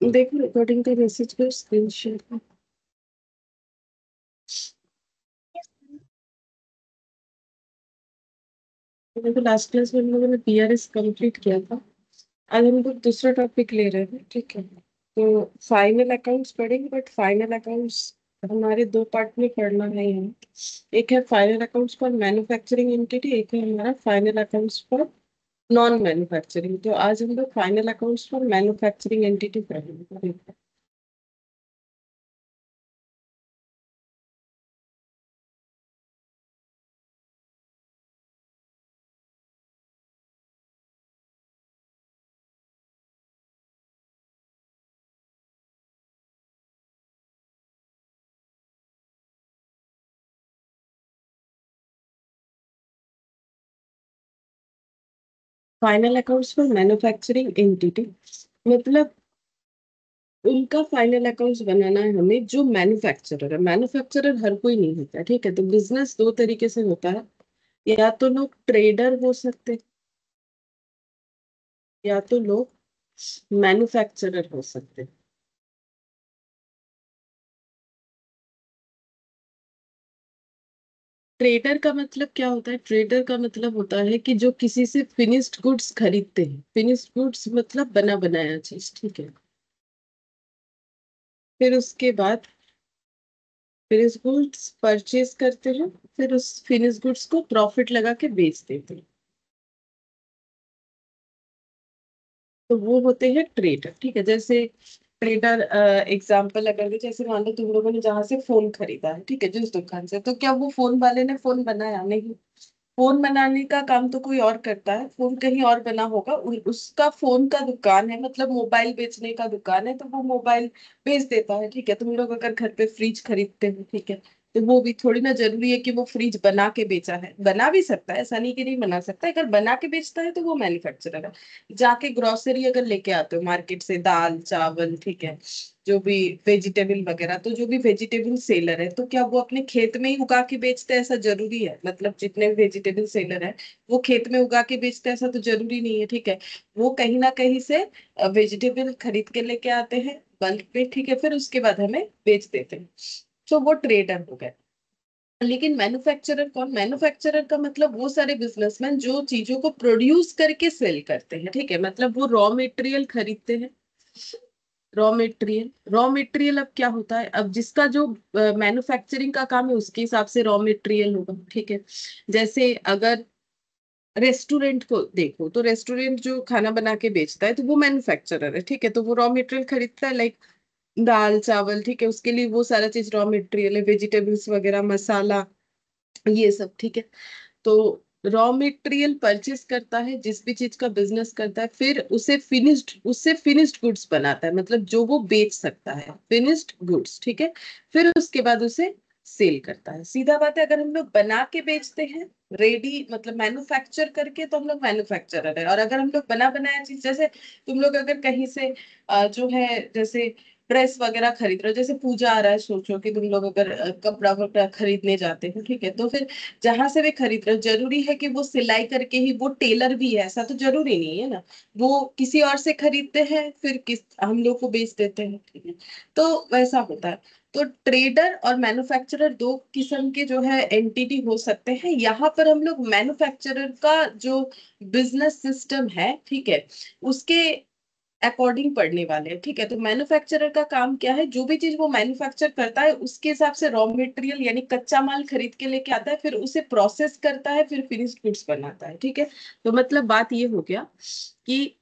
देखो रिकॉर्डिंग का मैसेज को स्क्रीन शेयर। देखो लास्ट क्लास में हम लोगों ने पीआरएस कंप्लीट किया था। आज हम लोग दूसरा टॉपिक ले रहे हैं, ठीक है। तो फाइनल अकाउंट्स पढ़ेंगे, बट फाइनल अकाउंट्स हमारे दो पार्ट में पढ़ना है यहाँ। एक है final accounts for manufacturing entity, एक है हमारा final accounts for non manufacturing. तो आज हम लोग final accounts for manufacturing entity पढ़ेंगे। Final accounts for manufacturing entity मतलब उनका फाइनल अकाउंट्स बनाना है हमें जो मैन्युफैक्चरर है। मैन्युफैक्चरर हर कोई नहीं होता है, ठीक है। तो बिजनेस दो तरीके से होता है, या तो लोग ट्रेडर हो सकते हैं, या तो लोग मैन्युफैक्चरर हो सकते हैं। ट्रेडर का मतलब क्या होता है? ट्रेडर का मतलब होता है कि जो किसी से फिनिश्ड गुड्स खरीदते हैं। फिनिश्ड गुड्स मतलब बना बनाया चीज, ठीक है। फिर उसके बाद फिनिश गुड्स परचेज करते हैं, फिर उस फिनिश गुड्स को प्रॉफिट लगा के बेच देते हैं। तो वो होते हैं ट्रेडर, ठीक है। जैसे ट्रेडर एग्जाम्पल अगर दे, जैसे मान लो तुम लोगों ने जहां से फोन खरीदा है, ठीक है, जिस दुकान से, तो क्या वो फोन वाले ने फोन बनाया? नहीं। फोन बनाने का काम तो कोई और करता है, फोन कहीं और बना होगा। उसका फोन का दुकान है, मतलब मोबाइल बेचने का दुकान है, तो वो मोबाइल बेच देता है, ठीक है। तुम लोग अगर घर पे फ्रिज खरीदते हो, ठीक है, तो वो भी थोड़ी ना जरूरी है कि वो फ्रिज बना के बेचा है। बना भी सकता है, ऐसा नहीं कि नहीं बना सकता। अगर बना के बेचता है तो वो मैन्युफैक्चरर है। जाके ग्रोसरी अगर लेके आते हो मार्केट से, दाल चावल, ठीक है, जो भी वेजिटेबल वगैरह, तो जो भी वेजिटेबल सेलर है, तो क्या वो अपने खेत में ही उगा के बेचते हैं? ऐसा जरूरी है? मतलब जितने वेजिटेबल सेलर है वो खेत में उगा के बेचते हैं, ऐसा तो जरूरी नहीं है, ठीक है। वो कहीं ना कहीं से वेजिटेबल खरीद के लेके आते हैं बल्क पे, ठीक है, फिर उसके बाद हमें बेच देते हैं। तो वो ट्रेडर हो गए। लेकिन मैन्युफैक्चरर कौन? मैन्युफैक्चरर का मतलब वो सारे बिजनेसमैन जो चीजों को प्रोड्यूस करके सेल करते हैं, ठीक है। मतलब वो रॉ मटेरियल खरीदते हैं। रॉ मटेरियल अब क्या होता है? अब जिसका जो मैन्युफैक्चरिंग का काम है उसके हिसाब से रॉ मटेरियल होगा, ठीक है। जैसे अगर रेस्टोरेंट को देखो, तो रेस्टोरेंट जो खाना बना के बेचता है तो वो मैन्युफैक्चरर है, ठीक है। तो वो रॉ मटेरियल खरीदता है, लाइक दाल चावल, ठीक है, उसके लिए वो सारा चीज रॉ मटेरियल है, वेजिटेबल्स वगैरह, मसाला, ये सब, ठीक है। तो रॉ मटेरियल परचेज करता है जिस भी चीज का बिजनेस करता है, फिर उससे फिनिश्ड गुड्स बनाता है, मतलब जो वो बेच सकता है, फिनिश्ड गुड्स, ठीक है। फिर उसके बाद उसे सेल करता है। सीधा बात है, अगर हम लोग बना के बेचते हैं रेडी, मतलब मैन्युफैक्चर करके, तो हम लोग मैन्युफैक्चरर है। और अगर हम लोग बना बनाया चीज, जैसे तुम लोग अगर कहीं से जो है, जैसे ड्रेस वगैरह खरीद रहे हो, जैसे पूजा आ रहा है, सोचो कि तुम लोग अगर कपड़ा वपड़ा खरीदने जाते हो, ठीक है, तो फिर जहां से भी खरीद रहे हो, जरूरी है कि वो सिलाई करके ही, वो टेलर भी है ऐसा तो जरूरी नहीं है ना। वो किसी और से खरीदते हैं, फिर हम लोग को बेच देते हैं, ठीक है। तो वैसा होता है। तो ट्रेडर और मैन्युफैक्चरर दो किस्म के जो है एंटिटी हो सकते हैं। यहाँ पर हम लोग मैन्युफैक्चरर का जो बिजनेस सिस्टम है, ठीक है, उसके अकॉर्डिंग पढ़ने वाले हैं, ठीक है। तो मैन्युफैक्चरर का काम क्या है? जो भी चीज वो मैन्युफैक्चर करता है उसके हिसाब से रॉ मटेरियल यानी कच्चा माल खरीद के लेके आता है, फिर उसे प्रोसेस करता है, फिर फिनिश्ड गुड्स बनाता है, ठीक है। तो मतलब बात ये हो गया कि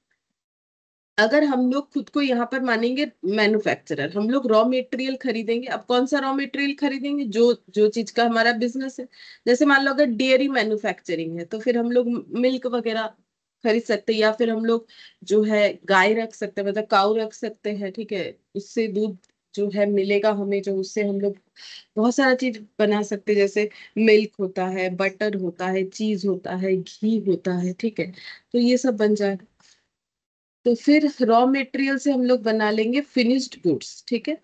अगर हम लोग खुद को यहाँ पर मानेंगे मैन्युफैक्चरर, हम लोग रॉ मटेरियल खरीदेंगे। अब कौन सा रॉ मटेरियल खरीदेंगे? जो जो चीज का हमारा बिजनेस है। जैसे मान लो अगर डेयरी मैन्युफैक्चरिंग है, तो फिर हम लोग मिल्क वगैरह खरीद सकते हैं, या फिर हम लोग जो है गाय रख सकते हैं, मतलब काऊ रख सकते हैं, ठीक है। उससे दूध जो है मिलेगा हमें, जो उससे हम लोग बहुत सारा चीज बना सकते हैं। जैसे मिल्क होता है, बटर होता है, चीज होता है, घी होता है, ठीक है। तो ये सब बन जाए, तो फिर रॉ मटेरियल से हम लोग बना लेंगे फिनिश्ड गुड्स, ठीक है।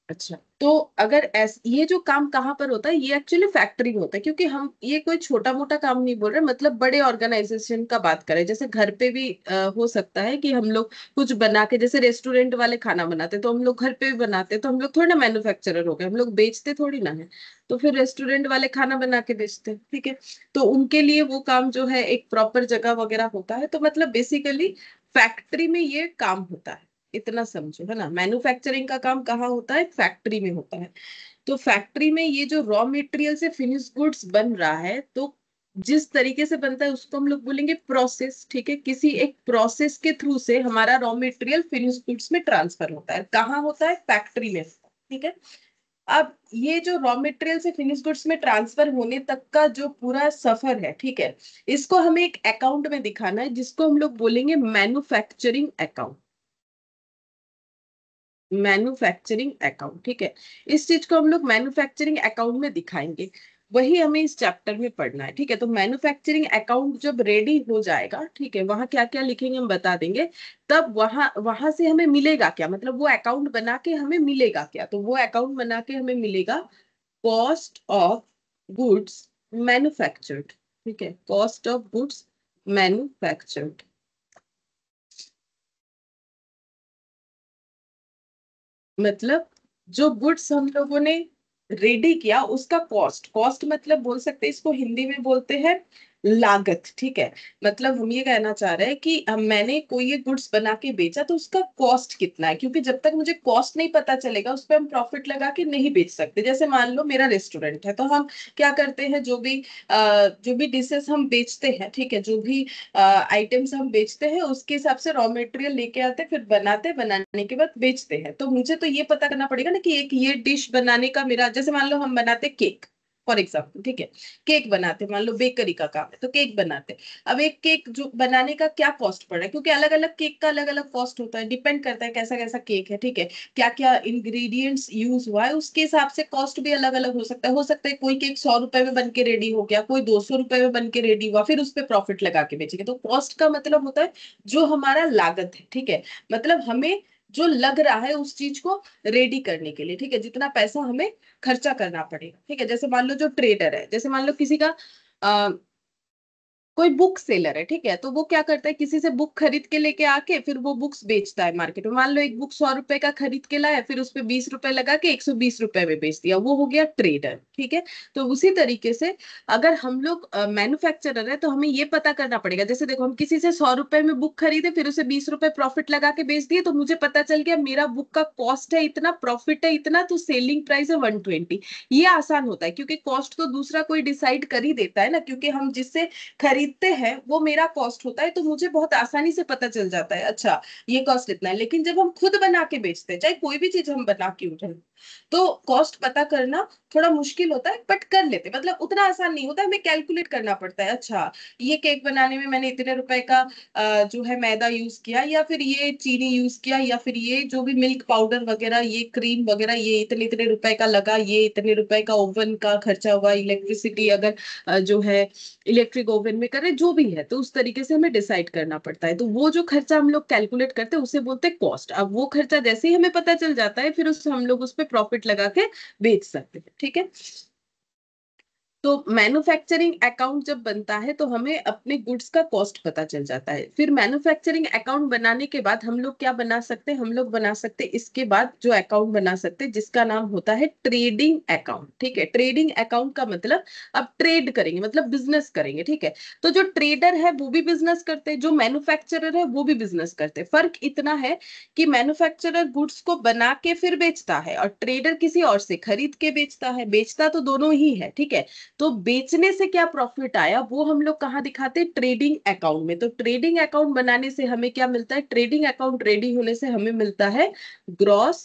अच्छा, तो अगर ये जो काम कहाँ पर होता है, ये एक्चुअली फैक्ट्री में होता है, क्योंकि हम ये कोई छोटा मोटा काम नहीं बोल रहे, मतलब बड़े ऑर्गेनाइजेशन का बात करें। जैसे घर पे भी हो सकता है कि हम लोग कुछ बना के, जैसे रेस्टोरेंट वाले खाना बनाते तो हम लोग घर पे भी बनाते, तो हम लोग थोड़ी ना मैन्युफैक्चरर हो गए, हम लोग बेचते थोड़ी ना है। तो फिर रेस्टोरेंट वाले खाना बना के बेचते हैं, ठीक है। तो उनके लिए वो काम जो है एक प्रॉपर जगह वगैरह होता है, तो मतलब बेसिकली फैक्ट्री में ये काम होता है। इतना समझो, है ना। मैन्युफैक्चरिंग का काम कहाँ होता है, फैक्ट्री में होता है। तो फैक्ट्री में ये जो रॉ मटेरियल से फिनिश गुड्स बन रहा है, तो जिस तरीके से बनता है उसको हम लोग बोलेंगे प्रोसेस, ठीक है। किसी एक प्रोसेस के थ्रू से हमारा रॉ मटेरियल फिनिश गुड्स में ट्रांसफर होता है। कहाँ होता है, फैक्ट्री में होता है, ठीक है। अब ये जो रॉ मटेरियल से फिनिश गुड्स में ट्रांसफर होने तक का जो पूरा सफर है, ठीक है, इसको हमें एक अकाउंट में दिखाना है, जिसको हम लोग बोलेंगे मैन्युफैक्चरिंग अकाउंट। मैन्युफैक्चरिंग अकाउंट, ठीक है। इस चीज को हम लोग मैन्युफैक्चरिंग अकाउंट में दिखाएंगे। वही हमें इस चैप्टर में पढ़ना है, ठीक है। तो मैन्युफैक्चरिंग अकाउंट जब रेडी हो जाएगा, ठीक है, वहां क्या क्या लिखेंगे हम बता देंगे। तब वहां वहां से हमें मिलेगा क्या, मतलब वो अकाउंट बना के हमें मिलेगा क्या, तो वो अकाउंट बना के हमें मिलेगा कॉस्ट ऑफ गुड्स मैन्युफैक्चर्ड, ठीक है। कॉस्ट ऑफ गुड्स मैन्युफैक्चर्ड, मतलब जो गुड्स हम लोगों ने रेडी किया उसका कॉस्ट। कॉस्ट मतलब बोल सकते हैं, इसको हिंदी में बोलते हैं लागत, ठीक है। मतलब हम ये कहना चाह रहे हैं कि मैंने कोई ये गुड्स बना के बेचा तो उसका कॉस्ट कितना है, क्योंकि जब तक मुझे कॉस्ट नहीं पता चलेगा उस पर हम प्रॉफिट लगा के नहीं बेच सकते। जैसे मान लो मेरा रेस्टोरेंट है, तो हम क्या करते हैं, जो भी डिशेस हम बेचते हैं, ठीक है, जो भी आइटम्स हम बेचते हैं उसके हिसाब से रॉ मटेरियल लेके आते हैं, फिर बनाते हैं, बनाने के बाद बेचते हैं। तो मुझे तो ये पता करना पड़ेगा ना कि एक ये डिश बनाने का मेरा, जैसे मान लो हम बनाते केक फॉर एग्जाम्पल, ठीक है। केक बनाते, मान लो बेकरी का काम है तो केक बनाते। अब एक केक जो बनाने का क्या कॉस्ट पड़ रहा है, क्योंकि अलग अलग केक का अलग अलग कॉस्ट होता है, डिपेंड करता है कैसा कैसा केक है, ठीक है, क्या क्या इंग्रेडिएंट्स यूज हुआ है, उसके हिसाब से कॉस्ट भी अलग अलग हो सकता है। हो सकता है कोई केक 100 रुपए में बन के रेडी हो गया, कोई 200 रुपए में बन के रेडी हुआ, फिर उस पर प्रॉफिट लगा के बेचेंगे। तो कॉस्ट का मतलब होता है जो हमारा लागत है, ठीक है, मतलब हमें जो लग रहा है उस चीज को रेडी करने के लिए, ठीक है, जितना पैसा हमें खर्चा करना पड़ेगा, ठीक है। जैसे मान लो जो ट्रेडर है, जैसे मान लो किसी का कोई बुक सेलर है, ठीक है, तो वो क्या करता है, किसी से बुक खरीद के लेके आके फिर वो बुक्स बेचता है मार्केट में। मान लो एक बुक 100 रुपए का खरीद के लाया, फिर उस पे 20 रुपए लगा के 120 रुपए में बेच दिया, वो हो गया ट्रेडर, ठीक है। तो उसी तरीके से अगर हम लोग मैन्युफैक्चरर है तो हमें ये पता करना पड़ेगा। जैसे देखो, हम किसी से 100 रुपए में बुक खरीदे, फिर उसे 20 रुपए प्रॉफिट लगा के बेच दिए, तो मुझे पता चल गया मेरा बुक का कॉस्ट है इतना, प्रॉफिट है इतना, तो सेलिंग प्राइस है 120। ये आसान होता है, क्योंकि कॉस्ट तो दूसरा कोई डिसाइड कर ही देता है ना, क्योंकि हम जिससे खरीदते हैं वो मेरा कॉस्ट होता है, तो मुझे बहुत आसानी से पता चल जाता है, अच्छा ये कॉस्ट इतना है। लेकिन जब हम खुद बना के बेचते हैं, चाहे कोई भी चीज हम बना के उठे, तो कॉस्ट पता करना थोड़ा मुश्किल होता है, बट कर लेते, मतलब उतना आसान नहीं होता, हमें कैलकुलेट करना पड़ता है। अच्छा, ये केक बनाने में मैंने इतने रुपए का जो है मैदा यूज किया, या फिर ये चीनी यूज किया, या फिर ये जो भी मिल्क पाउडर वगैरह, ये क्रीम वगैरह, ये इतने इतने रुपए का लगा, ये इतने रुपए का ओवन का खर्चा हुआ, इलेक्ट्रिसिटी अगर जो है इलेक्ट्रिक ओवन में करे, जो भी है, तो उस तरीके से हमें डिसाइड करना पड़ता है। तो वो जो खर्चा हम लोग कैलकुलेट करते हैं उसे बोलते हैं कॉस्ट। अब वो खर्चा जैसे ही हमें पता चल जाता है, फिर उस हम लोग उस पर प्रॉफिट लगा के बेच सकते हैं, ठीक है। तो मैन्युफैक्चरिंग अकाउंट जब बनता है तो हमें अपने गुड्स का कॉस्ट पता चल जाता है। फिर मैन्युफैक्चरिंग अकाउंट बनाने के बाद हम लोग क्या बना सकते हैं, हम लोग बना सकते हैं इसके बाद जो अकाउंट बना सकते हैं जिसका नाम होता है ट्रेडिंग अकाउंट, ठीक है। ट्रेडिंग अकाउंट का मतलब अब ट्रेड करेंगे, मतलब बिजनेस करेंगे, ठीक है। तो जो ट्रेडर है वो भी बिजनेस करते हैं, जो मैन्युफैक्चरर है वो भी बिजनेस करते हैं। फर्क इतना है कि मैन्युफैक्चरर गुड्स को बना के फिर बेचता है, और ट्रेडर किसी और से खरीद के बेचता है। बेचता तो दोनों ही है, ठीक है। तो बेचने से क्या प्रॉफिट आया वो हम लोग कहाँ दिखाते हैं, ट्रेडिंग अकाउंट में। तो ट्रेडिंग अकाउंट बनाने से हमें क्या मिलता है, ट्रेडिंग अकाउंट रेडी होने से हमें मिलता है ग्रॉस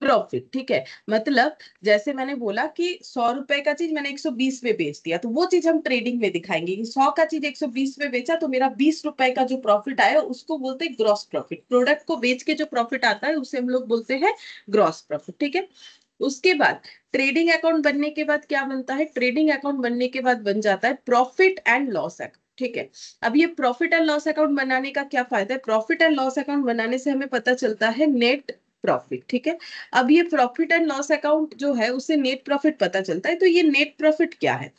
प्रॉफिट, ठीक है। मतलब जैसे मैंने बोला कि 100 रुपए का चीज मैंने 120 में बेच दिया, तो वो चीज हम ट्रेडिंग में दिखाएंगे कि 100 का चीज 120 में बेचा, तो मेरा 20 रुपए का जो प्रॉफिट आया उसको बोलते हैं ग्रॉस प्रॉफिट। प्रोडक्ट को बेच के जो प्रॉफिट आता है उसे हम लोग बोलते हैं ग्रॉस प्रॉफिट, ठीक है। उसके बाद ट्रेडिंग अकाउंट बनने के बाद क्या बनता है, ट्रेडिंग अकाउंट बनने के बाद बन जाता है प्रॉफिट एंड लॉस अकाउंट, ठीक है। अब ये प्रॉफिट एंड लॉस अकाउंट बनाने का क्या फायदा है, प्रॉफिट एंड लॉस अकाउंट बनाने से हमें पता चलता है नेट प्रॉफिट। ठीक है, अब ये प्रॉफिट एंड लॉस अकाउंट जो है उससे नेट प्रॉफिट पता चलता है। तो ये नेट प्रॉफिट क्या है?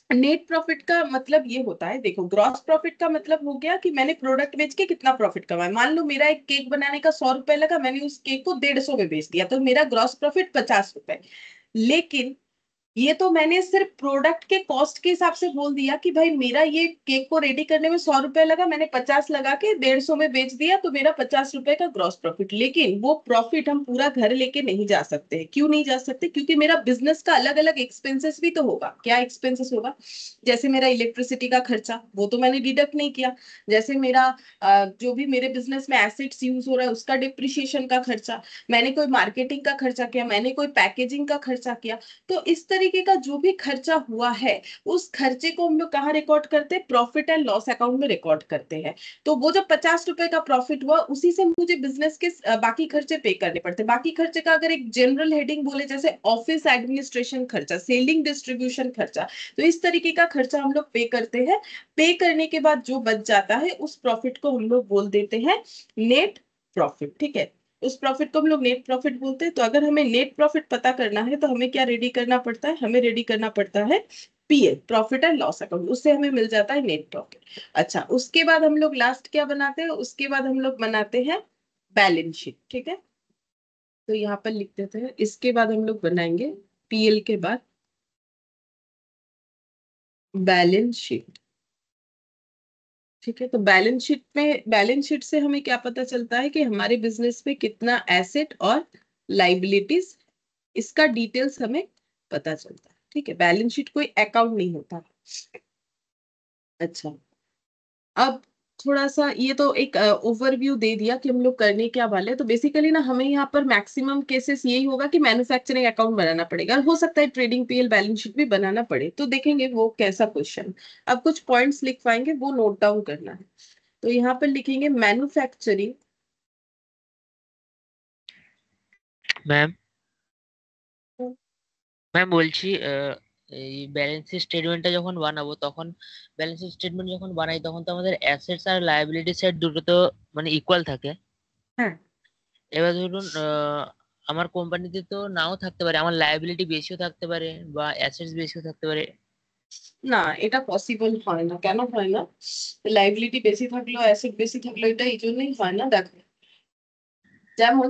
नेट प्रॉफिट का मतलब ये होता है, देखो ग्रॉस प्रॉफिट का मतलब हो गया कि मैंने प्रोडक्ट बेच के कितना प्रॉफिट कमाया। मान लो मेरा एक केक बनाने का 100 रुपए लगा, मैंने उस केक को 150 में बेच दिया, तो मेरा ग्रॉस प्रॉफिट 50 रुपए। लेकिन ये तो मैंने सिर्फ प्रोडक्ट के कॉस्ट के हिसाब से बोल दिया कि भाई मेरा ये केक को रेडी करने में 100 रुपए लगा, मैंने 50 लगा के 150 में बेच दिया, तो मेरा 50 रुपए का ग्रॉस प्रॉफिट। लेकिन वो प्रॉफिट हम पूरा घर लेके नहीं जा सकते। क्यों नहीं जा सकते? क्योंकि मेरा बिजनेस का अलग अलग एक्सपेंसेस भी तो होगा। क्या एक्सपेंसेस होगा? जैसे मेरा इलेक्ट्रिसिटी का खर्चा, वो तो मैंने डिडक्ट नहीं किया। जैसे मेरा जो भी मेरे बिजनेस में एसेट्स यूज हो रहा है उसका डिप्रिशिएशन का खर्चा, मैंने कोई मार्केटिंग का खर्चा किया, मैंने कोई पैकेजिंग का खर्चा किया। तो इस तरीके का जो भी खर्चा हुआ है उस खर्चे को हम लोग कहाँ रिकॉर्ड करते हैं? प्रॉफिट एंड लॉस अकाउंट में रिकॉर्ड करते हैं। तो वो जब 50 रुपए का प्रॉफिट हुआ उसी से मुझे बिजनेस के बाकी खर्चे पे करने पड़ते हैं। बाकी खर्चे का अगर एक जनरल हेडिंग बोले, जैसे ऑफिस एडमिनिस्ट्रेशन खर्चा, सेलिंग डिस्ट्रीब्यूशन खर्चा, तो इस तरीके का खर्चा हम लोग पे करते हैं। पे करने के बाद जो बच जाता है उस प्रॉफिट को हम लोग बोल देते हैं नेट प्रॉफिट। ठीक है, उस प्रॉफिट को हम लोग नेट प्रॉफिट बोलते हैं। तो अगर हमें नेट प्रॉफिट पता करना है तो हमें क्या रेडी करना पड़ता है? हमें रेडी करना पड़ता है PL, profit and loss account, उससे हमें मिल जाता है नेट प्रॉफिट। अच्छा, उसके बाद हम लोग लास्ट क्या बनाते हैं? उसके बाद हम लोग बनाते हैं बैलेंस शीट। ठीक है, तो यहाँ पर लिख देते हैं, इसके बाद हम लोग बनाएंगे पीएल के बाद बैलेंस शीट। ठीक है, तो बैलेंस शीट में, बैलेंस शीट से हमें क्या पता चलता है कि हमारे बिजनेस में कितना एसेट और लाइबिलिटीज, इसका डिटेल्स हमें पता चलता है। ठीक है, बैलेंस शीट कोई अकाउंट नहीं होता। अच्छा, अब थोड़ा सा ये तो एक ओवरव्यू दे दिया कि हम लोग करने क्या वाले हैं। तो बेसिकली ना हमें यहाँ पर मैक्सिमम केसेस यही होगा कि मैन्युफैक्चरिंग अकाउंट बनाना पड़ेगा, और हो सकता है ट्रेडिंग पीएल बैलेंस शीट भी बनाना पड़े। तो देखेंगे वो कैसा क्वेश्चन। अब कुछ पॉइंट्स लिख पाएंगे वो नोट डाउन करना है। तो यहाँ पर लिखेंगे मैन्युफैक्चरिंग। ম্যাম ম্যাম বলছি এই ব্যালেন্স স্টেটমেন্টটা যখন বানাবো তখন ব্যালেন্স স্টেটমেন্ট যখন বানাই তখন তো আমাদের অ্যাসেটস আর লায়াবিলিটি সাইড দুটো তো মানে ইকুয়াল থাকে। হ্যাঁ, এবার ধরুন আমার কোম্পানিতে তো নাও থাকতে পারে, আমার লায়াবিলিটি বেশিও থাকতে পারে বা অ্যাসেটস বেশিও থাকতে পারে। না এটা পসিবল হয় না। কেন হয় না? লাইবিলিটি বেশি থাকলেও অ্যাসেট বেশি থাকলেও এটা এই জন্যই হয় না। দেখো, যেমন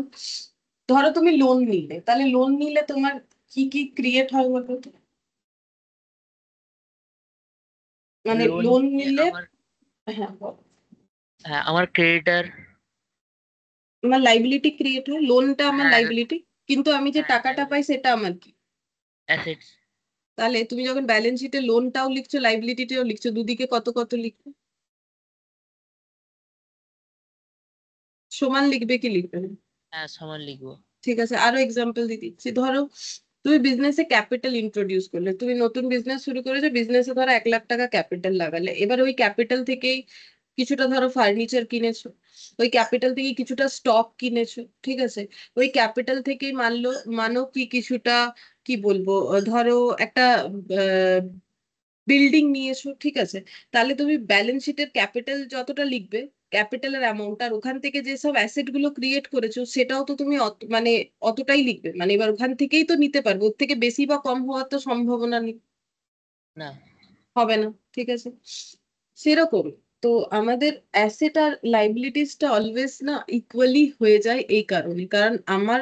ধরো তুমি লোন নিলে, তাহলে লোন নিলে তোমার কি কি ক্রিয়েট হয় বলো তো? মানে লোন লোন নিয়ে নিলে, আমার, হ্যাঁ বলো। হ্যাঁ আমার ক্রেডিটার, আমার লাইবিলিটি ক্রিয়েট হয়, লোনটা আমার হ্যাঁ লাইবিলিটি, কিন্তু আমি যে হ্যাঁ টাকাটা পাই সেটা আমার কি? অ্যাসেটস। তাহলে তুমি যখন ব্যালেন্স শিটে লোনটাও লিখছো লাইবিলিটিটাও লিখছো, দুদিকে কত কত লিখবে? সমান লিখবে কি লিখবে না? হ্যাঁ সমান লিখবো। ঠিক আছে, আরো এক্সাম্পল দিয়ে দিচ্ছি। ধরো তুমি বিজনেসে ক্যাপিটাল ইন্ট্রোডিউস করলে, তুমি নতুন বিজনেস শুরু করেছো, বিজনেসে ধরো 1 লাখ টাকা ক্যাপিটাল লাগালে। এবার ওই ক্যাপিটাল থেকেই কিছুটা ধরো ফার্নিচার কিনেছো, ওই ক্যাপিটাল থেকে কিছুটা স্টক কিনেছো। ঠিক আছে, ওই ক্যাপিটাল থেকেই মানো কি কিছুটা, কি বলবো, ধরো একটা বিল্ডিং নিয়েছো। ঠিক আছে, তাহলে তুমি ব্যালেন্স শিটের ক্যাপিটাল যতটা লিখবে, ক্যাপিটালের অ্যামাউন্ট, আর ওখান থেকে যে সব অ্যাসেট গুলো ক্রিয়েট করেছো সেটাও তো তুমি মানে অতটাই লিখবে। মানে এবার ওখান থেকেই তো নিতে পারবে, ওর থেকে বেশি বা কম হওয়ার তো সম্ভাবনা নেই, না। হবে না। ঠিক আছে, সেরকম। তো আমাদের অ্যাসেট আর লাইবিলিটিসটা অলওয়েজ না ইকুয়ালি হয়ে যায় এই কারণে, কারণ আমার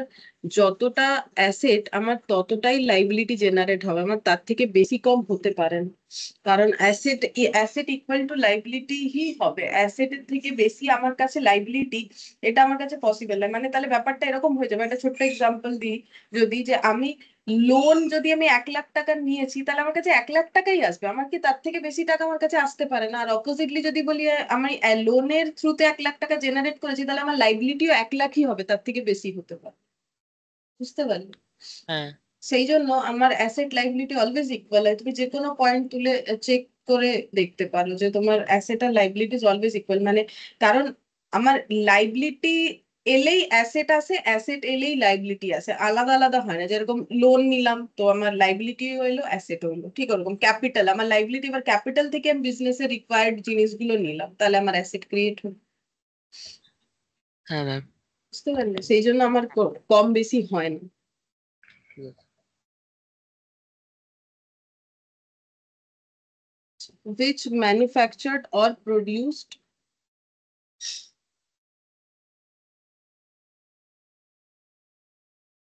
যতটা অ্যাসেট আমার ততটাই লাইবিলিটি জেনারেট হবে, আমার তার থেকে বেশি কম হতে পারে না। কারণ asset, asset equal to liability হি হবে, অ্যাসেটের থেকে বেশি আমার কাছে লাইবিলিটি, এটা আমার কাছে পসিবল নয়। মানে তাহলে ব্যাপারটা এরকম হয়ে যাবে, একটা ছোট্ট এক্সাম্পল দিই। যদি যে আমি লোন, যদি আমি 1 লাখ টাকা নিয়েছি তাহলে আমার কাছে 1 লাখ টাকাই আসবে, আমার কি তার থেকে বেশি টাকা আমার কাছে আসতে পারে না। আর অপোজিটলি যদি বলি আমি লোনের থ্রুতে 1 লাখ টাকা জেনারেট করেছি, তাহলে আমার লাইবিলিটিও 1 লাখই হবে, তার থেকে বেশি হতে পারে। বুঝতে পারলি? হ্যাঁ সেই জন্য আমার অ্যাসেট লাইবিলিটি অলওয়েজ ইকুয়াল হয়। তুমি যে কোনো পয়েন্ট তুলে চেক করে দেখতে পারো যে তোমার অ্যাসেট আর লাইবিলিটি অলওয়েজ ইকুয়াল। মানে কারণ আমার লাইবিলিটি এলেই অ্যাসেট আসে, অ্যাসেট এলেই লাইবিলিটি আসে, আলাদা আলাদা হয় না। যেরকম লোন নিলাম তো আমার লাইবিলিটি হইলো, অ্যাসেট হইলো। ঠিক ওরকম ক্যাপিটাল, আমার লাইবিলিটি, এবার ক্যাপিটাল থেকে আমি বিজনেসের রিকোয়ার্ড জিনিসগুলো নিলাম, তাহলে আমার অ্যাসেট ক্রিয়েট হলো। হ্যাঁ ম্যাম। বুঝতে পারলে, সেই জন্য আমার কম বেশি হয় না। ঠিক আছে। which manufactured or produced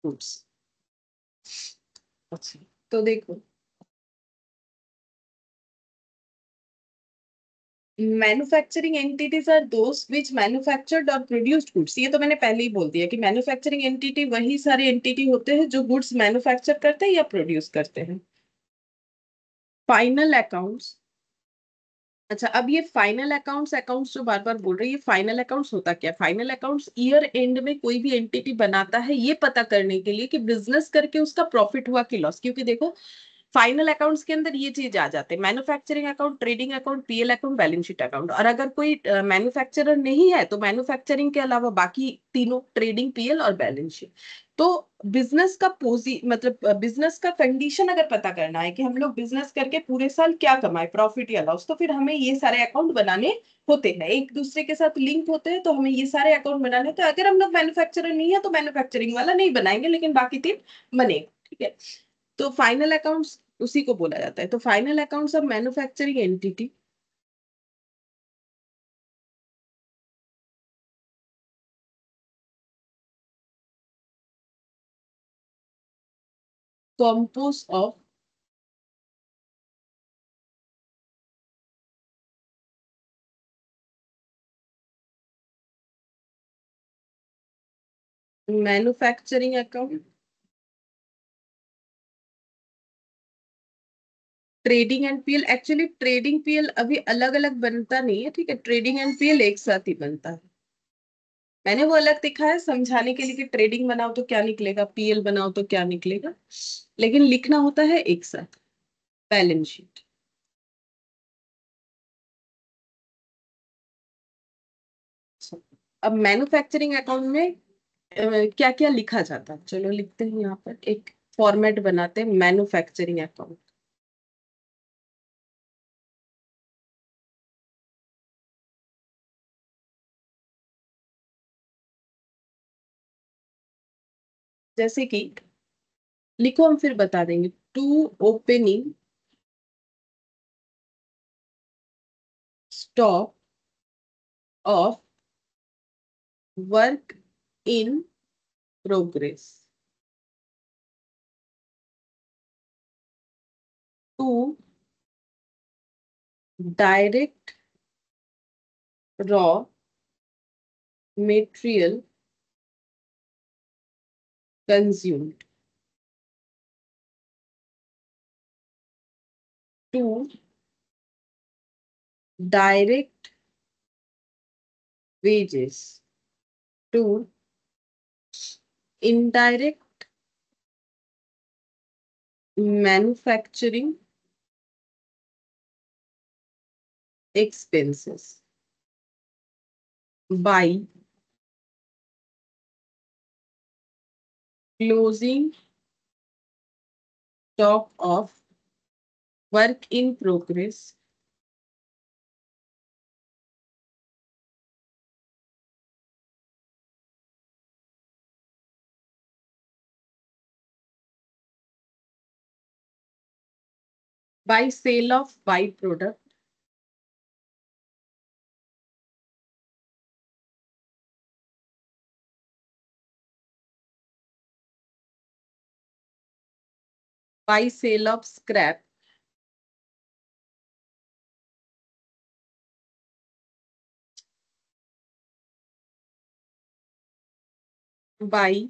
goods। अच्छा, तो देखो manufacturing entities are those which manufactured और प्रोड्यूस्ड गुड्स। ये तो मैंने पहले ही बोल दिया कि मैन्युफैक्चरिंग एंटिटी वही सारे एंटिटी होते हैं जो गुड्स मैन्युफैक्चर करते हैं या प्रोड्यूस करते हैं। Final accounts. अच्छा, अब ये फाइनल अकाउंट्स जो बार बार बोल रही है, फाइनल अकाउंट्स होता क्या? फाइनल अकाउंट्स ईयर एंड में कोई भी एंटिटी बनाता है ये पता करने के लिए कि बिजनेस करके उसका प्रॉफिट हुआ कि लॉस। क्योंकि देखो फाइनल अकाउंट्स के अंदर ये चीज आ जाते हैं, manufacturing account, trading account, PL account, balance sheet account. और अगर कोई मैन्युफैक्चरर नहीं है तो मैन्युफैक्चरिंग के अलावा बाकी तीनों, ट्रेडिंग, पीएल और बैलेंस शीट। तो बिजनेस का मतलब बिजनेस का कंडीशन अगर पता करना है कि हम लोग बिजनेस करके पूरे साल क्या कमाए, प्रॉफिट या लॉस, तो फिर हमें ये सारे अकाउंट बनाने होते हैं, एक दूसरे के साथ लिंक होते हैं, तो हमें ये सारे अकाउंट बनाने होते हैं। अगर हम लोग मैन्युफैक्चरर नहीं है तो मैन्युफैक्चरिंग वाला नहीं बनाएंगे, लेकिन बाकी तीन बनेगा। ठीक है, तो फाइनल अकाउंट्स उसी को बोला जाता है। तो final accounts of manufacturing entity composed of manufacturing account, trading and PL. Actually trading PL अभी अलग अलग बनता नहीं है, ठीक है, ट्रेडिंग एंड पीएल एक साथ ही बनता है। मैंने वो अलग दिखा है समझाने के लिए कि ट्रेडिंग बनाओ तो क्या निकलेगा, पीएल बनाओ तो क्या निकलेगा, लेकिन लिखना होता है एक साथ, बैलेंस शीट। अब मैन्युफैक्चरिंग अकाउंट में क्या क्या लिखा जाता है, चलो लिखते हैं यहाँ पर, एक फॉर्मेट बनाते हैं मैन्युफैक्चरिंग अकाउंट। जैसे कि लिखो, हम फिर बता देंगे। To opening stock of work in progress, to direct raw material consumed, to direct wages, to indirect manufacturing expenses by closing stock of work in progress by sale of byproduct by sale of scrap by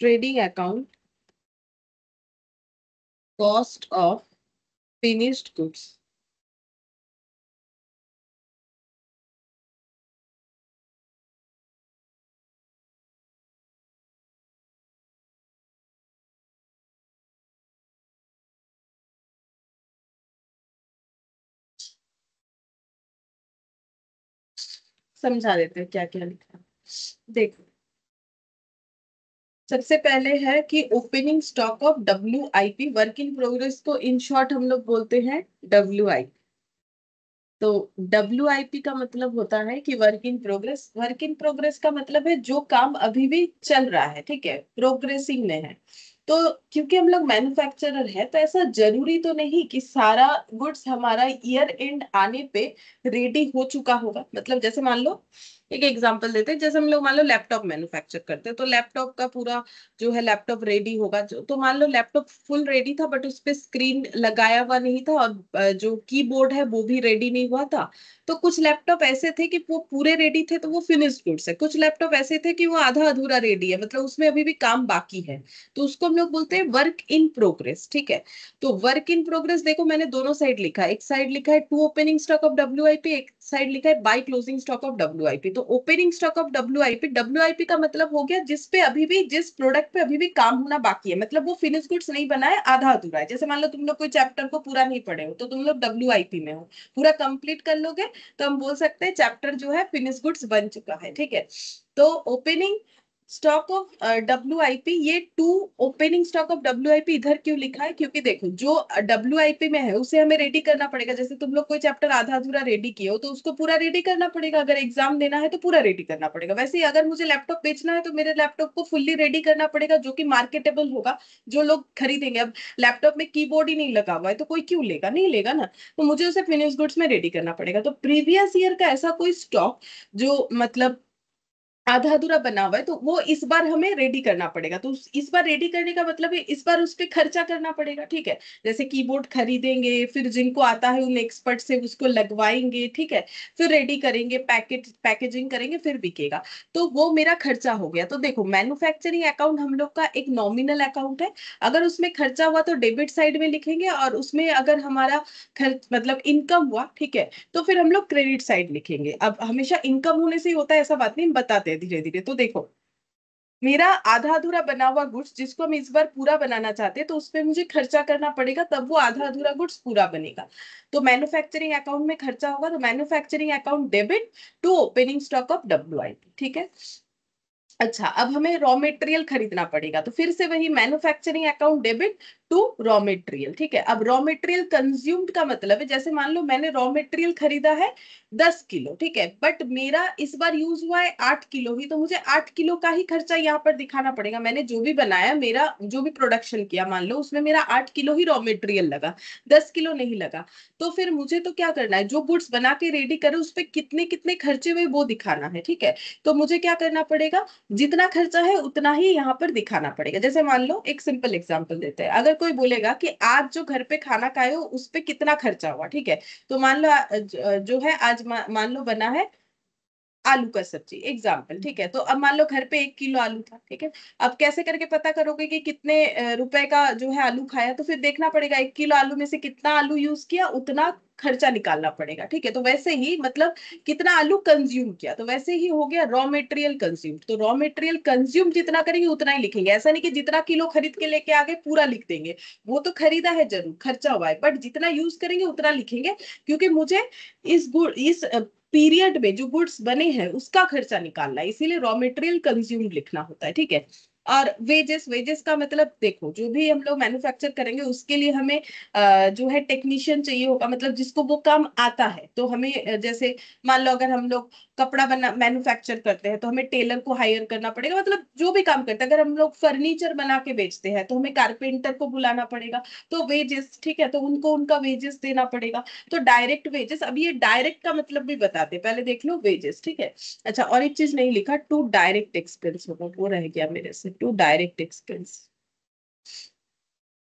trading account cost of finished goods। समझा देते हैं क्या क्या लिखा है। देखो, सबसे पहले है कि opening stock of WIP, work in progress को इन शॉर्ट हम लोग बोलते हैं WIP। तो WIP का मतलब होता है कि work in progress. Work in progress का मतलब है जो काम अभी भी चल रहा है, ठीक है, प्रोग्रेसिंग में है। तो क्योंकि हम लोग मैन्युफैक्चरर है, तो ऐसा जरूरी तो नहीं कि सारा गुड्स हमारा ईयर एंड आने पे रेडी हो चुका होगा। मतलब जैसे मान लो, एक एग्जांपल देते हैं, जैसे हम लोग मान लो लैपटॉप मैन्युफैक्चर करते हैं, तो लैपटॉप का पूरा जो है लैपटॉप रेडी होगा। तो मान लो लैपटॉप फुल रेडी था, बट उस पे स्क्रीन लगाया हुआ नहीं था, और जो कीबोर्ड है वो भी रेडी नहीं हुआ था। तो कुछ लैपटॉप ऐसे थे कि वो पूरे रेडी थे, तो वो फिनिश्ड गुड्स है। कुछ लैपटॉप ऐसे थे कि वो आधा अधूरा रेडी है, मतलब उसमें अभी भी काम बाकी है। तो उसको हम लोग बोलते हैं वर्क इन प्रोग्रेस, ठीक है। तो वर्क इन प्रोग्रेस देखो, मैंने दोनों साइड लिखा है। एक साइड लिखा है to opening stock of WIP, एक साइड लिखा है by closing stock of WIP। तो ओपनिंग स्टॉक ऑफ WIP का मतलब हो गया जिस पे अभी भी, जिस प्रोडक्ट पे अभी भी काम होना बाकी है, मतलब वो फिनिश गुड्स नहीं बना है, आधा अधूरा है। जैसे मान लो तुम लोग कोई चैप्टर को पूरा नहीं पढ़े हो, तो तुम लोग WIP में हो, पूरा कंप्लीट कर लोगे, तो हम बोल सकते हैं चैप्टर जो है फिनिश गुड्स बन चुका है, ठीक है। तो ओपनिंग स्टॉक ऑफ WIP, ये to opening stock of WIP इधर क्यों लिखा है? क्योंकि देखो जो WIP में है उसे हमें रेडी करना पड़ेगा। जैसे तुम लोग कोई चैप्टर आधा अधूरा रेडी किए हो, तो उसको पूरा रेडी करना पड़ेगा। अगर एग्जाम देना है तो पूरा रेडी करना पड़ेगा। वैसे ही अगर मुझे लैपटॉप बेचना है, तो मेरे लैपटॉप को फुल्ली रेडी करना पड़ेगा, जो कि मार्केटेबल होगा, जो लोग खरीदेंगे। अब लैपटॉप में कीबोर्ड ही नहीं लगा हुआ है, तो कोई क्यों लेगा? नहीं लेगा ना। तो मुझे उसे फिनिश गुड्स में रेडी करना पड़ेगा। तो प्रीवियस ईयर का ऐसा कोई स्टॉक जो मतलब आधा अधूरा बना हुआ है, तो वो इस बार हमें रेडी करना पड़ेगा। तो इस बार रेडी करने का मतलब है इस बार उस पर खर्चा करना पड़ेगा, ठीक है। जैसे कीबोर्ड खरीदेंगे, फिर जिनको आता है उन एक्सपर्ट से उसको लगवाएंगे, ठीक है, फिर रेडी करेंगे, पैकेजिंग करेंगे, फिर बिकेगा। तो वो मेरा खर्चा हो गया। तो देखो, मैन्युफैक्चरिंग अकाउंट हम लोग का एक नॉमिनल अकाउंट है। अगर उसमें खर्चा हुआ तो डेबिट साइड में लिखेंगे, और उसमें अगर हमारा खर्च मतलब इनकम हुआ, ठीक है, तो फिर हम लोग क्रेडिट साइड लिखेंगे। अब हमेशा इनकम होने से ही होता है ऐसा बात नहीं, हम बताते हैं धीरे धीरे। तो देखो, मेरा आधा अधूरा बना हुआ गुड्स जिसको हम इस बार पूरा बनाना चाहते हैं, तो उसमें मुझे खर्चा करना पड़ेगा, तब वो आधा अधूरा गुड्स पूरा बनेगा। तो मैन्युफैक्चरिंग अकाउंट में खर्चा होगा, तो manufacturing account debit to opening stock of WIP, ठीक है। अच्छा, अब हमें रॉ मटेरियल खरीदना पड़ेगा, तो फिर से वही manufacturing account debit to raw material, ठीक है। अब रॉ मटेरियल कंज्यूम्ड का मतलब है, जैसे मान लो मैंने रॉ मटेरियल खरीदा है 10 किलो, ठीक है, बट मेरा इस बार यूज हुआ है 8 किलो ही, तो मुझे 8 किलो का ही खर्चा यहाँ पर दिखाना पड़ेगा। मैंने जो भी बनाया, मेरा जो भी प्रोडक्शन किया, मान लो उसमें मेरा 8 किलो ही रॉ मटेरियल लगा, 10 किलो नहीं लगा। तो फिर मुझे तो क्या करना है, जो गुड्स बना के रेडी करे उस पर कितने कितने खर्चे हुए वो दिखाना है, ठीक है। तो मुझे क्या करना पड़ेगा, जितना खर्चा है उतना ही यहाँ पर दिखाना पड़ेगा। जैसे मान लो एक सिंपल एग्जांपल देते हैं, अगर कोई बोलेगा कि आज जो घर पे खाना खाए हो उस पे कितना खर्चा हुआ, ठीक है। तो मान लो जो है आज मान लो बना है आलू का सब्जी, एग्जाम्पल, ठीक है। तो अब मान लो घर पे 1 किलो आलू था, ठीक है। अब कैसे करके पता करोगे कि कितने रुपए का जो है आलू खाया? तो फिर देखना पड़ेगा 1 किलो आलू में से कितना आलू यूज किया, उतना खर्चा निकालना पड़ेगा, ठीक है। तो वैसे ही मतलब कितना आलू कंज्यूम किया, तो वैसे ही हो गया रॉ मटेरियल कंज्यूम। तो रॉ मटेरियल कंज्यूम जितना करेंगे उतना ही लिखेंगे। ऐसा नहीं कि जितना किलो खरीद के लेके आ गए पूरा लिख देंगे, वो तो खरीदा है जरूर, खर्चा हुआ है, बट जितना यूज करेंगे उतना लिखेंगे। क्योंकि मुझे इस पीरियड में जो गुड्स बने हैं उसका खर्चा निकालना है, इसीलिए रॉ मटेरियल कंज्यूम लिखना होता है, ठीक है। और वेजेस, वेजेस का मतलब देखो, जो भी हम लोग मैन्युफैक्चर करेंगे उसके लिए हमें जो है टेक्नीशियन चाहिए होगा, मतलब जिसको वो काम आता है। तो हमें जैसे मान लो अगर हम लोग कपड़ा बना मैन्युफैक्चर करते हैं, तो हमें टेलर को हायर करना पड़ेगा, मतलब जो भी काम करते हैं। अगर हम लोग फर्नीचर बना के बेचते हैं, तो हमें कारपेंटर को बुलाना पड़ेगा। तो वेजेस, ठीक है, तो उनको उनका वेजेस देना पड़ेगा। तो डायरेक्ट वेजेस, अब ये डायरेक्ट का मतलब भी बताते हैं, पहले देख लो वेजेस, ठीक है। अच्छा, और एक चीज नहीं लिखा, टू डायरेक्ट एक्सपेंस होगा, वो रह गया मेरे से, टू डायरेक्ट एक्सपेंस।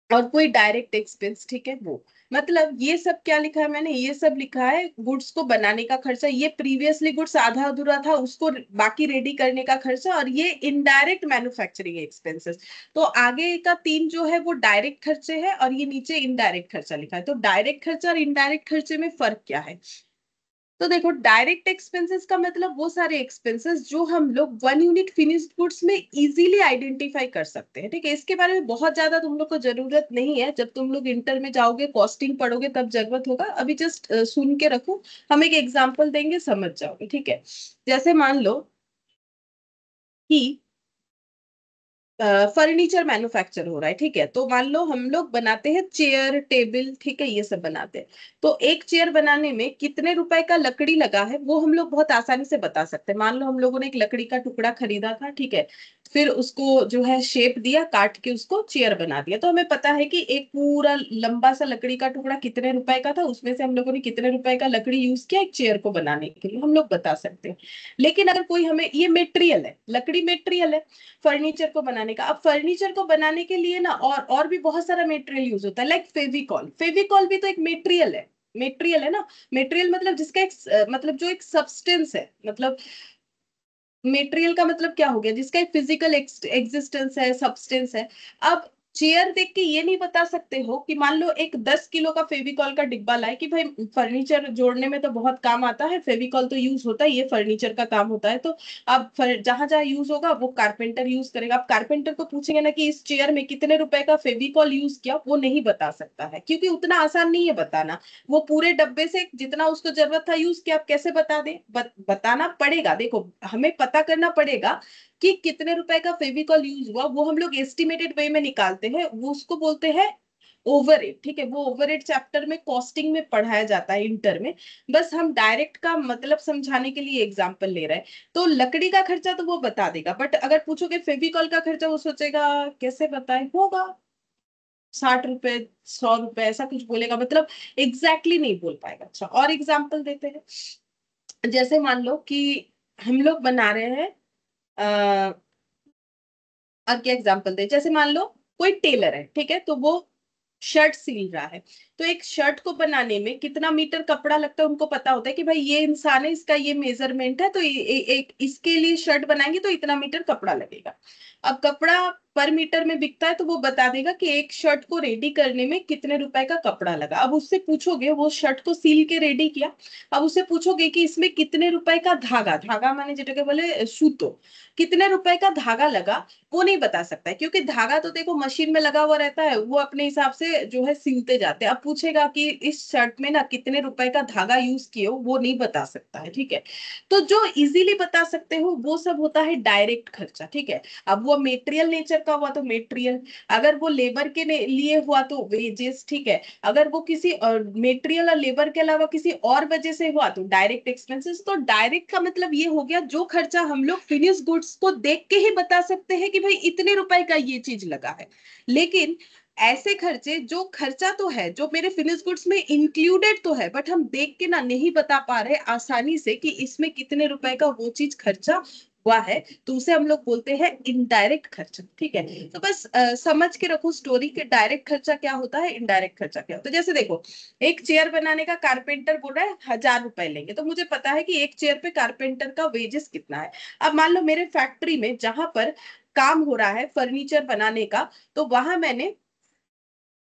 और कोई डायरेक्ट एक्सपेंस, ठीक है, वो मतलब ये सब क्या लिखा है मैंने, ये सब लिखा है गुड्स को बनाने का खर्चा, ये प्रीवियसली गुड्स आधा अधूरा था उसको बाकी रेडी करने का खर्चा, और ये इनडायरेक्ट मैन्युफैक्चरिंग एक्सपेंसेस। तो आगे का 3 जो है वो डायरेक्ट खर्चे है, और ये नीचे इनडायरेक्ट खर्चा लिखा है। तो डायरेक्ट खर्चा और इनडायरेक्ट खर्चे में फर्क क्या है? तो देखो, डायरेक्ट एक्सपेंसेस का मतलब वो सारे एक्सपेंसेस जो हम लोग 1 यूनिट फिनिश्ड गुड्स में इजीली आइडेंटिफाई कर सकते हैं, ठीक है। इसके बारे में बहुत ज्यादा तुम लोग को जरूरत नहीं है, जब तुम लोग इंटर में जाओगे कॉस्टिंग पढ़ोगे तब जरूरत होगा, अभी जस्ट सुन के रखो। हम एक एग्जांपल देंगे, समझ जाओगे, ठीक है। जैसे मान लो कि फर्नीचर मैन्युफैक्चर हो रहा है, ठीक है। तो मान लो हम लोग बनाते हैं चेयर टेबल, ठीक है, ये सब बनाते हैं। तो एक चेयर बनाने में कितने रुपए का लकड़ी लगा है वो हम लोग बहुत आसानी से बता सकते हैं। मान लो हम लोगों ने एक लकड़ी का टुकड़ा खरीदा था, ठीक है, फिर उसको जो है शेप दिया, काट के उसको चेयर बना दिया, तो हमें पता है कि एक पूरा लंबा सा लकड़ी का टुकड़ा कितने रुपए का था, उसमें से हम लोगों ने कितने रुपए का लकड़ी यूज किया एक चेयर को बनाने के लिए, हम लोग बता सकते हैं। लेकिन अगर कोई हमें, ये मेटेरियल है, लकड़ी मेटेरियल है फर्नीचर को बनाने का। अब फर्नीचर को बनाने के लिए ना और भी बहुत सारा मटेरियल यूज होता है, लाइक फेविकॉल। फेविकॉल भी तो एक मटेरियल है, मटेरियल है ना। मटेरियल मतलब जिसका एक मतलब जो एक सब्सटेंस है, मतलब मेटेरियल का मतलब क्या हो गया, जिसका एक फिजिकल एग्जिस्टेंस है, सब्सटेंस है। अब चेयर देख के ये नहीं बता सकते हो कि मान लो एक 10 किलो का फेविकॉल का डिब्बा लाए कि भाई फर्नीचर जोड़ने में तो बहुत काम आता है, फेविकॉल तो यूज होता है, ये फर्नीचर का काम होता है। तो अब जहां जहां यूज होगा वो कारपेंटर यूज करेगा। अब कारपेंटर को पूछेंगे ना कि इस चेयर में कितने रुपए का फेविकॉल यूज किया, वो नहीं बता सकता है, क्योंकि उतना आसान नहीं है बताना। वो पूरे डब्बे से जितना उसको जरूरत था यूज किया, आप कैसे बता दे, बताना पड़ेगा। देखो हमें पता करना पड़ेगा कि कितने रुपए का फेविकॉल यूज हुआ, वो हम लोग एस्टिमेटेड वे में निकालते हैं, वो उसको बोलते हैं ओवरहेड, ठीक है। वो ओवरहेड चैप्टर में कॉस्टिंग में पढ़ाया जाता है, इंटर में। बस हम डायरेक्ट का मतलब समझाने के लिए एग्जांपल ले रहे हैं। तो लकड़ी का खर्चा तो वो बता देगा, बट अगर पूछोगे फेविकॉल का खर्चा, वो सोचेगा कैसे बताए, होगा 60 रुपए, 100 रुपए, ऐसा कुछ बोलेगा, मतलब एग्जैक्टली नहीं बोल पाएगा। अच्छा, और एग्जाम्पल देते हैं। जैसे मान लो कि हम लोग बना रहे हैं, और क्या एग्जांपल दे, जैसे मान लो कोई टेलर है, ठीक है, तो वो शर्ट सिल रहा है। तो एक शर्ट को बनाने में कितना मीटर कपड़ा लगता है उनको पता होता है कि भाई ये इंसान है, इसका ये मेजरमेंट है, तो एक इसके लिए शर्ट बनाएंगे तो इतना मीटर कपड़ा लगेगा। अब कपड़ा पर मीटर में बिकता है, तो वो बता देगा कि एक शर्ट को रेडी करने में कितने रुपए का कपड़ा लगा। अब उससे पूछोगे, वो शर्ट को सील के रेडी किया, अब उससे पूछोगे कि इसमें कितने रुपए का धागा, धागा माने जेटा बोले सूतो, कितने रुपए का धागा लगा, वो नहीं बता सकता है, क्योंकि धागा तो देखो मशीन में लगा हुआ रहता है, वो अपने हिसाब से जो है सिलते जाते हैं। अब पूछेगा कि इस शर्ट में ना कितने रुपए का धागा यूज किए हो, वो नहीं बता सकता है, ठीक है। तो जो इजीली बता सकते हो वो सब होता है डायरेक्ट खर्चा, ठीक है। अब वो मेटेरियल नेचर का हुआ तो मेटेरियल, अगर वो लेबर के लिए हुआ तो वेजेस, ठीक है। अगर वो किसी मेटेरियल और लेबर के अलावा किसी और वजह से हुआ तो डायरेक्ट एक्सपेंसेस। तो डायरेक्ट का मतलब ये हो गया जो खर्चा हम लोग फिनिश गुड्स को देख के ही बता सकते हैं कि भाई इतने रुपए का ये चीज लगा है। लेकिन ऐसे खर्चे जो खर्चा तो है, जो मेरे फिनिश गुड्स में इंक्लूडेड तो है, बट हम देख के ना नहीं बता पा रहे आसानी से कि इसमें कितने रुपए का वो चीज खर्चा हुआ है, तो उसे हम लोग बोलते हैं इनडायरेक्ट खर्चा, ठीक है। तो बस समझ के रखो स्टोरी के, डायरेक्ट खर्चा क्या होता है, इनडायरेक्ट खर्चा क्या होता है। जैसे देखो, एक चेयर बनाने का कारपेंटर बोल रहा है 1000 रुपए लेंगे, तो मुझे पता है कि एक चेयर पे कारपेंटर का वेजेस कितना है। अब मान लो मेरे फैक्ट्री में जहां पर काम हो रहा है फर्नीचर बनाने का, तो वहां मैंने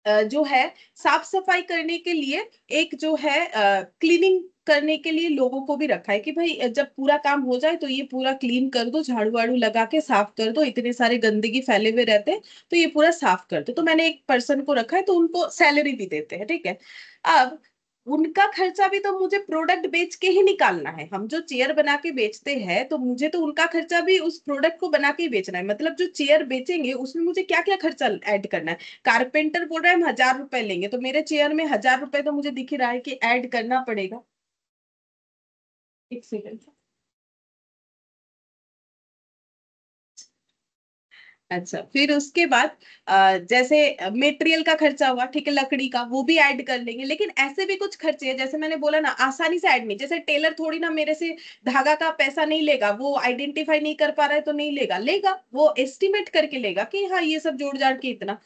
जो है साफ सफाई करने के लिए एक जो है क्लीनिंग करने के लिए लोगों को भी रखा है कि भाई जब पूरा काम हो जाए तो ये पूरा क्लीन कर दो, झाड़ू वाड़ू लगा के साफ कर दो, इतने सारे गंदगी फैले हुए रहते हैं, तो ये पूरा साफ कर दो। तो मैंने एक पर्सन को रखा है, तो उनको सैलरी भी देते हैं, ठीक है। अब उनका खर्चा भी तो मुझे प्रोडक्ट बेच के ही निकालना है। हम जो चेयर बना के बेचते हैं, तो मुझे तो उनका खर्चा भी उस प्रोडक्ट को बना के ही बेचना है। मतलब जो चेयर बेचेंगे उसमें मुझे क्या क्या खर्चा ऐड करना है। कारपेंटर बोल रहा है हम 1000 रुपए लेंगे, तो मेरे चेयर में 1000 रुपए तो मुझे दिख ही रहा है कि ऐड करना पड़ेगा। एक सेकंड। अच्छा, फिर उसके बाद जैसे मटेरियल का खर्चा हुआ, ठीक है, लकड़ी का, वो भी ऐड कर लेंगे। लेकिन ऐसे भी कुछ खर्चे हैं, जैसे मैंने बोला ना आसानी से ऐड नहीं, जैसे टेलर थोड़ी ना मेरे से धागा का पैसा नहीं लेगा, वो आइडेंटिफाई नहीं कर पा रहा है तो नहीं लेगा, लेगा वो एस्टिमेट करके लेगा कि हाँ ये सब जोड़ जाड़ के इतना।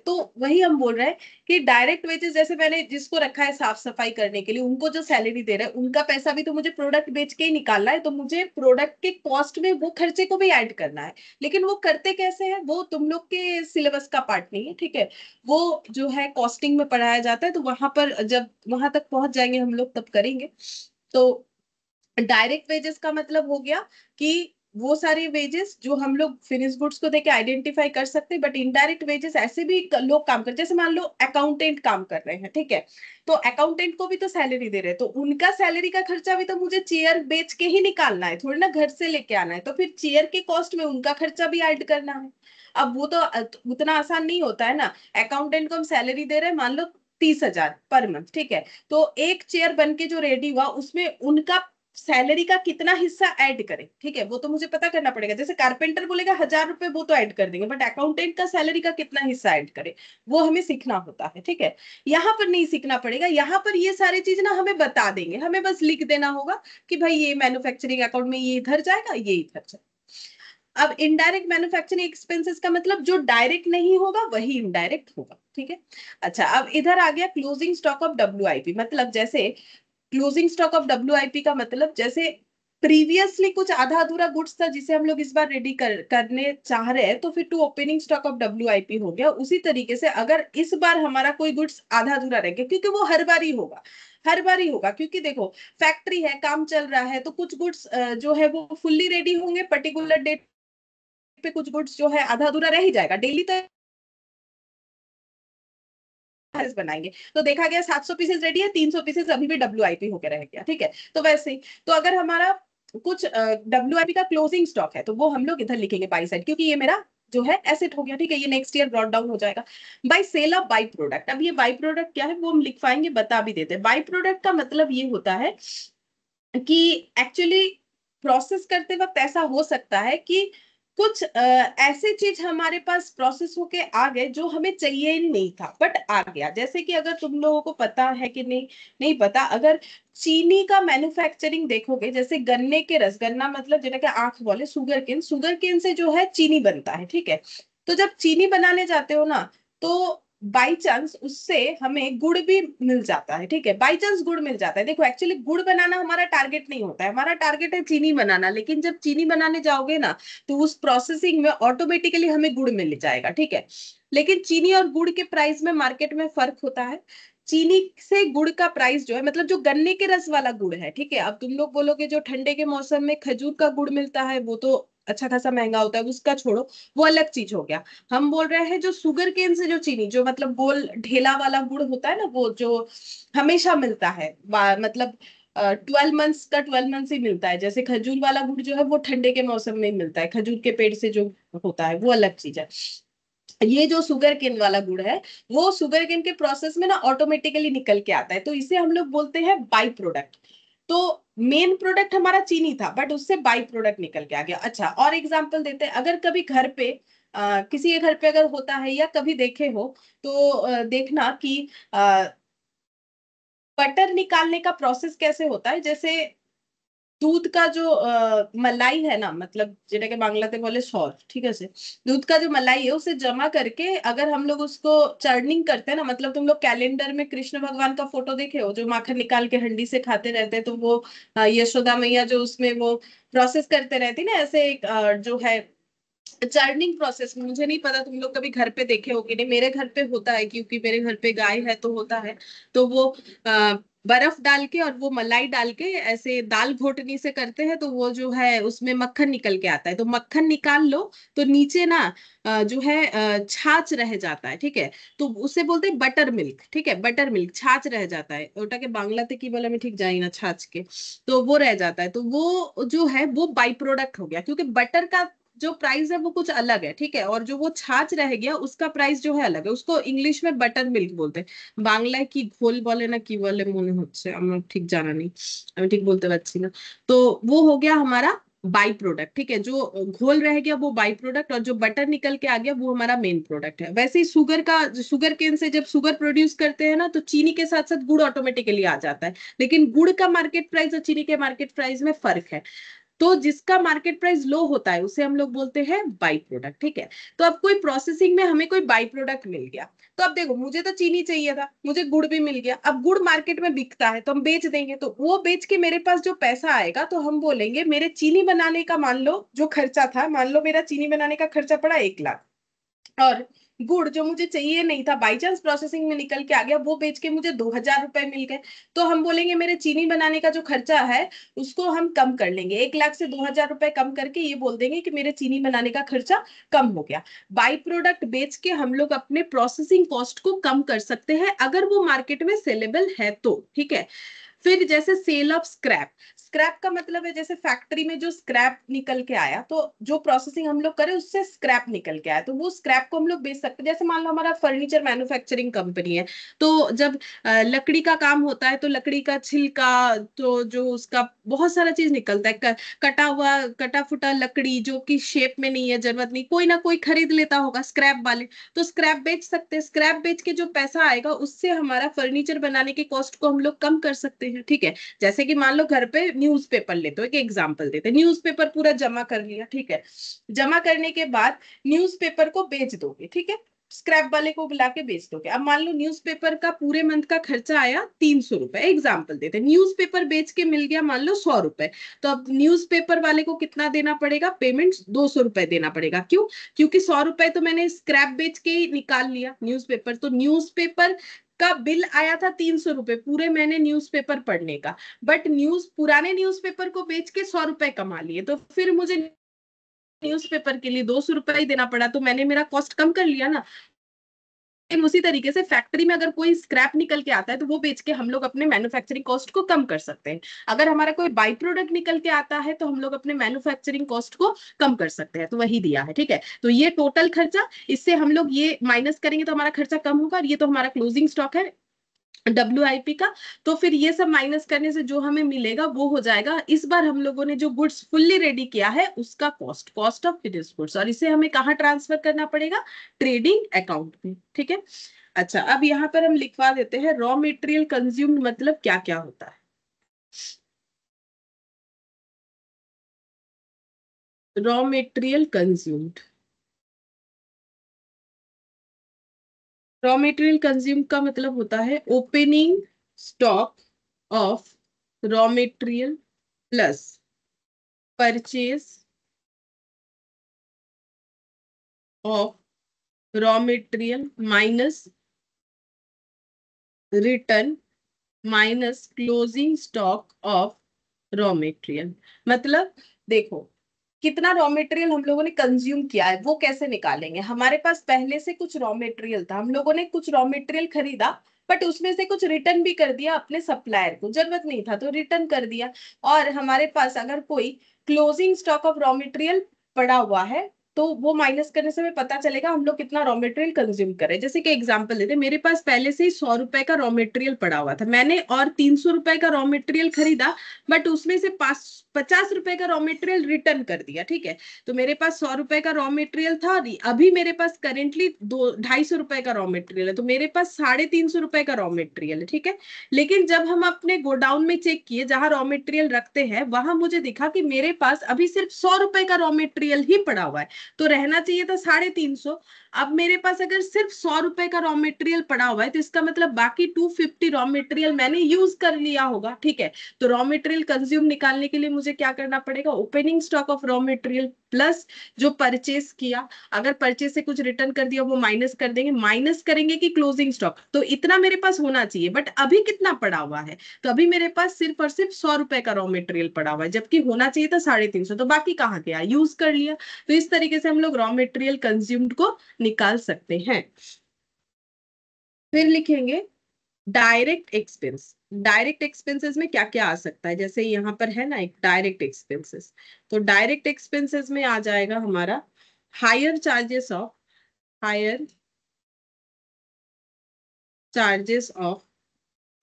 तो वही हम बोल रहे हैं कि डायरेक्ट वेजेस, जैसे मैंने जिसको रखा है साफ सफाई करने के लिए, उनको जो सैलरी दे रहा है, उनका पैसा भी तो मुझे प्रोडक्ट बेच के ही निकालना है, तो मुझे प्रोडक्ट के कॉस्ट में वो खर्चे को भी ऐड करना है। लेकिन वो करते कैसे हैं वो तुम लोग के सिलेबस का पार्ट नहीं है, ठीक है। वो जो है कॉस्टिंग में पढ़ाया जाता है, तो वहां पर जब वहां तक पहुंच जाएंगे हम लोग तब करेंगे। तो डायरेक्ट वेजेस का मतलब हो गया कि वो सारे वेजेस जो हम लोग फिनिश गुड्स को देके आइडेंटिफाई कर सकते हैं, बट इनडायरेक्ट वेजेस ऐसे भी लोग काम कर, जैसे मान लो अकाउंटेंट काम कर रहे हैं, ठीक है, तो अकाउंटेंट को भी तो सैलरी दे रहे हैं, तो उनका सैलरी का खर्चा भी तो मुझे चेयर बेच के ही निकालना है, थोड़ी ना घर से लेके आना है, तो फिर चेयर के कॉस्ट में उनका खर्चा भी ऐड करना है। अब वो तो उतना आसान नहीं होता है ना। अकाउंटेंट को हम सैलरी दे रहे हैं मान लो 30,000 पर मंथ, ठीक है, तो एक चेयर बन के जो रेडी हुआ उसमें उनका सैलरी का कितना हिस्सा ऐड करें, ठीक है, वो तो मुझे पता करना पड़ेगा। जैसे कारपेंटर बोलेगा 1,000 रुपए, वो तो ऐड कर देंगे, बट अकाउंटेंट का सैलरी का कितना हिस्सा ऐड करे, वो हमें सीखना होता है, ठीक है। यहाँ पर नहीं सीखना पड़ेगा, यहाँ पर ये सारी चीज ना हमें बता देंगे, हमें बस लिख देना होगा कि भाई ये मैन्युफैक्चरिंग अकाउंट में ये इधर जाएगा, ये इधर जाएगा। अब इनडायरेक्ट मैन्युफैक्चरिंग एक्सपेंसेस का मतलब जो डायरेक्ट नहीं होगा वही इनडायरेक्ट होगा, ठीक है। अच्छा, अब इधर आ गया क्लोजिंग स्टॉक ऑफ डब्ल्यूआईपी, मतलब जैसे क्लोजिंग स्टॉक ऑफ डब्ल्यूआईपी का मतलब जैसे प्रीवियसली कुछ आधा अधूरा गुड्स था जिसे हम लोग इस बार रेडी करने चाह रहे हैं, तो फिर to opening stock of WIP हो गया। उसी तरीके से अगर इस बार हमारा कोई गुड्स आधा अधूरा रह गया, क्योंकि वो हर बार ही होगा, हर बार ही होगा, क्योंकि देखो फैक्ट्री है, काम चल रहा है, तो कुछ गुड्स जो है वो फुल्ली रेडी होंगे पर्टिकुलर डेट पे, कुछ गुड्स जो है आधा अधूरा रह ही जाएगा, डेली तो बनाएंगे। तो देखा गया 700 पीसेस रेडी है, 300 पीसेस अभी भी डब्ल्यूआईपी होकर रह गया, ठीक है। तो वैसे ही तो अगर हमारा कुछ डब्ल्यूआईपी का क्लोजिंग स्टॉक है तो वो हम लोग इधर लिखेंगे बाई साइड, क्योंकि ये मेरा जो है एसेट हो गया, ठीक है, ये नेक्स्ट ईयर ब्रॉट डाउन हो जाएगा। By sale of byproduct, अब ये बाई प्रोडक्ट क्या है वो हम लिख पाएंगे, बता भी देते हैं। बाई प्रोडक्ट का मतलब ये होता है कि एक्चुअली प्रोसेस करते वक्त ऐसा हो सकता है कि कुछ ऐसे चीज हमारे पास प्रोसेस होके आ गए जो हमें चाहिए ही नहीं था बट आ गया। जैसे कि अगर तुम लोगों को पता है कि नहीं, नहीं पता, अगर चीनी का मैन्युफैक्चरिंग देखोगे, जैसे गन्ने के रस, गन्ना मतलब जेटा के आंख बोले, सुगर केन, सुगर केन से जो है चीनी बनता है, ठीक है। तो जब चीनी बनाने जाते हो ना, तो बाई चांस उससे हमें गुड़ भी मिल जाता है, ठीक है, बाई चांस गुड़ मिल जाता है। देखो एक्चुअली गुड़ बनाना हमारा टारगेट नहीं होता है, हमारा टारगेट है चीनी बनाना, लेकिन जब चीनी बनाने जाओगे ना तो उस प्रोसेसिंग में ऑटोमेटिकली हमें गुड़ मिल जाएगा, ठीक है। लेकिन चीनी और गुड़ के प्राइस में मार्केट में फर्क होता है। चीनी से गुड़ का प्राइस जो है, मतलब जो गन्ने के रस वाला गुड़ है, ठीक है, अब तुम लोग बोलोगे जो ठंडे के मौसम में खजूर का गुड़ मिलता है वो तो अच्छा खासा महंगा होता है, उसका छोड़ो, वो अलग चीज हो गया। हम बोल रहे हैं जो शुगर केन से जो चीनी, जो मतलब गोल ढेला वाला गुड़ होता है ना, वो जो हमेशा मिलता है, मतलब 12 मंथ्स का 12 मंथ्स ही मिलता है। जैसे खजूर वाला गुड़ जो है वो ठंडे के मौसम में मिलता है, खजूर के पेड़ से जो होता है वो अलग चीज है। ये जो शुगर केन वाला गुड़ है, वो शुगर केन के प्रोसेस में ना ऑटोमेटिकली निकल के आता है, तो इसे हम लोग बोलते हैं बाई प्रोडक्ट। तो मेन प्रोडक्ट हमारा चीनी था बट उससे बाई प्रोडक्ट निकल के आ गया। अच्छा, और एग्जांपल देते हैं, अगर कभी घर पे किसी के घर पे अगर होता है या कभी देखे हो तो देखना कि बटर निकालने का प्रोसेस कैसे होता है। जैसे दूध का जो मलाई है ना, मतलब যেটাকে বাংলাতে বলে সর, ঠিক আছে, दूध का जो मलाई है उसे जमा करके अगर हम लोग उसको चर्निंग करते हैं ना, मतलब तुम लोग कैलेंडर में कृष्ण भगवान का फोटो देखे हो जो माखन निकाल के हंडी से खाते रहते हैं, तो वो यशोदा मैया जो उसमें वो प्रोसेस करते रहती ना, ऐसे एक जो है चर्निंग प्रोसेस, मुझे नहीं पता तुम लोग कभी घर पे देखे हो कि नहीं, मेरे घर पे होता है क्योंकि मेरे घर पे गाय है तो होता है। तो वो बर्फ डाल के और वो मलाई डाल के ऐसे दाल घोटनी से करते हैं, तो वो जो है उसमें मक्खन निकल के आता है, तो मक्खन निकाल लो तो नीचे ना जो है छाछ रह जाता है, ठीक है, तो उसे बोलते हैं बटर मिल्क, ठीक है, बटर मिल्क छाछ रह जाता है, ওটাকে বাংলাতে কি বলে আমি ঠিক জানি না, छाछ के, तो वो रह जाता है, तो वो जो है वो बाई प्रोडक्ट हो गया, क्योंकि बटर का जो प्राइस है वो कुछ अलग है, ठीक है, और जो वो छाछ रह गया उसका प्राइस जो है अलग है, उसको इंग्लिश में बटर मिल्क बोलते हैं। বাংলায় কি ঘোল বলে না কি বলে মনে হচ্ছে, আমার ঠিক জানা নেই, আমি ঠিক বলতে পারছি না। তো वो हो गया हमारा बाई प्रोडक्ट, ठीक है, जो घोल रह गया वो बाई प्रोडक्ट, और जो बटर निकल के आ गया वो हमारा मेन प्रोडक्ट है। वैसे ही शुगर का, शुगर केन से जब शुगर प्रोड्यूस करते हैं ना तो चीनी के साथ साथ गुड़ ऑटोमेटिकली आ जाता है, लेकिन गुड़ का मार्केट प्राइस और चीनी के मार्केट प्राइस में फर्क है। तो जिसका मार्केट प्राइस लो होता है उसे हम लोग बोलते हैं बाई प्रोडक्ट, ठीक है। तो अब कोई प्रोसेसिंग में हमें कोई बाई प्रोडक्ट मिल गया, तो अब देखो मुझे तो चीनी चाहिए था, मुझे गुड़ भी मिल गया, अब गुड़ मार्केट में बिकता है तो हम बेच देंगे, तो वो बेच के मेरे पास जो पैसा आएगा तो हम बोलेंगे मेरे चीनी बनाने का मान लो जो खर्चा था, मान लो मेरा चीनी बनाने का खर्चा पड़ा 1 लाख, और गुड़ जो मुझे चाहिए नहीं था, बाई चांस प्रोसेसिंग में निकल के आ गया, वो बेच के मुझे 2,000 रुपए मिल गए, तो हम बोलेंगे मेरे चीनी बनाने का जो खर्चा है उसको हम कम कर लेंगे, 1 लाख से 2,000 रुपए कम करके ये बोल देंगे कि मेरे चीनी बनाने का खर्चा कम हो गया। बाई प्रोडक्ट बेच के हम लोग अपने प्रोसेसिंग कॉस्ट को कम कर सकते हैं अगर वो मार्केट में सेलेबल है तो, ठीक है। फिर जैसे सेल ऑफ स्क्रैप, स्क्रैप का मतलब है जैसे फैक्ट्री में जो स्क्रैप निकल के आया, तो जो प्रोसेसिंग हम लोग करें उससे स्क्रैप निकल के आया, तो वो स्क्रैप को हम लोग बेच सकते हैं। जैसे मान लो हमारा फर्नीचर मैन्युफैक्चरिंग कंपनी है, तो जब लकड़ी का काम होता है तो लकड़ी का छिलका, तो जो उसका बहुत सारा चीज निकलता है, कटा हुआ कटा फुटा लकड़ी जो कि शेप में नहीं है, जरूरत नहीं, कोई ना कोई खरीद लेता होगा स्क्रैप वाले, तो स्क्रैप बेच सकते हैं। स्क्रैप बेच के जो पैसा आएगा उससे हमारा फर्नीचर बनाने की कॉस्ट को हम लोग कम कर सकते हैं, ठीक है। जैसे कि मान लो घर पे न्यूज़पेपर लेते हो, एक एग्जांपल देते हैं, न्यूज़पेपर पूरा जमा कर लिया, ठीक है। जमा करने के बाद न्यूज़पेपर को बेच दोगे, ठीक है, स्क्रैप वाले को बुला के बेच दोगे। अब मान लो न्यूज़पेपर का पूरे मंथ का खर्चा आया 300 रुपए, एग्जाम्पल देते हैं, न्यूज़पेपर बेच के मिल गया मान लो 100 रुपए, तो अब न्यूज़पेपर वाले को कितना देना पड़ेगा, पेमेंट 200 रुपए देना पड़ेगा। क्यों? क्योंकि 100 रुपए तो मैंने स्क्रैप बेच के ही निकाल लिया न्यूज़पेपर, तो न्यूज़पेपर का बिल आया था 300 रुपए पूरे मैंने न्यूज़पेपर पढ़ने का, बट पुराने न्यूज़पेपर को बेच के 100 रुपए कमा लिए, तो फिर मुझे न्यूज़पेपर के लिए 200 रुपए ही देना पड़ा, तो मैंने मेरा कॉस्ट कम कर लिया ना। सेम उसी तरीके से फैक्ट्री में अगर कोई स्क्रैप निकल के आता है तो वो बेच के हम लोग अपने मैन्युफैक्चरिंग कॉस्ट को कम कर सकते हैं। अगर हमारा कोई बाई प्रोडक्ट निकल के आता है तो हम लोग अपने मैन्युफैक्चरिंग कॉस्ट को कम कर सकते हैं, तो वही दिया है, ठीक है। तो ये टोटल खर्चा, इससे हम लोग ये माइनस करेंगे तो हमारा खर्चा कम होगा, और ये तो हमारा क्लोजिंग स्टॉक है WIP का। तो फिर ये सब माइनस करने से जो हमें मिलेगा वो हो जाएगा इस बार हम लोगों ने जो गुड्स फुल्ली रेडी किया है उसका cost, cost of finished goods, और इसे हमें कहाँ ट्रांसफर करना पड़ेगा, ट्रेडिंग अकाउंट में, ठीक है। अच्छा, अब यहाँ पर हम लिखवा देते हैं रॉ मेटेरियल कंज्यूम्ड मतलब क्या क्या होता है। Raw material consumed, raw material consume का मतलब होता है opening stock of raw material plus purchase of raw material minus return minus closing stock of raw material. मतलब देखो, कितना रॉ मटेरियल हम लोगों ने कंज्यूम किया है वो कैसे निकालेंगे। हमारे पास पहले से कुछ रॉ मटेरियल था, हम लोगों ने कुछ रॉ मटेरियल खरीदा, बट उसमें से कुछ रिटर्न भी कर दिया अपने सप्लायर को, जरूरत नहीं था तो रिटर्न कर दिया। और हमारे पास अगर कोई closing stock of raw material पड़ा हुआ है तो वो माइनस करने से हमें पता चलेगा हम लोग कितना रॉ मटेरियल कंज्यूम करें। जैसे कि एग्जांपल देते, मेरे पास पहले से ही 100 रुपए का रॉ मटेरियल पड़ा हुआ था, मैंने और 300 रुपए का रॉ मटेरियल खरीदा, बट उसमें से 50 रुपए का रॉ मटेरियल रिटर्न कर दिया, ठीक है। तो मेरे पास 100 रुपए का रॉ मटेरियल था, अभी मेरे पास करेंटली 250 रुपए का रॉ मटेरियल है, तो मेरे पास 350 रुपए का रॉ मटेरियल है, ठीक है। लेकिन जब हम अपने गोडाउन में चेक किए जहां रॉ मटेरियल रखते हैं, वहां मुझे दिखा कि मेरे पास अभी सिर्फ 100 रुपए का रॉ मटेरियल ही पड़ा हुआ है, तो रहना चाहिए था 350। अब मेरे पास अगर सिर्फ 100 रुपए का रॉ मटेरियल पड़ा हुआ है तो इसका मतलब बाकी 250 रॉ मटेरियल मैंने यूज कर लिया होगा, ठीक है। तो रॉ मटेरियल कंज्यूम निकालने के लिए मुझे क्या करना पड़ेगा, opening stock of raw material plus जो परचेस किया, अगर परचेस से कुछ रिटर्न कर दिया वो माइनस कर देंगे, माइनस करेंगे कि क्लोजिंग स्टॉक, तो इतना मेरे पास होना चाहिए, बट अभी कितना पड़ा हुआ है, तो अभी मेरे पास सिर्फ और सिर्फ 100 रुपए का रॉ मटेरियल पड़ा हुआ है, जबकि होना चाहिए था 350, तो बाकी कहाँ गया, यूज कर लिया। तो इस तरीके से हम लोग रॉ मटेरियल कंज्यूम्ड को निकाल सकते हैं। फिर लिखेंगे डायरेक्ट एक्सपेंस। डायरेक्ट एक्सपेंसेस में क्या क्या आ सकता है, जैसे यहाँ पर है ना एक डायरेक्ट एक्सपेंसेस, तो डायरेक्ट एक्सपेंसेस में आ जाएगा हमारा higher charges of, higher charges of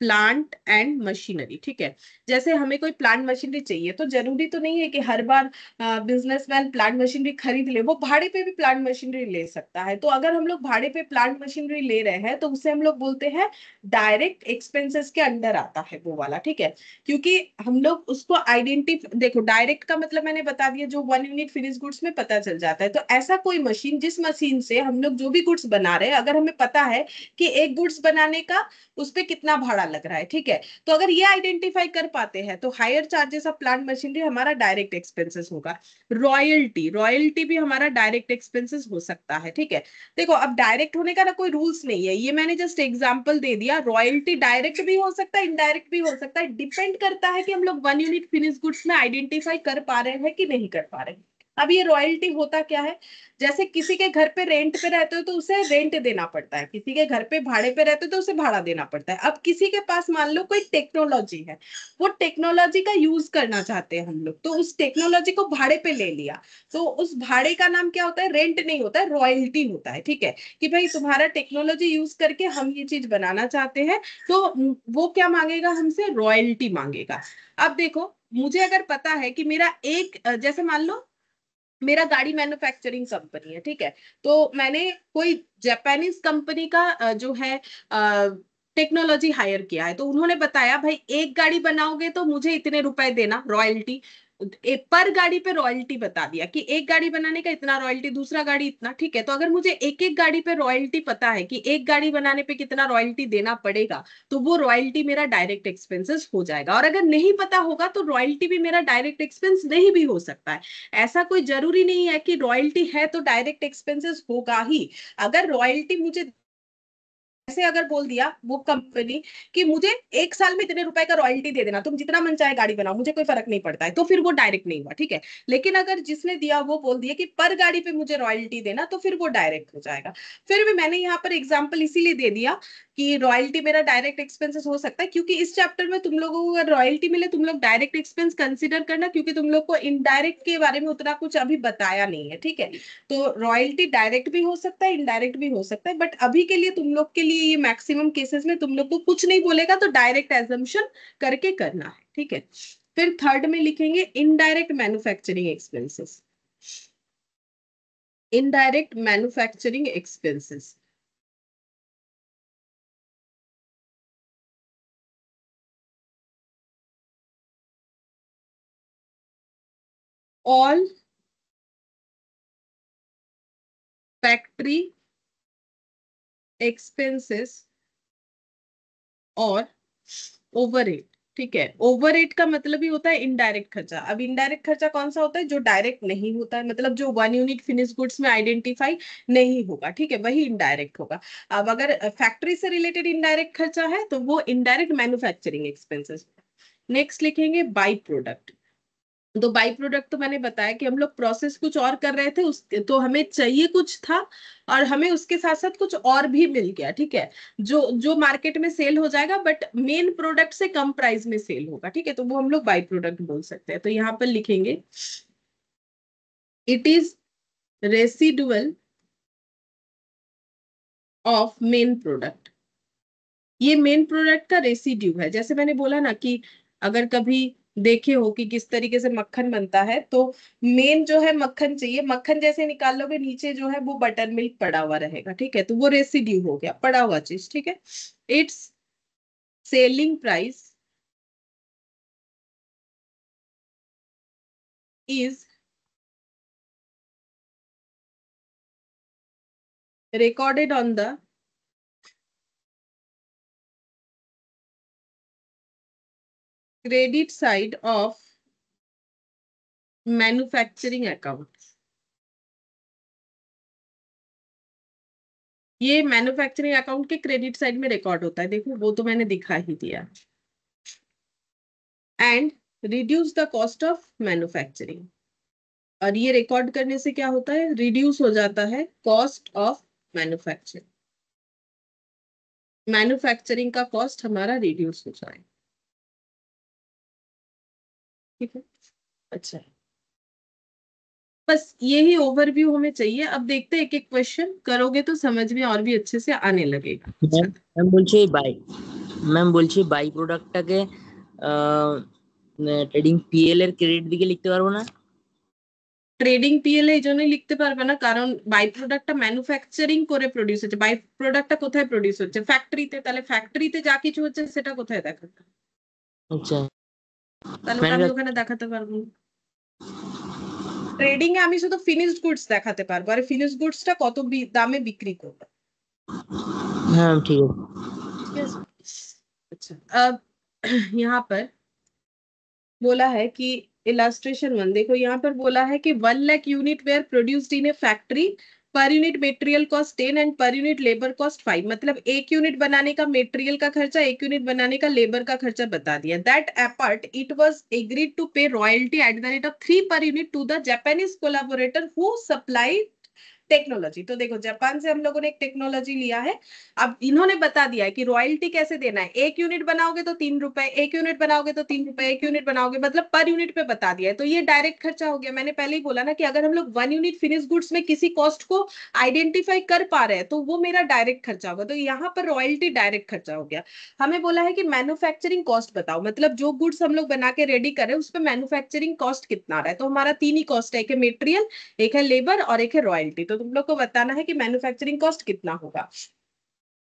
plant and machinery, ठीक है। जैसे हमें कोई प्लांट मशीनरी चाहिए तो जरूरी तो नहीं है कि हर बार बिजनेसमैन प्लांट मशीनरी खरीद ले, वो भाड़े पे भी प्लांट मशीनरी ले सकता है। तो अगर हम लोग भाड़े पे प्लांट मशीनरी ले रहे हैं तो उसे हम लोग बोलते हैं डायरेक्ट एक्सपेंसेस के अंडर आता है वो वाला, ठीक है। क्योंकि हम लोग उसको आइडेंटिफाई, देखो डायरेक्ट का मतलब मैंने बता दिया जो 1 यूनिट फिनिश गुड्स में पता चल जाता है। तो ऐसा कोई मशीन जिस मशीन से हम लोग जो भी गुड्स बना रहे हैं, अगर हमें पता है कि एक गुड्स बनाने का उस पर कितना भाड़ा लग रहा है, ठीक है। तो अगर ये आइडेंटिफाई कर पाते हैं तो higher charges of plant machinery हमारा डायरेक्ट एक्सपेंसेस होगा। रॉयल्टी, रॉयल्टी भी हमारा डायरेक्ट एक्सपेंसेस हो सकता है, ठीक है। देखो अब डायरेक्ट होने का ना कोई रूल्स नहीं है, ये मैंने जस्ट एग्जांपल दे दिया। रॉयल्टी डायरेक्ट भी हो सकता है, इनडायरेक्ट भी हो सकता है, डिपेंड करता है कि हम लोग वन यूनिट फिनिश गुड्स में आइडेंटिफाई कर पा रहे हैं कि नहीं कर पा रहे हैं। अब ये रॉयल्टी होता क्या है, जैसे किसी के घर पे रेंट पे रहते हो तो उसे रेंट देना पड़ता है, किसी के घर पे भाड़े पे रहते हो तो उसे भाड़ा देना पड़ता है। अब किसी के पास मान लो कोई टेक्नोलॉजी है, वो टेक्नोलॉजी का यूज करना चाहते हैं हम लोग, तो उस टेक्नोलॉजी को भाड़े पे ले लिया, तो उस भाड़े का नाम क्या होता है, रेंट नहीं होता है, रॉयल्टी होता है, ठीक है। कि भाई तुम्हारा टेक्नोलॉजी यूज करके हम ये चीज बनाना चाहते हैं, तो वो क्या मांगेगा हमसे, रॉयल्टी मांगेगा। अब देखो मुझे अगर पता है कि मेरा एक जैसे मान लो मेरा गाड़ी मैन्युफैक्चरिंग कंपनी है, ठीक है। तो मैंने कोई जापानीज कंपनी का जो है टेक्नोलॉजी हायर किया है, तो उन्होंने बताया भाई एक गाड़ी बनाओगे तो मुझे इतने रुपए देना रॉयल्टी। पर गाड़ी पे रॉयल्टी बता दिया कि एक गाड़ी बनाने का इतना रॉयल्टी, दूसरा गाड़ी इतना, ठीक है। तो अगर मुझे एक एक गाड़ी पे रॉयल्टी पता है कि एक गाड़ी बनाने पे कितना रॉयल्टी देना पड़ेगा, तो वो रॉयल्टी मेरा डायरेक्ट एक्सपेंसेस हो जाएगा। और अगर नहीं पता होगा तो रॉयल्टी भी मेरा डायरेक्ट एक्सपेंस नहीं भी हो सकता है। ऐसा कोई जरूरी नहीं है कि रॉयल्टी है तो डायरेक्ट एक्सपेंसेस होगा ही। अगर रॉयल्टी मुझे ऐसे अगर बोल दिया वो कंपनी कि मुझे एक साल में इतने रुपए का रॉयल्टी दे देना, तुम जितना मन चाहे गाड़ी बनाओ, मुझे कोई फर्क नहीं पड़ता है, तो फिर वो डायरेक्ट नहीं हुआ, ठीक है। लेकिन अगर जिसने दिया वो बोल दिया कि पर गाड़ी पे मुझे रॉयल्टी देना, तो फिर वो डायरेक्ट हो जाएगा। फिर भी मैंने यहाँ पर एग्जाम्पल इसीलिए दे दिया कि रॉयल्टी मेरा डायरेक्ट एक्सपेंसेस हो सकता है, क्योंकि इस चैप्टर में तुम लोगों को अगर रॉयल्टी मिले, तुम लोग डायरेक्ट एक्सपेंस कंसिडर करना, क्योंकि तुम लोग को इनडायरेक्ट के बारे में उतना कुछ अभी बताया नहीं है, ठीक है। तो रॉयल्टी डायरेक्ट भी हो सकता है, इनडायरेक्ट भी हो सकता है, बट अभी के लिए तुम लोग के लिए ये मैक्सिमम केसेस में तुम लोग को कुछ नहीं बोलेगा, तो डायरेक्ट एजम्पशन करके करना है, ठीक है। फिर थर्ड में लिखेंगे indirect manufacturing expenses. Indirect manufacturing expenses, all factory expenses और ओवरहेड, ठीक है। ओवरहेड का मतलब ही होता है इनडायरेक्ट खर्चा। अब इनडायरेक्ट खर्चा कौन सा होता है, जो डायरेक्ट नहीं होता है, मतलब जो वन यूनिट फिनिश गुड्स में आइडेंटिफाई नहीं होगा, ठीक है, वही इनडायरेक्ट होगा। अब अगर फैक्ट्री से रिलेटेड इनडायरेक्ट खर्चा है तो वो इनडायरेक्ट मैन्युफैक्चरिंग एक्सपेंसेस। नेक्स्ट लिखेंगे बाई प्रोडक्ट। तो बाई प्रोडक्ट तो मैंने बताया कि हम लोग प्रोसेस कुछ और कर रहे थे, उस तो हमें चाहिए कुछ था और हमें उसके साथ साथ कुछ और भी मिल गया, ठीक है। जो जो मार्केट में सेल हो जाएगा बट मेन प्रोडक्ट से कम प्राइस में सेल होगा, ठीक है, तो वो हम लोग बाई प्रोडक्ट बोल सकते हैं। तो यहाँ पर लिखेंगे it is residual of main product. ये मेन प्रोडक्ट का रेसिड्यू है। जैसे मैंने बोला ना कि अगर कभी देखे हो कि किस तरीके से मक्खन बनता है, तो मेन जो है मक्खन चाहिए, मक्खन जैसे निकाल लोगे नीचे जो है वो बटर मिल्क पड़ा हुआ रहेगा, ठीक है, तो वो रेसिड्यू हो गया, पड़ा हुआ चीज, ठीक है। It's selling price is recorded on the credit side of manufacturing account. ये मैन्युफैक्चरिंग अकाउंट के क्रेडिट साइड में रिकॉर्ड होता है, देखो वो तो मैंने दिखा ही दिया। And reduce the cost of manufacturing, और ये रिकॉर्ड करने से क्या होता है, रिड्यूस हो जाता है कॉस्ट ऑफ मैन्युफैक्चरिंग। मैन्युफैक्चरिंग का कॉस्ट हमारा रिड्यूस हो जाए, ठीक है। अच्छा, बस यही ओवरव्यू हमें चाहिए। अब देखते हैं एक एक क्वेश्चन करोगे तो समझ में और भी अच्छे से आने लगेगा। ম্যাম ম্যাম বলছি বাই ম্যাম বলছি বাই প্রোডাক্টটাকে ট্রেডিং পিএল এর ক্রেডিট দিকে লিখতে পারবো না? ট্রেডিং পিএল এই জন্যই লিখতে পারবে না, কারণ বাই প্রোডাক্টটা ম্যানুফ্যাকচারিং করে প্রডিউস হচ্ছে। বাই প্রোডাক্টটা কোথায় প্রডিউস হচ্ছে, ফ্যাক্টরিতে, তাহলে ফ্যাক্টরিতে যা কিছু হচ্ছে সেটা কোথায় দেখাতে, আচ্ছা, তাহলে ওটা আমি ম্যানুফ্যাকচার। ওখানে দেখাতে পারবো না। ট্রেডিং এ আমি শুধু ফিনিশড গুডস দেখাতে পারবো, আর ফিনিশড গুডসটা কত দামে বিক্রি করবে, হ্যাঁ ঠিক আছে। ঠিক আছে। अच्छा, अब यहाँ पर बोला है कि इलास्ट्रेशन वन देखो, यहाँ पर बोला है कि 1 lakh unit were produced in a factory, per unit material cost 10 and per unit labour cost 5। मतलब एक यूनिट बनाने का मेटेरियल का खर्चा, एक यूनिट बनाने का लेबर का खर्चा बता दिया। That apart it was agreed to pay royalty at the rate of 3 per unit to the Japanese collaborator who supply technology. तो देखो, जापान से हम लोगों ने एक टेक्नोलॉजी लिया है। अब इन्होंने बता दिया है कि रॉयल्टी कैसे देना है, एक यूनिट बनाओगे तो 3 रुपए, एक यूनिट बनाओगे तो 3 रुपए, एक यूनिट बनाओगे, मतलब पर यूनिट पे बता दिया है। तो ये डायरेक्ट खर्चा हो गया। मैंने पहले ही बोला ना कि अगर हम लोग 1 यूनिट फिनिश गुड्स में किसी कॉस्ट को आइडेंटिफाई कर पा रहे हैं तो वो मेरा डायरेक्ट खर्चा होगा। तो यहाँ पर रॉयल्टी डायरेक्ट खर्चा हो गया। हमें बोला है कि मैन्युफैक्चरिंग कॉस्ट बताओ, मतलब जो गुड्स हम लोग बना के रेडी कर रहे हैं उस पर मैन्युफैक्चरिंग कॉस्ट कितना आ रहा है। तो हमारा तीन ही कॉस्ट है, एक है मेटेरियल, एक है लेबर और एक है रॉयल्टी। तो तुम लोग को बताना है कि मैन्युफैक्चरिंग कॉस्ट कितना होगा।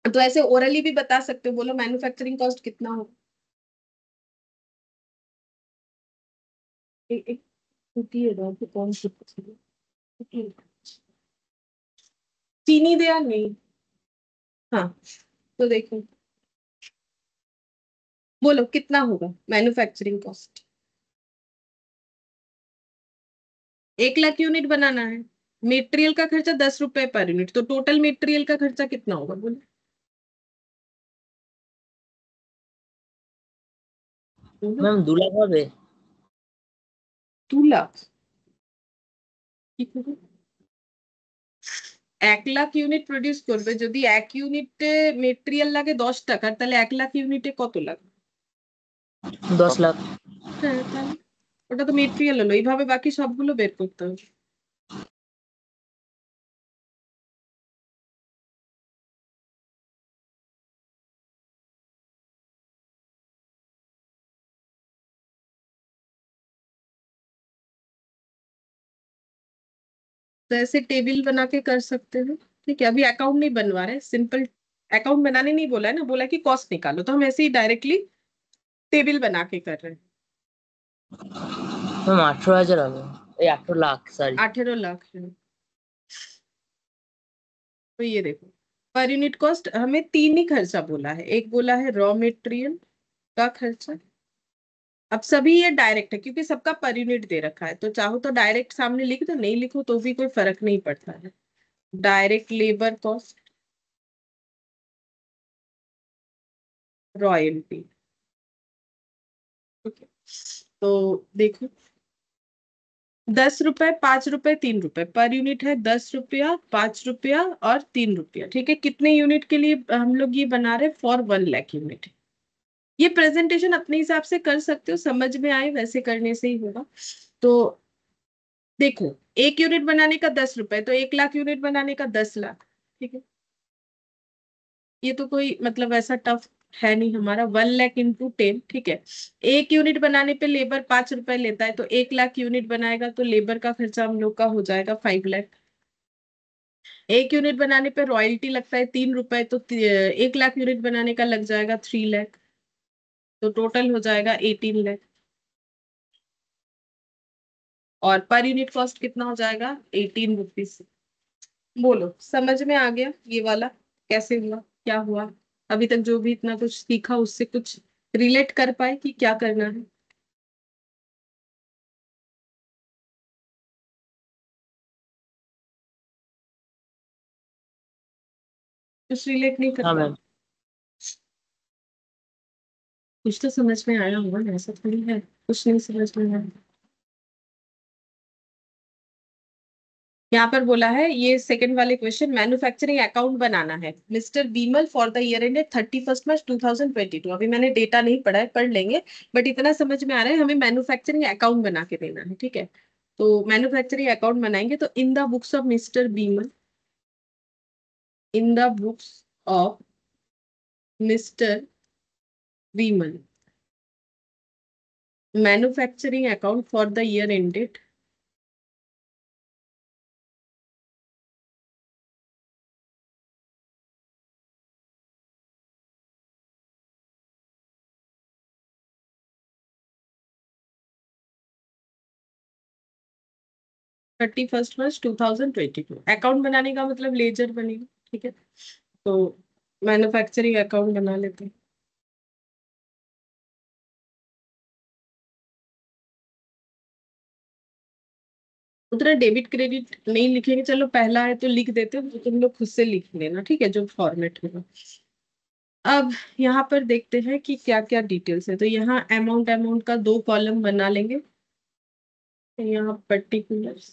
तो ऐसे ओरली भी बता सकते हो, बोलो मैन्युफैक्चरिंग कॉस्ट कितना होगा। एक कुटी है ना, तो कौन सी कुटी? चीनी दे या नहीं? हाँ, तो देखो, बोलो कितना होगा मैन्युफैक्चरिंग कॉस्ट। 1 लाख यूनिट बनाना है, मेटेरियल का खर्चा 10 रुपए पर यूनिट, तो टोटल मेटेरियल का खर्चा कितना होगा बोलो। बोलो। ম্যাম 2 লাখ হবে। 2 লাখ? 1 লাখ ইউনিট প্রডিউস করবে, যদি 1 ইউনিটে মেটেরিয়াল লাগে 10 টাকার, তাহলে 1 লাখ ইউনিটে কত লাগবে? 10 লাখ। হ্যাঁ, তাহলে ওটা তো মেটেরিয়াল হলো। এইভাবে বাকি সবগুলো বের করতে হবে। तो ऐसे टेबल बना के कर सकते हो। ठीक है, अभी अकाउंट नहीं बनवा रहे, सिंपल अकाउंट बनाने नहीं बोला है ना, बोला कि कॉस्ट निकालो, तो हम ऐसे ही डायरेक्टली टेबल बना के कर रहे हैं। ম্যাম 18,000 হবে, এই 18 লাখ সরি। 18 लाख है। तो ये देखो, पर यूनिट कॉस्ट हमें तीन ही खर्चा बोला है। एक बोला है रॉ मटेरियल का खर्चा। अब सभी ये डायरेक्ट है क्योंकि सबका पर यूनिट दे रखा है, तो चाहो तो डायरेक्ट सामने लिख दो, नहीं लिखो तो भी कोई फर्क नहीं पड़ता है। Direct labour cost, royalty. ठीक है, तो देखो, 10 रुपए, 5 रुपए, 3 रुपए पर यूनिट है। 10 रुपया, 5 रुपया और 3 रुपया। ठीक है, कितने यूनिट के लिए हम लोग ये बना रहे हैं? For 1 lakh unit. ये प्रेजेंटेशन अपने हिसाब से कर सकते हो, समझ में आए वैसे करने से ही होगा। तो देखो, एक यूनिट बनाने का 10 रुपए, तो 1 लाख यूनिट बनाने का 10 लाख। ठीक है, ये तो कोई मतलब ऐसा टफ है नहीं हमारा। 1 लाख इंटू 10। ठीक है, एक यूनिट बनाने पे लेबर 5 रुपए लेता है, तो 1 लाख यूनिट बनाएगा तो लेबर का खर्चा हम लोग का हो जाएगा 5 लाख। एक यूनिट बनाने पे रॉयल्टी लगता है 3 रुपए, तो 1 लाख यूनिट बनाने का लग जाएगा 3 लाख। तो टोटल हो जाएगा 18 लाख। और पर यूनिट कॉस्ट कितना हो जाएगा? 18 रुपीज। बोलो समझ में आ गया ये वाला कैसे हुआ, क्या हुआ? अभी तक जो भी इतना कुछ सीखा उससे कुछ रिलेट कर पाए कि क्या करना है? कुछ रिलेट नहीं कर हाँ पाए? मैम। कुछ तो समझ में आया होगा ना, ऐसा थोड़ी है कुछ नहीं समझ में आया। यहाँ पर बोला है ये सेकंड वाले क्वेश्चन, मैन्युफैक्चरिंग अकाउंट बनाना है mister Bimal for the year and 31 मार्च 2022। अभी मैंने डेटा नहीं पढ़ा है, पढ़ लेंगे, बट इतना समझ में आ रहा है हमें मैन्युफैक्चरिंग अकाउंट बना के देना है। ठीक है, तो मैन्युफैक्चरिंग अकाउंट बनाएंगे तो in the books of mister Bimal, in the books of mister Bimal, manufacturing account for the year ended 31 March 2022। Account बनाने का मतलब लेजर बनेगा। ठीक है, तो मैन्युफैक्चरिंग अकाउंट बना लेते हैं। उतना डेबिट क्रेडिट नहीं लिखेंगे, चलो पहला है तो लिख देते हैं, तो तुम लोग खुद से लिख लेना, ठीक है, जो फॉर्मेट होगा। अब यहाँ पर देखते हैं कि क्या क्या डिटेल्स है। तो यहाँ अमाउंट अमाउंट का 2 कॉलम बना लेंगे। तो यहाँ पर्टिकुलर्स,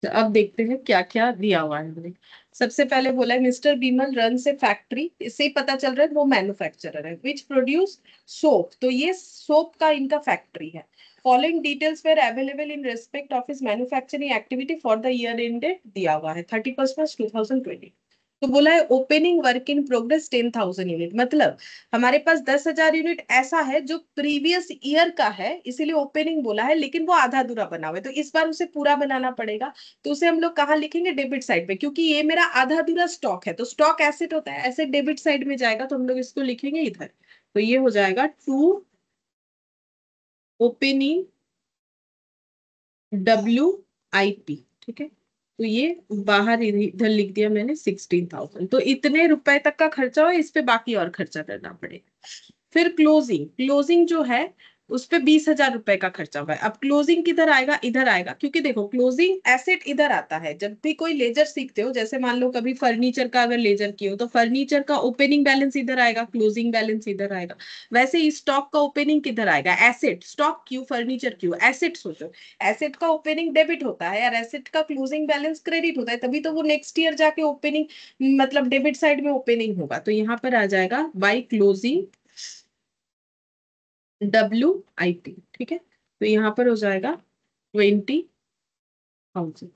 तो अब देखते हैं क्या क्या दिया हुआ है हमने। सबसे पहले बोला है मिस्टर बीमल रन्स ए फैक्ट्री, इससे ही पता चल रहा है वो मैन्युफैक्चरर है, विच प्रोड्यूस सोप, तो ये सोप का इनका फैक्ट्री है। Following details were available in respect of his manufacturing activity for the year ended, दिया हुआ है 31 मार्च 2020। तो बोला है opening work in progress 10,000 unit, मतलब हमारे पास 10,000 यूनिट ऐसा है जो प्रीवियस ईयर का है, इसीलिए ओपनिंग बोला है, लेकिन वो आधा अधूरा बना हुआ है, तो इस बार उसे पूरा बनाना पड़ेगा। तो उसे हम लोग कहाँ लिखेंगे, डेबिट साइड पे, क्योंकि ये मेरा आधा अधूरा स्टॉक है, तो स्टॉक एसेट होता है, एसेट डेबिट साइड में जाएगा, तो हम लोग इसको लिखेंगे इधर। तो ये हो जाएगा टू ओपनिंग WIP, ठीक है। तो ये बाहर इधर लिख दिया मैंने 16,000, तो इतने रुपए तक का खर्चा हो, इस पे बाकी और खर्चा करना पड़ेगा। फिर क्लोजिंग, क्लोजिंग जो है उस पे 20,000 रुपए का खर्चा हुआ है। अब क्लोजिंग किधर आएगा, इधर आएगा, क्योंकि देखो क्लोजिंग एसेट इधर आता है। जब भी कोई लेजर सीखते हो, जैसे मान लो कभी फर्नीचर का अगर लेजर किए हो, तो फर्नीचर का ओपनिंग बैलेंस इधर आएगा, क्लोजिंग बैलेंस इधर आएगा। वैसे ही स्टॉक का ओपनिंग किधर आएगा, एसेट, स्टॉक क्यों, फर्नीचर क्यों, एसेट सोचो, एसेट का ओपनिंग डेबिट होता है और एसेट का क्लोजिंग बैलेंस क्रेडिट होता है, तभी तो वो नेक्स्ट ईयर जाके ओपनिंग, मतलब डेबिट साइड में ओपनिंग होगा। तो यहाँ पर आ जाएगा बाई क्लोजिंग WIP, ठीक है। तो यहाँ पर हो जाएगा 20,000।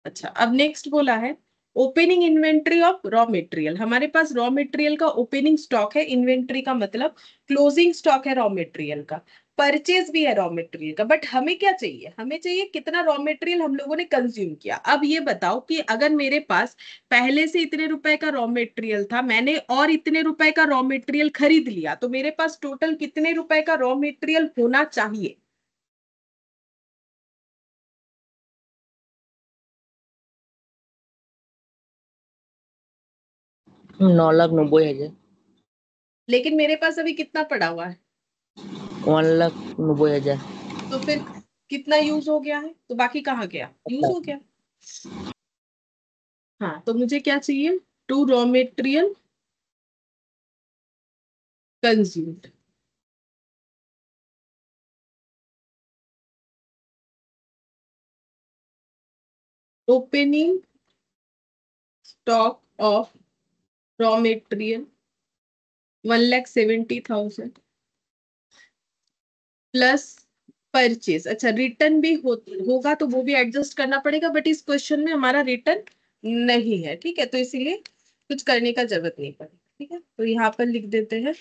अच्छा, अब नेक्स्ट बोला है opening inventory of raw material. हमारे पास रॉ मटेरियल का ओपनिंग स्टॉक है, इन्वेंट्री का मतलब क्लोजिंग स्टॉक है रॉ मटेरियल का, परचेज भी है रॉ मटेरियल का, बट हमें क्या चाहिए, हमें चाहिए कितना रॉ मटेरियल हम लोगों ने कंज्यूम किया। अब ये बताओ कि अगर मेरे पास पहले से इतने रुपए का रॉ मटेरियल था, मैंने और इतने रुपए का रॉ मटेरियल खरीद लिया, तो मेरे पास टोटल कितने रुपए का रॉ मटेरियल होना चाहिए। 9,90,000। लेकिन मेरे पास अभी कितना पड़ा हुआ है, 1,90,000। तो फिर कितना यूज हो गया है, तो बाकी कहाँ गया, यूज हो गया। हाँ, तो मुझे क्या चाहिए, to raw material consumed. Opening stock of raw material 1,70,000 plus purchase. अच्छा, रिटर्न भी होगा तो वो भी एडजस्ट करना पड़ेगा, बट इस क्वेश्चन में हमारा रिटर्न नहीं है, ठीक है, तो इसीलिए कुछ करने का जरूरत नहीं पड़ेगी, ठीक है। तो यहाँ पर लिख देते हैं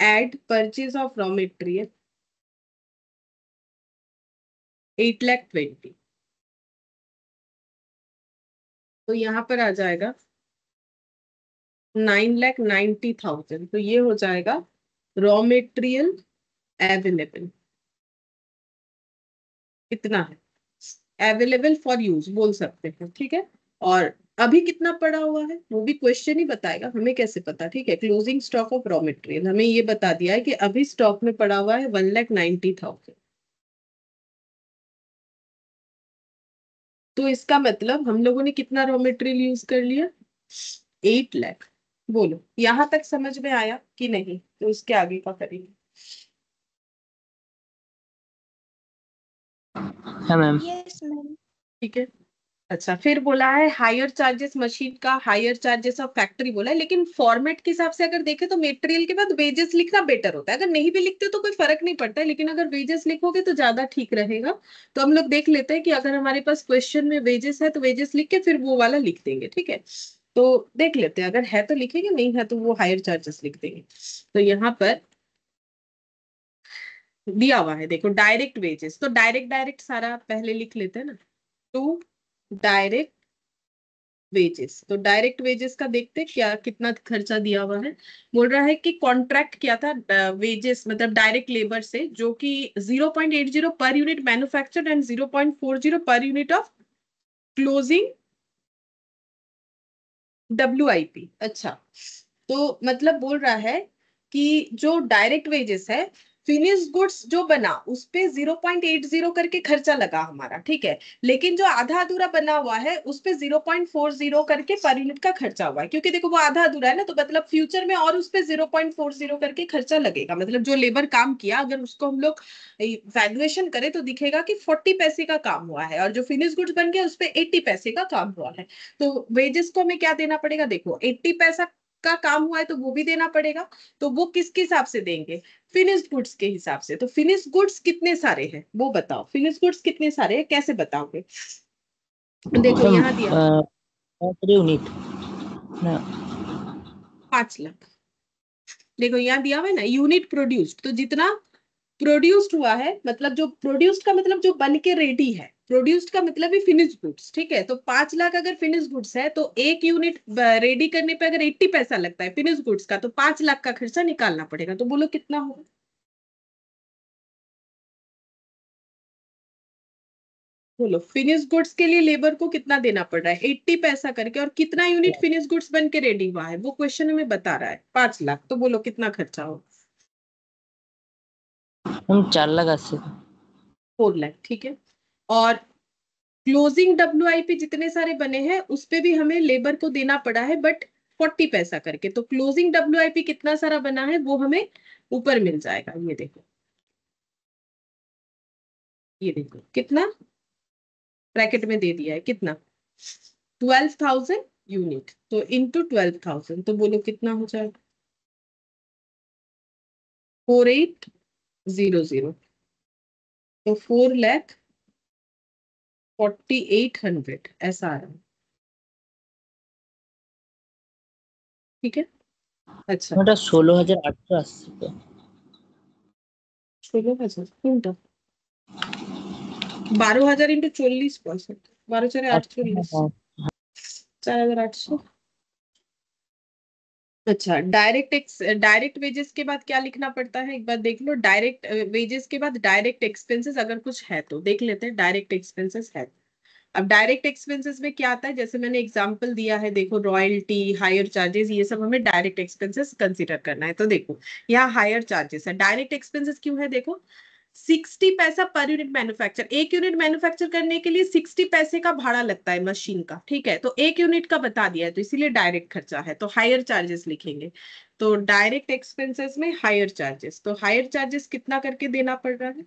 add purchase of raw material 8,20,000। तो यहाँ पर आ जाएगा 9,90,000, तो ये हो जाएगा रॉ मेटेरियल अवेलेबल, कितना है अवेलेबल फॉर यूज बोल सकते हैं, ठीक है। और अभी कितना पड़ा हुआ है वो भी क्वेश्चन ही बताएगा, हमें कैसे पता, ठीक है। Closing stock of raw material हमें ये बता दिया है कि अभी स्टॉक में पड़ा हुआ है 1,90,000। तो इसका मतलब हम लोगों ने कितना रॉ मटेरियल यूज कर लिया, 8 लाख। बोलो यहां तक समझ में आया कि नहीं, तो उसके आगे का करेंगे, है मैम। ठीक है। अच्छा, फिर बोला है हायर चार्जेस मशीन का, हायर चार्जेस ऑफ फैक्ट्री बोला है, लेकिन फॉर्मेट के हिसाब से अगर देखें तो मटेरियल के बाद वेजेस लिखना बेटर होता है। अगर नहीं भी लिखते तो कोई फर्क नहीं पड़ता है, लेकिन अगर वेजेस लिखोगे तो ज्यादा ठीक रहेगा। तो हम लोग देख लेते हैं कि अगर हमारे पास क्वेश्चन में वेजेस है तो वेजेस लिख के फिर वो वाला लिख देंगे, ठीक है। तो देख लेते हैं, अगर है तो लिखेंगे, नहीं है तो वो हायर चार्जेस लिख देंगे। तो यहाँ पर दिया हुआ है देखो डायरेक्ट वेजेस, तो डायरेक्ट डायरेक्ट सारा पहले लिख लेते हैं ना। टू डायरेक्ट वेजेस, तो डायरेक्ट वेजेस का देखते हैं क्या कितना खर्चा दिया हुआ है। बोल रहा है कि कॉन्ट्रैक्ट किया था वेजेस मतलब डायरेक्ट लेबर से, जो कि 0.80 per unit manufactured and 0.40 per unit of closing WIP। अच्छा, तो मतलब बोल रहा है कि जो डायरेक्ट वेजेस है, फिनिश गुड्स जो बना उस पे 0.80 करके खर्चा लगा हमारा, ठीक है, लेकिन जो आधा अधूरा बना हुआ है उस पे 0.40 करके पर यूनिट का खर्चा हुआ है, क्योंकि देखो वो आधा अधूरा है ना, तो मतलब फ्यूचर में और उस पे 0.40 करके खर्चा लगेगा, मतलब जो लेबर काम किया अगर उसको हम लोग वैल्यूएशन करें तो दिखेगा कि 40 पैसे का काम हुआ है, और जो फिनिश गुड्स बन गया उस पे 80 पैसे का काम हुआ है। तो वेजेस को हमें क्या देना पड़ेगा, देखो 80 पैसा का काम हुआ है तो वो भी देना पड़ेगा। तो वो किसके हिसाब से देंगे, फिनिश्ड गुड्स के हिसाब से। तो फिनिश्ड गुड्स कितने सारे हैं वो बताओ, फिनिश्ड गुड्स कितने सारे हैं कैसे बताओगे। देखो यहाँ दिया पर यूनिट ना। 5 लाख। देखो यहाँ दिया हुआ है ना, यूनिट प्रोड्यूस्ड, तो जितना प्रोड्यूस्ड हुआ है, मतलब जो प्रोड्यूस्ड का मतलब जो बन के रेडी है, प्रोड्यूस्ड का मतलब ही फिनिश गुड्स, ठीक है। तो 5 लाख अगर फिनिश गुड्स है तो एक यूनिट रेडी करने पे अगर 80 पैसा लगता है फिनिश गुड्स का, तो 5 लाख का खर्चा निकालना पड़ेगा। तो बोलो कितना होगा। बोलो फिनिश गुड्स के लिए लेबर को कितना देना पड़ रहा है, 80 पैसा करके, और कितना यूनिट फिनिश गुड्स बन के रेडी हुआ है वो क्वेश्चन हमें बता रहा है, 5 लाख। तो बोलो कितना खर्चा होगा। हम 4 लाख 80। 4 लाख, ठीक है। और क्लोजिंग WIP जितने सारे बने हैं उस पे भी हमें लेबर को देना पड़ा है, बट 40 पैसा करके। तो क्लोजिंग WIP कितना सारा बना है वो हमें ऊपर मिल जाएगा, ये देखो, ये देखो कितना ब्रैकेट में दे दिया है, कितना 12,000 यूनिट, तो इंटू 12,000, तो बोलो कितना हो जाएगा, 4800, तो 4,48,100 ऐसा आ रहा है, ठीक है। अच्छा, ওটা 16,880 पे। 16,000 কোনটা, 12,000 इंटू 40%, 12,4,840, अच्छा। 4,800। अच्छा, डायरेक्ट वेजेस के बाद क्या लिखना पड़ता है एक बार देख लो, डायरेक्ट वेजेस के बाद डायरेक्ट एक्सपेंसेस अगर कुछ है तो देख लेते हैं, डायरेक्ट एक्सपेंसेस है। अब डायरेक्ट एक्सपेंसेस में क्या आता है, जैसे मैंने एग्जांपल दिया है, देखो रॉयल्टी, हायर चार्जेस, ये सब हमें डायरेक्ट एक्सपेंसेस कंसीडर करना है। तो देखो यहाँ हायर चार्जेस है, डायरेक्ट एक्सपेंसेस क्यों है, देखो 60 पैसा पर यूनिट मैन्युफैक्चर, एक यूनिट मैन्युफैक्चर करने के लिए 60 पैसे का भाड़ा लगता है मशीन का, ठीक है। तो एक यूनिट का बता दिया है तो इसीलिए डायरेक्ट खर्चा है, तो हायर चार्जेस लिखेंगे। तो डायरेक्ट एक्सपेंसेस में हायर चार्जेस, तो हायर चार्जेस कितना करके देना पड़ रहा है,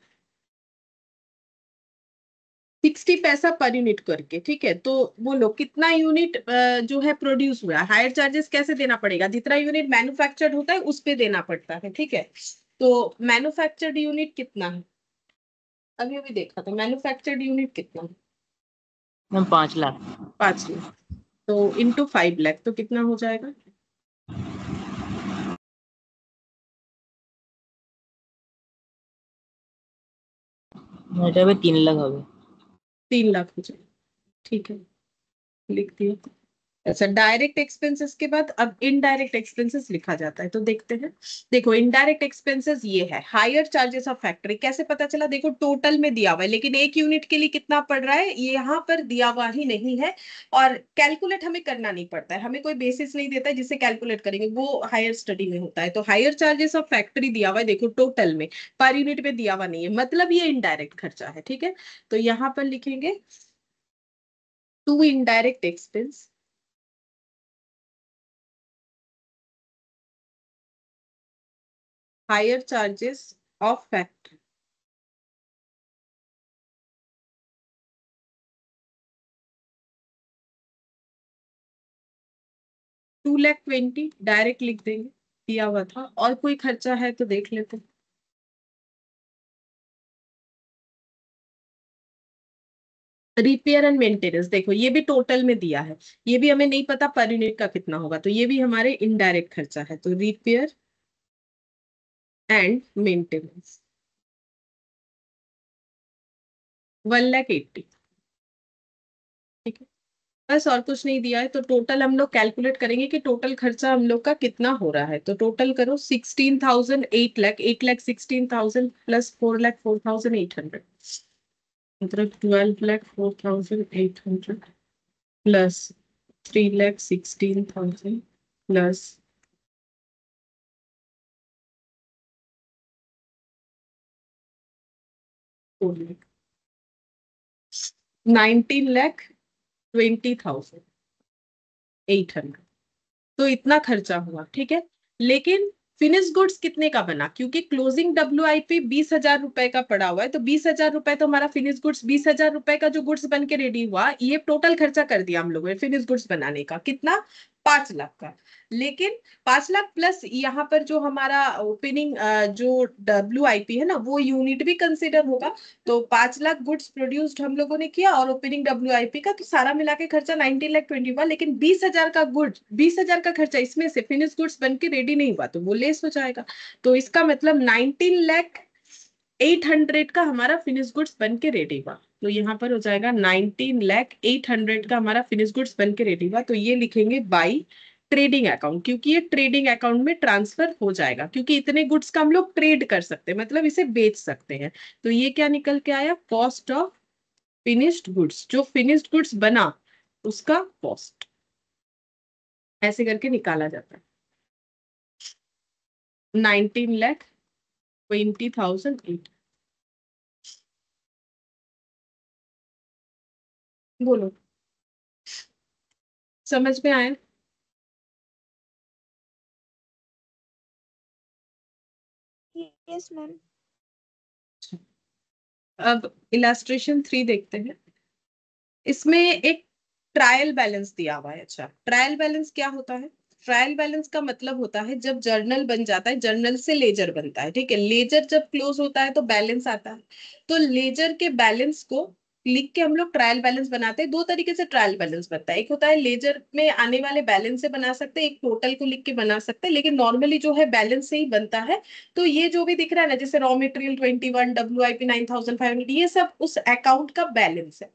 60 पैसा पर यूनिट करके, ठीक है। तो बोलो कितना यूनिट जो है प्रोड्यूस हुआ है, हायर चार्जेस कैसे देना पड़ेगा, जितना यूनिट मैन्युफैक्चर्ड होता है उस पे देना पड़ता है, ठीक है। तो मैन्युफैक्चर्ड यूनिट कितना है, अभी अभी देखा था, मैन्युफैक्चर्ड यूनिट कितना है, हम 5 लाख। 5 लाख, तो इंटू 5 लाख तो कितना हो जाएगा, এটা হবে 3 লাখ হবে। 3 लाख हो जाएगा, ठीक है, लिख दिया। अच्छा, डायरेक्ट एक्सपेंसेस के बाद अब इनडायरेक्ट एक्सपेंसेस लिखा जाता है, तो देखते हैं। देखो इनडायरेक्ट एक्सपेंसेस ये है, हायर चार्जेस ऑफ फैक्ट्री, कैसे पता चला, देखो टोटल में दिया हुआ है लेकिन एक यूनिट के लिए कितना पड़ रहा है ये यहाँ पर दिया हुआ ही नहीं है, और कैलकुलेट हमें करना नहीं पड़ता है, हमें कोई बेसिस नहीं देता है जिससे कैलकुलेट करेंगे, वो हायर स्टडी में होता है। तो हायर चार्जेस ऑफ फैक्ट्री दिया हुआ है, देखो टोटल में, पर यूनिट में दिया हुआ नहीं है, मतलब ये इनडायरेक्ट खर्चा है, ठीक है। तो यहाँ पर लिखेंगे to indirect expense, higher charges of factory, 2,20,000 direct लिख देंगे, दिया हुआ था। और कोई खर्चा है तो देख लेते हैं। रिपेयर एंड मेंटेनेंस, देखो ये भी टोटल में दिया है, ये भी हमें नहीं पता पर यूनिट का कितना होगा, तो ये भी हमारे इनडायरेक्ट खर्चा है। तो रिपेयर एंड मेंटेनेंस 1,80,000, ठीक है। बस और कुछ नहीं दिया है, तो टोटल हम लोग कैलकुलेट करेंगे कि टोटल खर्चा हम लोग का कितना हो रहा है। तो टोटल करो 16,000, 8 लाख, 8,16,000 प्लस 4,00,000, 4,800, मतलब 12,04,800 प्लस 3,16,000 प्लस 19,20,800। तो इतना खर्चा हुआ, ठीक है। लेकिन फिनिश गुड्स कितने का बना, क्योंकि क्लोजिंग WIP 20,000 रुपए का पड़ा हुआ है, तो 20,000 रुपए तो हमारा फिनिश गुड्स, 20,000 रुपए का जो गुड्स बन के रेडी हुआ, ये टोटल खर्चा कर दिया हम लोगों ने फिनिश गुड्स बनाने का, कितना, 5 लाख का। लेकिन 5 लाख प्लस यहाँ पर जो हमारा ओपनिंग जो WIP है ना, वो यूनिट भी कंसिडर होगा। तो 5 लाख गुड्स प्रोड्यूस्ड हम लोगों ने किया, और ओपनिंग WIP का, तो सारा मिला के खर्चा 19,20,000 हुआ। लेकिन 20,000 का गुड्स, 20,000 का खर्चा इसमें से फिनिश गुड्स बन के रेडी नहीं हुआ, तो वो लेस हो जाएगा। तो इसका मतलब 19,08,000 का हमारा फिनिश गुड्स बन के रेडी हुआ। तो यहाँ पर हो जाएगा 19,08,000 का हमारा फिनिश गुड्स बन के रेडी हुआ। तो ये लिखेंगे बाई ट्रेडिंग अकाउंट, क्योंकि ये ट्रेडिंग अकाउंट में ट्रांसफर हो जाएगा, क्योंकि इतने गुड्स का हम लोग ट्रेड कर सकते हैं, मतलब इसे बेच सकते हैं। तो ये क्या निकल के आया, कॉस्ट ऑफ फिनिश्ड गुड्स, जो फिनिश्ड गुड्स बना उसका कॉस्ट, ऐसे करके निकाला जाता है। 19,20,008। बोलो, समझ में आया? Yes ma'am. अब इलास्ट्रेशन 3 देखते हैं। इसमें एक ट्रायल बैलेंस दिया हुआ है। अच्छा, ट्रायल बैलेंस क्या होता है? ट्रायल बैलेंस का मतलब होता है जब जर्नल बन जाता है, जर्नल से लेजर बनता है, ठीक है। लेजर जब क्लोज होता है तो बैलेंस आता है। तो लेजर के बैलेंस को लिख के हम लोग ट्रायल बैलेंस बनाते हैं। दो तरीके से ट्रायल बैलेंस बनता है, एक होता है लेजर में आने वाले बैलेंस से बना सकते हैं, एक टोटल को लिख के बना सकते हैं, लेकिन नॉर्मली जो है बैलेंस से ही बनता है। तो ये जो भी दिख रहा है ना, जैसे रॉ मटेरियल 21, WIP 9,500, ये सब उस अकाउंट का बैलेंस है।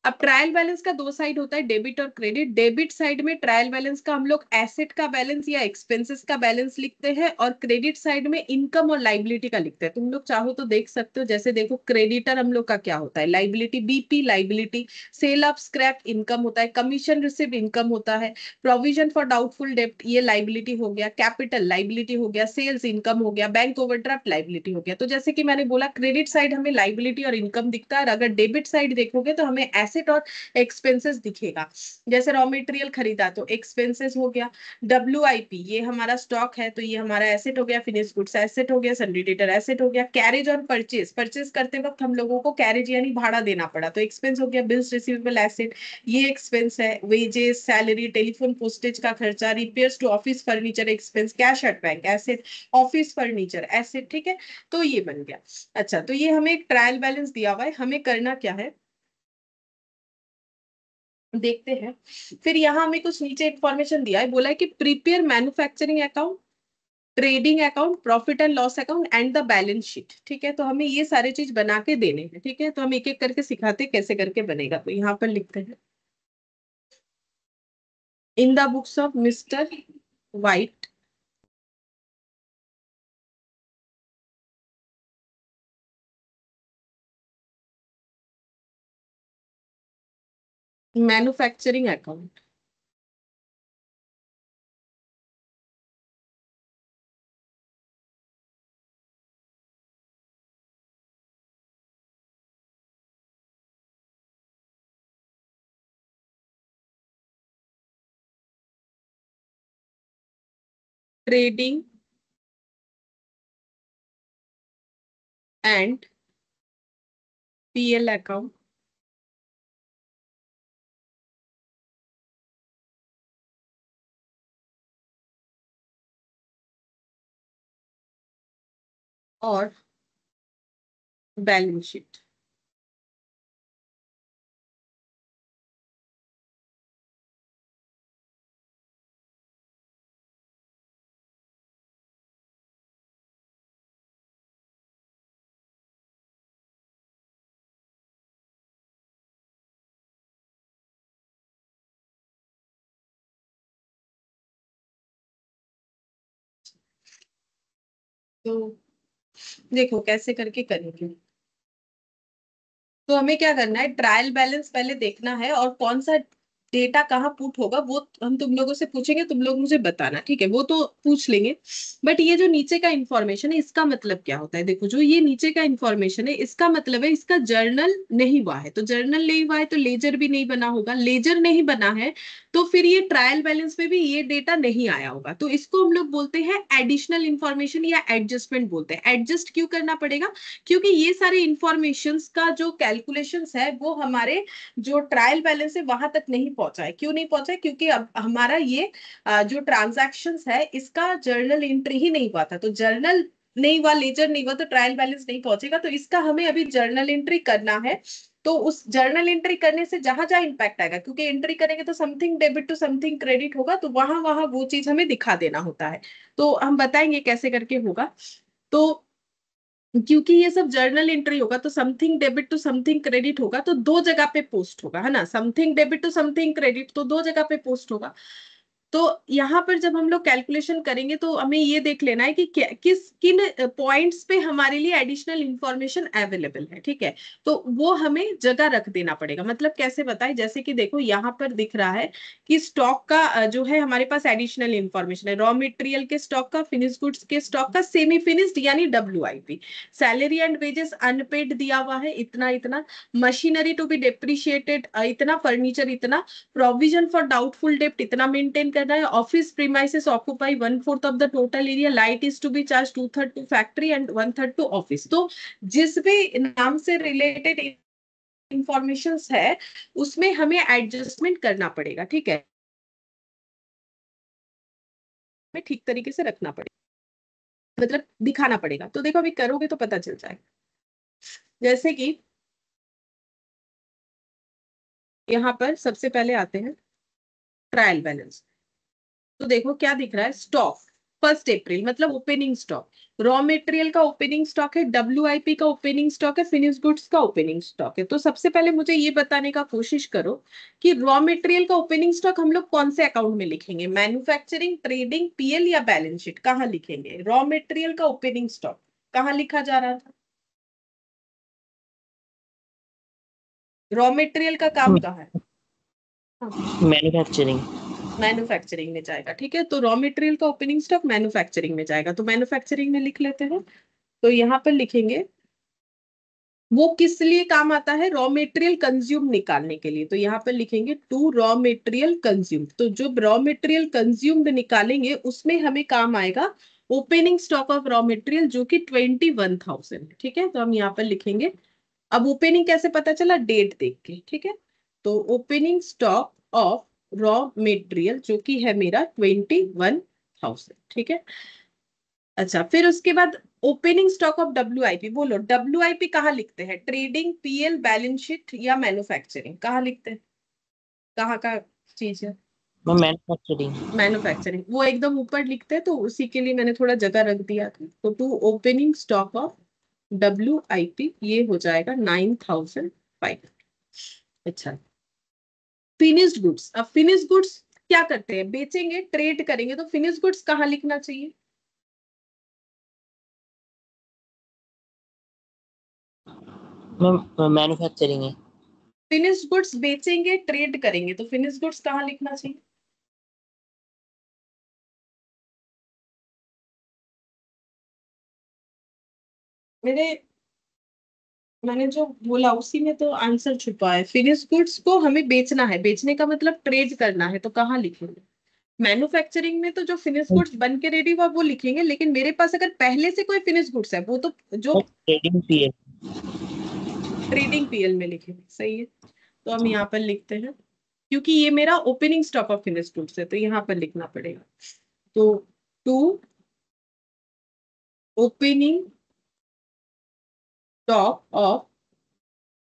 अब ट्रायल बैलेंस का दो साइड होता है, डेबिट और क्रेडिट। डेबिट साइड में ट्रायल बैलेंस का हम लोग एसेट का बैलेंस या एक्सपेंसेस का बैलेंस लिखते हैं, और क्रेडिट साइड में इनकम और लाइबिलिटी का लिखते हैं। तुम लोग चाहो तो देख सकते हो, जैसे देखो क्रेडिटर हम लोग का क्या होता है, liability, BP liability, sale of scrap income होता है, कमीशन रिसीव इनकम होता है, प्रोविजन फॉर डाउटफुल डेप्ट ये लाइबिलिटी हो गया, कैपिटल लाइबिलिटी हो गया, सेल्स इनकम हो गया, बैंक ओवरड्राफ्ट लाइबिलिटी हो गया। तो जैसे कि मैंने बोला, क्रेडिट साइड हमें लाइबिलिटी और इनकम दिखता है, और अगर डेबिट साइड देखोगे तो हमें एसेट और एक्सपेंसेस दिखेगा। जैसे रॉ मटेरियल खरीदा तो एक्सपेंसेस हो गया, WIP ये हमारा स्टॉक है, तो ये हमारा एसेट हो गया, फिनिश गुड्स एसेट हो गया, सन्डी डेटर एसेट हो गया, कैरेज और परचेज, परचेज करते वक्त हम लोगों को कैरेज यानी भाड़ा देना पड़ा, तो एक्सपेंस हो गया, बिल्स रिसीवेबल एसेट ये एक्सपेंस है, वेजेस, सैलरी, टेलीफोन पोस्टेज का खर्चा, repairs to office furniture expense, cash at bank asset, office furniture asset, ठीक है। तो ये बन गया। अच्छा, तो ये हमें एक ट्रायल बैलेंस दिया हुआ है, हमें करना क्या है देखते हैं। फिर यहाँ हमें कुछ नीचे इंफॉर्मेशन दिया है, बोला है कि prepare manufacturing account, trading account, profit and loss account and the balance sheet, ठीक है। तो हमें ये सारे चीज बना के देने हैं, ठीक है। तो हम एक एक करके सिखाते हैं कैसे करके बनेगा। तो यहाँ पर लिखते हैं, in the books of mister white, manufacturing account, trading and PL account, और बैलेंस शीट। तो देखो कैसे करके करेंगे। तो हमें क्या करना है, ट्रायल बैलेंस पहले देखना है, और कौन सा डेटा कहाँ पुट होगा वो हम तुम लोगों से पूछेंगे, तुम लोग मुझे बताना, ठीक है, वो तो पूछ लेंगे। बट ये जो नीचे का इंफॉर्मेशन है इसका मतलब क्या होता है, देखो जो ये नीचे का इंफॉर्मेशन है इसका मतलब है इसका जर्नल नहीं हुआ है, तो जर्नल नहीं हुआ है तो लेजर भी नहीं बना होगा, लेजर नहीं बना है तो फिर ये ट्रायल बैलेंस में भी ये डेटा नहीं आया होगा, तो इसको हम लोग बोलते हैं एडिशनल इंफॉर्मेशन या एडजस्टमेंट बोलते हैं। एडजस्ट क्यों करना पड़ेगा, क्योंकि ये सारे इंफॉर्मेशन का जो कैलकुलेशंस है वो हमारे जो ट्रायल बैलेंस है वहां तक नहीं पहुंचा है। क्यों नहीं पहुंचा है, क्योंकि अब हमारा ये जो ट्रांजैक्शंस है इसका जर्नल एंट्री ही नहीं हुआ था, तो जर्नल नहीं हुआ, लेजर नहीं हुआ, तो ट्रायल बैलेंस नहीं पहुंचेगा, तो इसका हमें अभी जर्नल एंट्री करना है। तो उस जर्नल एंट्री करने से जहां जहां इंपैक्ट आएगा, क्योंकि एंट्री करेंगे तो something debit to something credit होगा, तो वहां वहां वो चीज हमें दिखा देना होता है। तो हम बताएंगे कैसे करके होगा। तो क्योंकि ये सब जर्नल एंट्री होगा तो something debit to something credit होगा, तो दो जगह पे पोस्ट होगा, है ना, something debit to something credit, तो दो जगह पे पोस्ट होगा। तो यहाँ पर जब हम लोग कैलकुलेशन करेंगे तो हमें ये देख लेना है कि किन पॉइंट्स पे हमारे लिए एडिशनल इंफॉर्मेशन अवेलेबल है, ठीक है। तो वो हमें जगह रख देना पड़ेगा, मतलब कैसे बताएं, जैसे कि देखो यहाँ पर दिख रहा है कि स्टॉक का जो है हमारे पास एडिशनल इंफॉर्मेशन है, रॉ मटेरियल के स्टॉक का, फिनिश गुड्स के स्टॉक का, सेमी फिनिश्ड यानी WIP, salary and wages unpaid दिया हुआ है इतना इतना, मशीनरी टू बी डेप्रिशिएटेड इतना, फर्नीचर इतना, प्रोविजन फॉर डाउटफुल डेप्ट इतना मेंटेन करना है, office premises occupy 1/4 of the total area, light is to be charge 2/3 to factory and 1/3 to office. तो जिस भी नाम से रिलेटेड इंफॉर्मेशन है उसमें हमें एडजस्टमेंट करना पड़ेगा, ठीक है, हमें ठीक तरीके से रखना पड़ेगा, मतलब दिखाना पड़ेगा। तो देखो अभी करोगे तो पता चल जाएगा। जैसे कि यहाँ पर सबसे पहले आते हैं ट्रायल बैलेंस, तो देखो क्या दिख रहा है, स्टॉक 1 अप्रैल मतलब ओपनिंग स्टॉक, रॉ मटेरियल का ओपनिंग स्टॉक है, WIP का ओपनिंग स्टॉक है, फिनिश गुड्स का ओपनिंग स्टॉक है। तो सबसे पहले मुझे ये बताने का कोशिश करो कि रॉ मटेरियल का ओपनिंग स्टॉक हम लोग कौन से अकाउंट में लिखेंगे, मैन्युफैक्चरिंग, ट्रेडिंग, PL या बैलेंस शीट, कहाँ लिखेंगे रॉ मटेरियल का ओपनिंग स्टॉक, कहाँ लिखा जा रहा था, रॉ मटेरियल का काम कहाँ है, मैन्युफैक्चरिंग। मैन्युफैक्चरिंग में जाएगा, ठीक है, तो रॉ मटेरियल का ओपनिंग स्टॉक मैन्युफैक्चरिंग में जाएगा, तो मैन्युफैक्चरिंग में लिख लेते हैं। तो यहाँ पर लिखेंगे वो किस लिए काम आता है, रॉ मटेरियल कंज्यूम निकालने के लिए, तो यहाँ पर लिखेंगे टू रॉ मटेरियल कंज्यूम, तो जो रॉ मटेरियल कंज्यूम्ड निकालेंगे उसमें हमें काम आएगा opening stock of raw material जो कि 21,000 है, ठीक है, तो हम यहाँ पर लिखेंगे। अब ओपनिंग कैसे पता चला, डेट देख के, ठीक है, तो opening stock of raw material जो कि है मेरा 21,000, ठीक है। अच्छा फिर उसके बाद ओपनिंग स्टॉक ऑफ WIP, बोलो WIP कहाँ लिखते हैं, ट्रेडिंग, PL, बैलेंस शीट या मैन्युफैक्चरिंग, कहाँ लिखते हैं, कहाँ का चीज है, मैन्युफैक्चरिंग। मैन्युफैक्चरिंग, वो एकदम ऊपर लिखते हैं, तो उसी के लिए मैंने थोड़ा जगह रख दिया था। तो to opening stock of WIP ये हो जाएगा 9,500। अच्छा फिनिश्ड गुड्स, अब फिनिश्ड गुड्स क्या करते हैं, बेचेंगे, ट्रेड करेंगे, तो फिनिश्ड गुड्स कहाँ लिखना चाहिए, मैन्युफैक्चरिंग है। फिनिश्ड गुड्स बेचेंगे ट्रेड करेंगे, तो फिनिश्ड गुड्स कहाँ लिखना चाहिए, मेरे मैंने जो बोला उसी में तो आंसर छुपा है, फिनिश गुड्स को हमें बेचना है, बेचने का मतलब ट्रेड करना है, तो कहाँ लिखेंगे, मैन्युफैक्चरिंग में तो जो फिनिश गुड्स बन के रेडी हुआ वो लिखेंगे, लेकिन मेरे पास अगर पहले से कोई फिनिश गुड्स है वो तो जो ट्रेडिंग पीएल। ट्रेडिंग PL में लिखेंगे, सही है। तो हम यहाँ पर लिखते हैं, क्योंकि ये मेरा opening stock of finish goods है तो यहाँ पर लिखना पड़ेगा। तो to opening stock of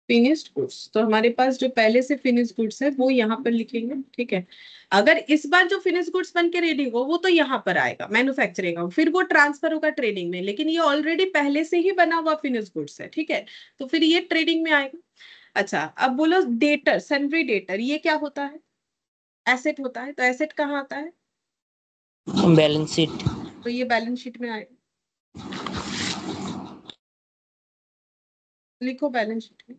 finished goods, तो हमारे पास जो पहले से फिनिश गुड्स है वो यहाँ पर लिखेंगे, ठीक है। अगर इस बार जो फिनिश गुड्स बन के रेडी हो वो तो यहाँ पर आएगा मैन्युफैक्चरिंग का, फिर वो ट्रांसफर होगा ट्रेडिंग में, लेकिन ये ऑलरेडी पहले से ही बना हुआ फिनिश गुड्स है, ठीक है, तो फिर ये ट्रेडिंग में आएगा। अच्छा अब बोलो डेटर, सन्ड्री डेटर, ये क्या होता है, एसेट होता है, तो एसेट कहाँ आता है, बैलेंस शीट। तो ये बैलेंस शीट में आएगा, लिखो बैलेंस शीट में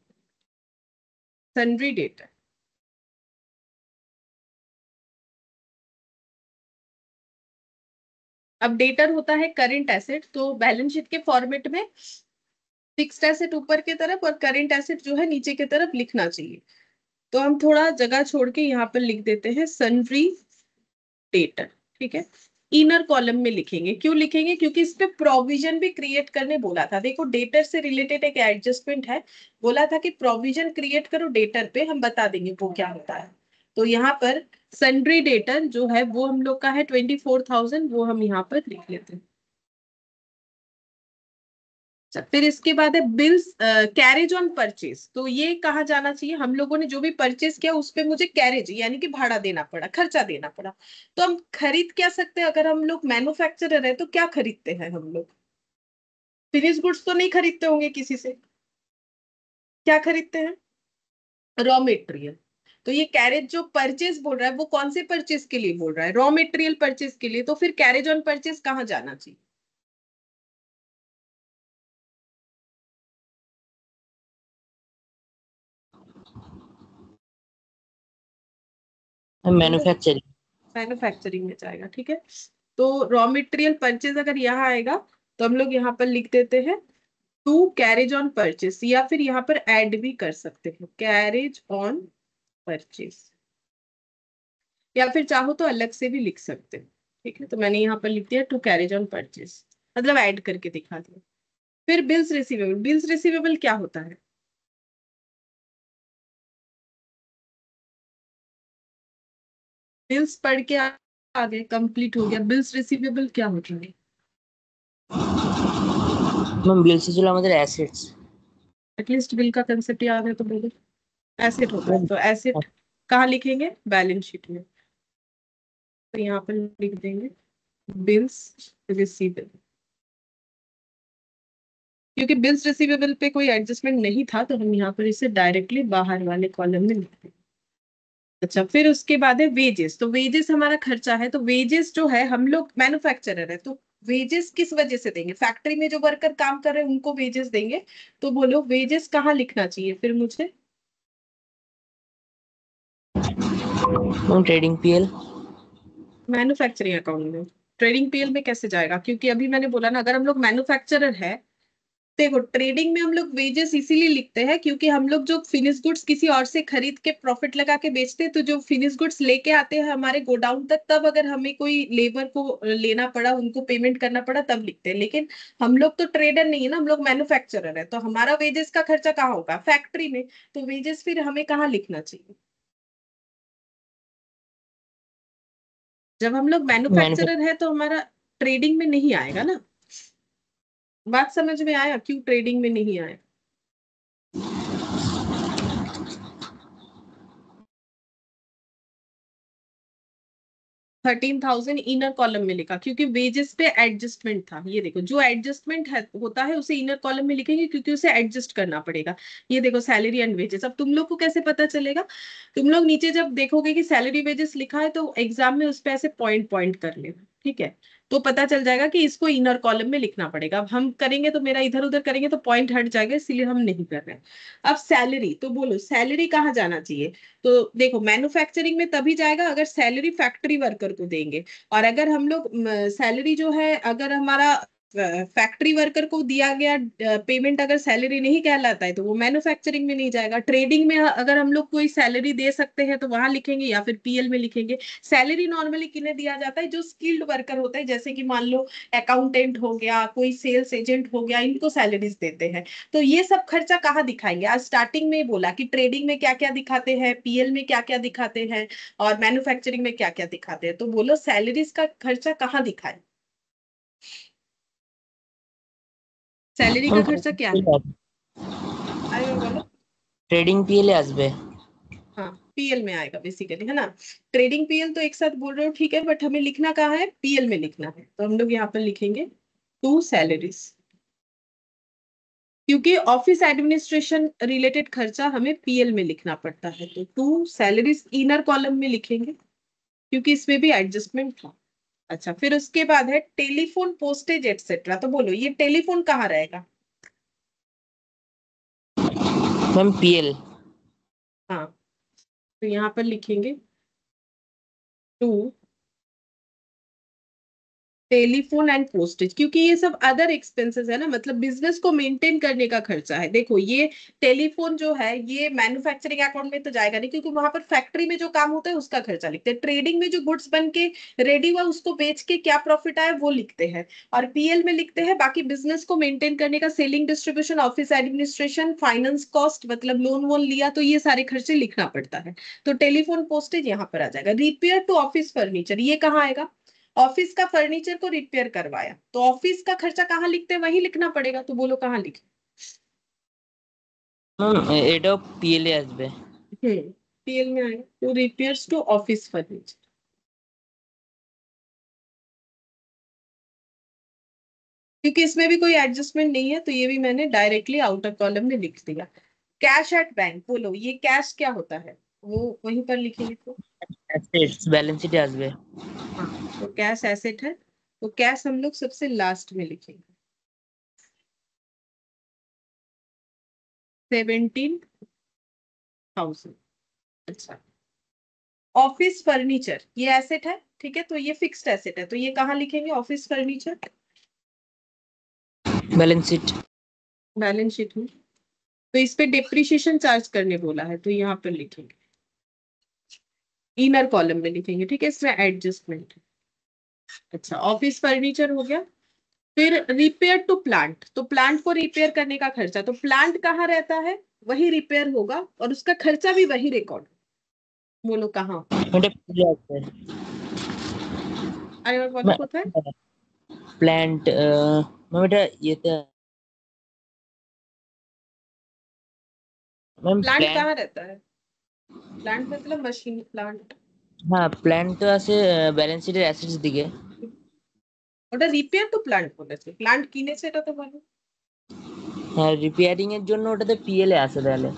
सन्ड्री डेटर, अब डेटर होता है करंट एसेट, तो बैलेंस शीट के फॉर्मेट में फिक्स्ड एसेट ऊपर की तरफ और करंट एसेट जो है नीचे की तरफ लिखना चाहिए। तो हम थोड़ा जगह छोड़ के यहाँ पर लिख देते हैं सन्ड्री डेटर, ठीक है। इनर कॉलम में लिखेंगे, क्यों लिखेंगे, क्योंकि इस पे प्रोविजन भी क्रिएट करने बोला था। देखो डेटर से रिलेटेड एक एडजस्टमेंट है, बोला था कि प्रोविजन क्रिएट करो डेटर पे, हम बता देंगे वो क्या होता है। तो यहाँ पर सन्ड्री डेटर जो है वो हम लोग का है 24,000, वो हम यहाँ पर लिख लेते हैं। अच्छा, फिर इसके बाद है बिल्स कैरेज ऑन परचेज। तो ये कहा जाना चाहिए, हम लोगों ने जो भी परचेज किया उस पे मुझे कैरेज यानी कि भाड़ा देना पड़ा, खर्चा देना पड़ा। तो हम खरीद क्या सकते हैं, अगर हम लोग मैन्युफैक्चरर है तो क्या खरीदते हैं हम लोग, फिनिश गुड्स तो नहीं खरीदते होंगे किसी से, क्या खरीदते हैं, रॉ मेटेरियल। तो ये कैरेज जो परचेज बोल रहा है वो कौन से परचेज के लिए बोल रहा है, रॉ मेटेरियल परचेज के लिए। तो फिर कैरेज ऑन परचेज कहाँ जाना चाहिए, बोलो। मैन्युफैक्चरिंग। मैन्युफैक्चरिंग में जाएगा, ठीक है। तो रॉ मटेरियल परचेज अगर यहाँ आएगा तो हम लोग यहाँ पर लिख देते हैं टू कैरेज ऑन परचेज, या फिर यहाँ पर ऐड भी कर सकते हैं कैरेज ऑन परचेज, या फिर चाहो तो अलग से भी लिख सकते हैं, ठीक है। तो मैंने यहाँ पर लिख दिया टू कैरेज ऑन परचेज, मतलब ऐड करके दिखा दिया। फिर बिल्स रिसीवेबल, बिल्स रिसीवेबल क्या होता है, बिल्स पढ़ के आगे कंप्लीट हो गया, बिल्स रिसीवेबल क्या होता है। मैम बिल से जुड़ा हमारे एसेट्स। एटलीस्ट बिल का कंसेप्ट याद है तो बोलो। एसेट होता है, तो एसेट कहाँ लिखेंगे, बैलेंस शीट में। तो यहाँ पर लिख देंगे बिल्स रिसीवेबल, क्योंकि बिल्स रिसीवेबल पे कोई एडजस्टमेंट नहीं था तो हम यहाँ पर इसे डायरेक्टली बाहर वाले कॉलम में लिख देंगे। अच्छा, फिर उसके बाद है वेजेस। तो वेजेस हमारा खर्चा है, तो वेजेस जो है, हम लोग मैन्युफैक्चरर है तो वेजेस किस वजह से देंगे, फैक्ट्री में जो वर्कर काम कर रहे हैं उनको वेजेस देंगे। तो बोलो वेजेस कहाँ लिखना चाहिए फिर मुझे, ma'am trading PL. Manufacturing account में। ट्रेडिंग पीएल में कैसे जाएगा, क्योंकि अभी मैंने बोला ना अगर हम लोग मैन्युफैक्चरर है, देखो ट्रेडिंग में हम लोग वेजेस इसीलिए लिखते हैं क्योंकि हम लोग जो फिनिश गुड्स किसी और से खरीद के प्रॉफिट लगा के बेचते हैं, तो जो फिनिश गुड्स लेके आते हैं हमारे गोडाउन तक, तब अगर हमें कोई लेबर को लेना पड़ा, उनको पेमेंट करना पड़ा, तब लिखते हैं। लेकिन हम लोग तो ट्रेडर नहीं है ना, हम लोग मैन्युफैक्चरर है, तो हमारा वेजेस का खर्चा कहाँ होगा, फैक्ट्री में। तो वेजेस फिर हमें कहाँ लिखना चाहिए, जब हम लोग मैन्युफैक्चरर है तो हमारा ट्रेडिंग में नहीं आएगा ना। बात समझ में आया क्यों ट्रेडिंग में नहीं आया। 13,000 इनर कॉलम में लिखा क्योंकि वेजेस पे एडजस्टमेंट था। ये देखो जो एडजस्टमेंट है होता है उसे इनर कॉलम में लिखेंगे क्योंकि उसे एडजस्ट करना पड़ेगा। ये देखो सैलरी एंड वेजेस। अब तुम लोग को कैसे पता चलेगा, तुम लोग नीचे जब देखोगे कि सैलरी वेजेस लिखा है तो एग्जाम में उस पे ऐसे पॉइंट पॉइंट कर लेना, ठीक है। तो पता चल जाएगा कि इसको इनर कॉलम में लिखना पड़ेगा। अब हम करेंगे तो मेरा इधर उधर करेंगे तो पॉइंट हट जाएगा, इसीलिए हम नहीं कर रहे हैं। अब सैलरी, तो बोलो सैलरी कहाँ जाना चाहिए। तो देखो मैन्युफैक्चरिंग में तभी जाएगा अगर सैलरी फैक्ट्री वर्कर को देंगे, और अगर हम लोग सैलरी जो है अगर हमारा फैक्ट्री वर्कर को दिया गया पेमेंट अगर सैलरी नहीं कहलाता है तो वो मैन्युफैक्चरिंग में नहीं जाएगा। ट्रेडिंग में अगर हम लोग कोई सैलरी दे सकते हैं तो वहां लिखेंगे या फिर पीएल में लिखेंगे। सैलरी नॉर्मली किन्हें दिया जाता है, जो स्किल्ड वर्कर होता है, जैसे कि मान लो अकाउंटेंट हो गया, कोई सेल्स एजेंट हो गया, इनको सैलरीज देते हैं। तो ये सब खर्चा कहाँ दिखाएंगे, आज स्टार्टिंग में ही बोला कि ट्रेडिंग में क्या क्या दिखाते हैं, पीएल में क्या क्या दिखाते हैं, और मैन्युफैक्चरिंग में क्या क्या दिखाते हैं। तो बोलो सैलरीज का खर्चा कहाँ दिखाए, सैलरी का खर्चा क्या है, आएगा बोलो। ट्रेडिंग पीएल আসবে। हाँ पीएल में आएगा बेसिकली, है ना। ट्रेडिंग पीएल तो एक साथ बोल रहे हो, ठीक है, बट हमें लिखना कहाँ है, पीएल में लिखना है। तो हम लोग यहाँ पर लिखेंगे टू सैलरीज, क्योंकि ऑफिस एडमिनिस्ट्रेशन रिलेटेड खर्चा हमें पीएल में लिखना पड़ता है। तो टू सैलरीज इनर कॉलम में लिखेंगे क्योंकि इसमें भी एडजस्टमेंट था। अच्छा, फिर उसके बाद है टेलीफोन पोस्टेज एटसेट्रा। तो बोलो ये टेलीफोन कहाँ रहेगा, मैम पीएल। हाँ। तो यहाँ पर लिखेंगे टू टेलीफोन एंड पोस्टेज, क्योंकि ये सब अदर एक्सपेंसेस है ना, मतलब बिजनेस को मेंटेन करने का खर्चा है। देखो ये टेलीफोन जो है ये मैन्युफैक्चरिंग अकाउंट में तो जाएगा नहीं, क्योंकि वहां पर फैक्ट्री में जो काम होता है उसका खर्चा लिखते हैं। ट्रेडिंग में जो गुड्स बन के रेडी हुआ उसको बेच के क्या प्रॉफिट आया वो लिखते हैं। और पीएल में लिखते हैं बाकी बिजनेस को मेंटेन करने का selling, distribution, office administration, finance cost, मतलब लोन वोन लिया तो ये सारे खर्चे लिखना पड़ता है। तो टेलीफोन पोस्टेज यहाँ पर आ जाएगा। रिपेयर टू ऑफिस फर्नीचर ये कहाँ आएगा? ऑफिस का फर्नीचर को रिपेयर करवाया तो ऑफिस का खर्चा कहाँ लिखते हैं, वही लिखना पड़ेगा। तो बोलो कहाँ लिखे? এটাও পিএল এ আসবে। पीएल में आएगा। तो रिपेयर्स टू ऑफिस फर्नीचर, क्योंकि इसमें भी कोई एडजस्टमेंट नहीं है तो ये भी मैंने डायरेक्टली आउटर कॉलम में लिख दिया। कैश एट बैंक, बोलो ये कैश क्या होता है, वो वहीं पर लिखेंगे। तो অ্যাসেটস ব্যালেন্স শিটে আসবে। हाँ, तो कैश एसेट है, तो कैश हम लोग सबसे लास्ट में लिखेंगे। 17,000। अच्छा, ऑफिस फर्नीचर ये एसेट है, ठीक है, तो ये फिक्स्ड एसेट है, तो ये कहाँ लिखेंगे office furniture? Balance sheet. Balance sheet में। तो इस पे डिप्रिशिएशन चार्ज करने बोला है तो यहाँ पर लिखेंगे, इनर कॉलम में लिखेंगे, ठीक है, इसमें एडजस्टमेंट। अच्छा, ऑफिस फर्नीचर हो गया। फिर रिपेयर टू प्लांट, तो प्लांट को रिपेयर करने का खर्चा, तो प्लांट कहाँ रहता है वही रिपेयर होगा और उसका खर्चा भी वही रिकॉर्ड। बोलो कहाँ? এটা পিএল এ আসবে। अरे और बोलो कोথায়? প্ল্যান্ট ম্যাম এটা ইয়েতে ম্যাম प्लांट প্ল্যান্ট। कहाँ रहता है? प्लांट मतलब मशीन प्लांट। হ্যাঁ প্ল্যান্ট তো আছে ব্যালেন্স শিটের অ্যাসেটস দিকে। ওটা রিপেয়ার টু প্লান্ট বলেছে, প্লান্ট কিনেছে এটা তো বলো। হ্যাঁ রিপেয়ারিং এর জন্য ওটাতে পিএল এ আসে তাহলে।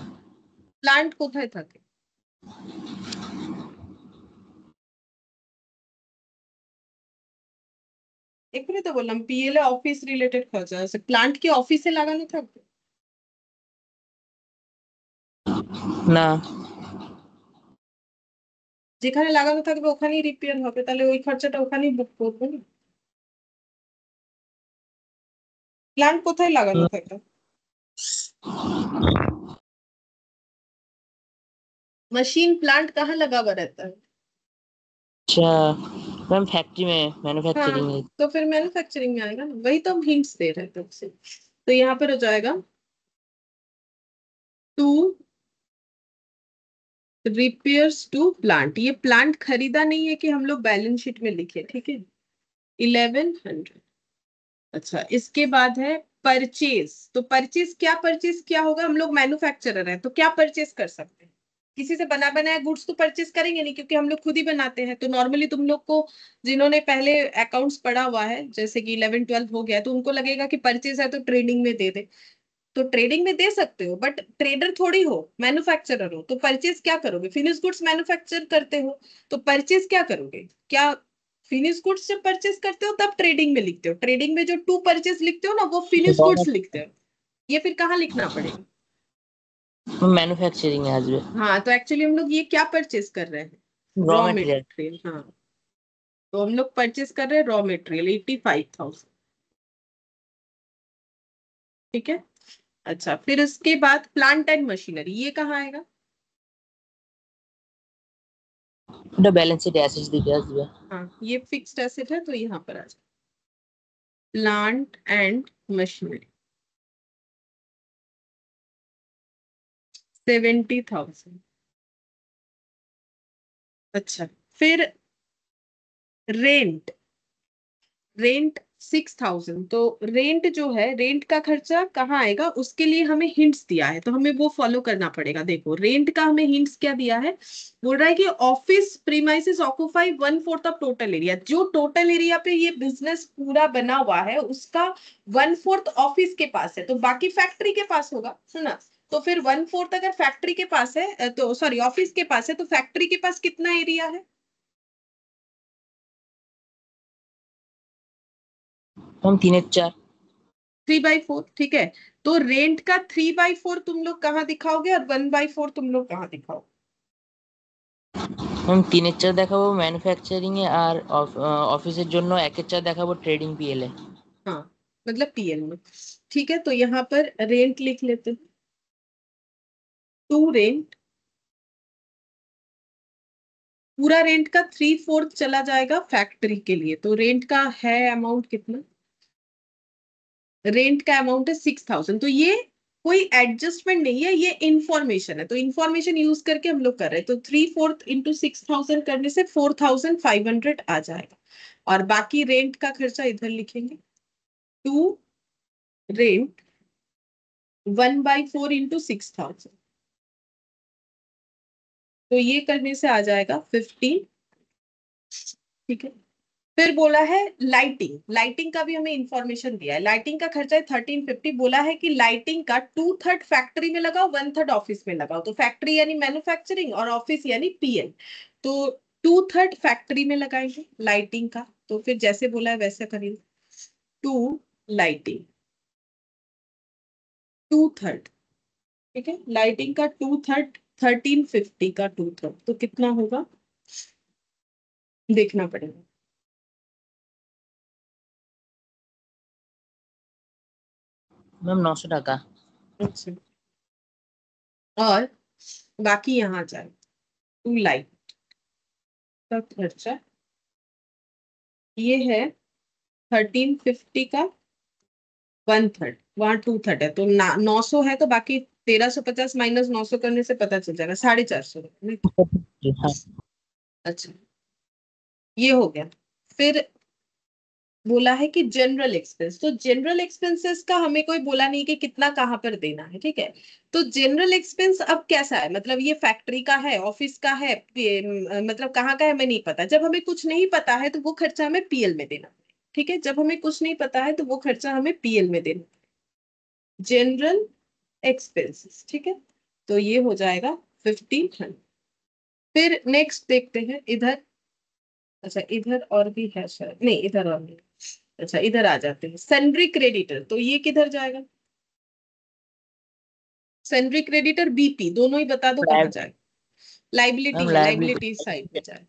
প্লান্ট কোথায় থাকে? এক্ষুনি তো বললাম পিএল এ অফিস রিলেটেড খরচা আছে, প্লান্ট কি অফিসে লাগানো থাকবে? না যেখানে লাগানো থাকবে ওখানেই রিপেয়ার হবে, তাহলে ওই খরচাটা ওখানেই বুক করবো না। প্লান্ট কোথায় লাগানো থাকে? मशीन प्लांट कहाँ लगा हुआ रहता है? अच्छा मैम फैक्ट्री में हाँ, मैन्युफैक्चरिंग है। तो फिर मैन्युफैक्चरिंग में आएगा ना, वही तो हम हिंट्स दे रहे थे उससे। तो यहाँ पर हो जाएगा टू रिपेयर्स टू प्लांट, ये प्लांट खरीदा नहीं है कि हम लोग बैलेंस शीट में लिखे, ठीक है, 1100। अच्छा, इसके बाद है परचेज, तो परचेज क्या परचेज क्या होगा, हम लोग मैन्युफैक्चरर है तो क्या परचेज कर सकते हैं? किसी से बना बनाया गुड्स तो परचेज करेंगे नहीं, क्योंकि हम लोग खुद ही बनाते हैं। तो नॉर्मली तुम लोग को जिन्होंने पहले अकाउंट्स पढ़ा हुआ है, जैसे कि 11-12 हो गया, तो उनको लगेगा कि परचेज है तो ट्रेडिंग में दे दे। तो ट्रेडिंग में दे सकते हो, बट ट्रेडर थोड़ी हो, मैन्युफैक्चरर हो, तो परचेज क्या करोगे? फिनिश गुड्स मैन्युफैक्चर करते हो तो परचेज क्या करोगे? क्या फिनिश गुड्स जब परचेज करते हो तब ट्रेडिंग में लिखते हो, ट्रेडिंग में जो टू परचेज लिखते हो ना वो फिनिश गुड्स लिखते हो। ये फिर कहाँ लिखना पड़ेगा? मैन्युफैक्चरिंग है आज हाँ, तो एक्चुअली हम लोग ये क्या परचेज कर रहे हैं? Raw raw material. मेटेरियल। हाँ, तो हम लोग परचेज कर रहे हैं रॉ मेटेरियल 85,000, ठीक है। अच्छा, फिर उसके बाद प्लांट एंड मशीनरी ये कहाँ आएगा? এটা ব্যালেন্স শিটে অ্যাসেটস দিকে আসবে। हाँ, ये फिक्स्ड एसेट है तो यहाँ पर आ जाए प्लांट एंड मशीनरी 70,000। अच्छा, फिर रेंट, रेंट 6,000, तो रेंट जो है रेंट का खर्चा कहाँ आएगा उसके लिए हमें हिंट्स दिया है, तो हमें वो फॉलो करना पड़ेगा। देखो रेंट का हमें हिंट्स क्या दिया है, बोल रहा है कि office premises occupy 1/4 of total area, जो टोटल एरिया पे ये बिजनेस पूरा बना हुआ है उसका 1/4 ऑफिस के पास है, तो बाकी फैक्ट्री के पास होगा, सुना। तो फिर 1/4 अगर फैक्ट्री के पास है तो सॉरी ऑफिस के पास है, तो फैक्ट्री के पास कितना एरिया है? हम 3/4। 3/4, ठीक है। तो रेंट का 3/4 तुम लोग कहाँ दिखाओगे और 1/4 तुम लोग कहाँ दिखाओगे? ম্যাম 3-এর চার দেখাবো ম্যানুফ্যাকচারিং এ আর অফিসের জন্য 1-এর চার দেখাবো ট্রেডিং পিএল এ। हाँ मतलब पीएल में। ठीक है, तो यहाँ पर रेंट लिख लेते हैं। टू रेंट, पूरा रेंट का 3/4 चला जाएगा फैक्ट्री के लिए। तो रेंट का है अमाउंट कितना, रेंट का अमाउंट है 6,000। तो ये कोई एडजस्टमेंट नहीं है, ये इंफॉर्मेशन है, तो इंफॉर्मेशन यूज करके हम लोग कर रहे हैं। तो 3/4 इंटू 6,000 करने से 4,500 आ जाएगा। और बाकी रेंट का खर्चा इधर लिखेंगे। टू रेंट 1/4 इंटू 6,000, तो ये करने से आ जाएगा 15। ठीक है, फिर बोला है लाइटिंग, लाइटिंग का भी हमें इंफॉर्मेशन दिया है। लाइटिंग का खर्चा है 1350। बोला है कि लाइटिंग का 2/3 फैक्ट्री में लगाओ, 1/3 ऑफिस में लगाओ। तो फैक्ट्री यानी मैन्युफैक्चरिंग और ऑफिस यानी पीएल। तो 2/3 फैक्ट्री में लगाएंगे लाइटिंग का, तो फिर जैसे बोला है वैसे करेंगे। टू लाइटिंग 2/3, ठीक है, लाइटिंग का 2/3, 1350 का 2/3, तो कितना होगा देखना पड़ेगा। ম্যাম 900 টাকা। अच्छा, और बाकी यहाँ जाए टू लाइट का खर्चा, ये है 1350 का 1/3, वहां 2/3 है, तो 900 है, तो बाकी 1350 माइनस 900 करने से पता चल जाएगा 450। हाँ अच्छा, ये हो गया। फिर बोला है कि जनरल एक्सपेंस, तो जनरल एक्सपेंसेस का हमें कोई बोला नहीं कि कितना कहाँ पर देना है, ठीक है। तो जनरल एक्सपेंस अब कैसा है, मतलब ये फैक्ट्री का है, ऑफिस का है, मतलब कहाँ का है हमें नहीं पता। जब हमें कुछ नहीं पता है तो वो खर्चा हमें पीएल में देना, ठीक है। जब हमें कुछ नहीं पता है तो वो खर्चा हमें पीएल में देना, जनरल एक्सपेंसेस, ठीक है। तो ये हो जाएगा 1500। फिर नेक्स्ट देखते हैं इधर। अच्छा, इधर और भी है शायद, नहीं इधर और नहीं। अच्छा, इधर आ जाते हैं सन्ड्री क्रेडिटर, तो ये किधर जाएगा, सन्ड्री क्रेडिटर बीपी, दोनों ही बता दो कहाँ जाएगा। लाइबिलिटी मैम है, लायबिलिटी। लाइबिलिटी साइड में जाए,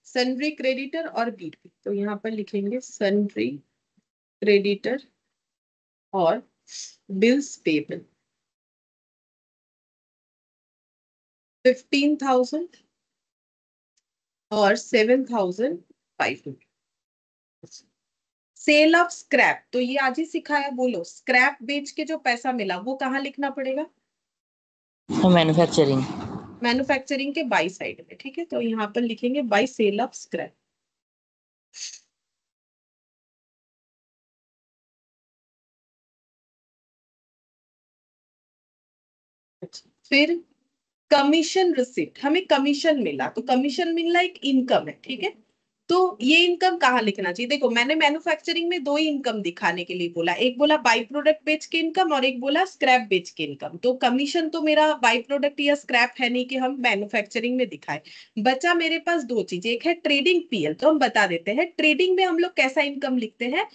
सन्ड्री क्रेडिटर और बीपी। तो यहाँ पर लिखेंगे सन्ड्री क्रेडिटर और बिल्स पेबल 15,000 और 7,500। सेल ऑफ स्क्रैप, तो ये आज ही सिखाया, बोलो स्क्रैप बेच के जो पैसा मिला वो कहाँ लिखना पड़ेगा, मैन्युफैक्चरिंग। मैन्युफैक्चरिंग के बाई साइड में, ठीक है। तो यहाँ पर लिखेंगे बाई सेल ऑफ स्क्रैप। फिर कमीशन रिसिप्ट, हमें कमीशन मिला, तो कमीशन मिलना एक इनकम है, ठीक है। तो ये इनकम कहाँ लिखना चाहिए, देखो मैंने मैन्युफैक्चरिंग में दो ही इनकम दिखाने के लिए बोला, एक बोला बाई प्रोडक्ट बेच के इनकम और एक बोला स्क्रैप बेच के इनकम। तो कमीशन तो मेरा बाई प्रोडक्ट या स्क्रैप है नहीं कि हम मैन्युफैक्चरिंग में दिखाए। बचा मेरे पास दो चीज, एक है ट्रेडिंग पीएल, तो हम बता देते हैं ट्रेडिंग में हम लोग कैसा इनकम लिखते हैं,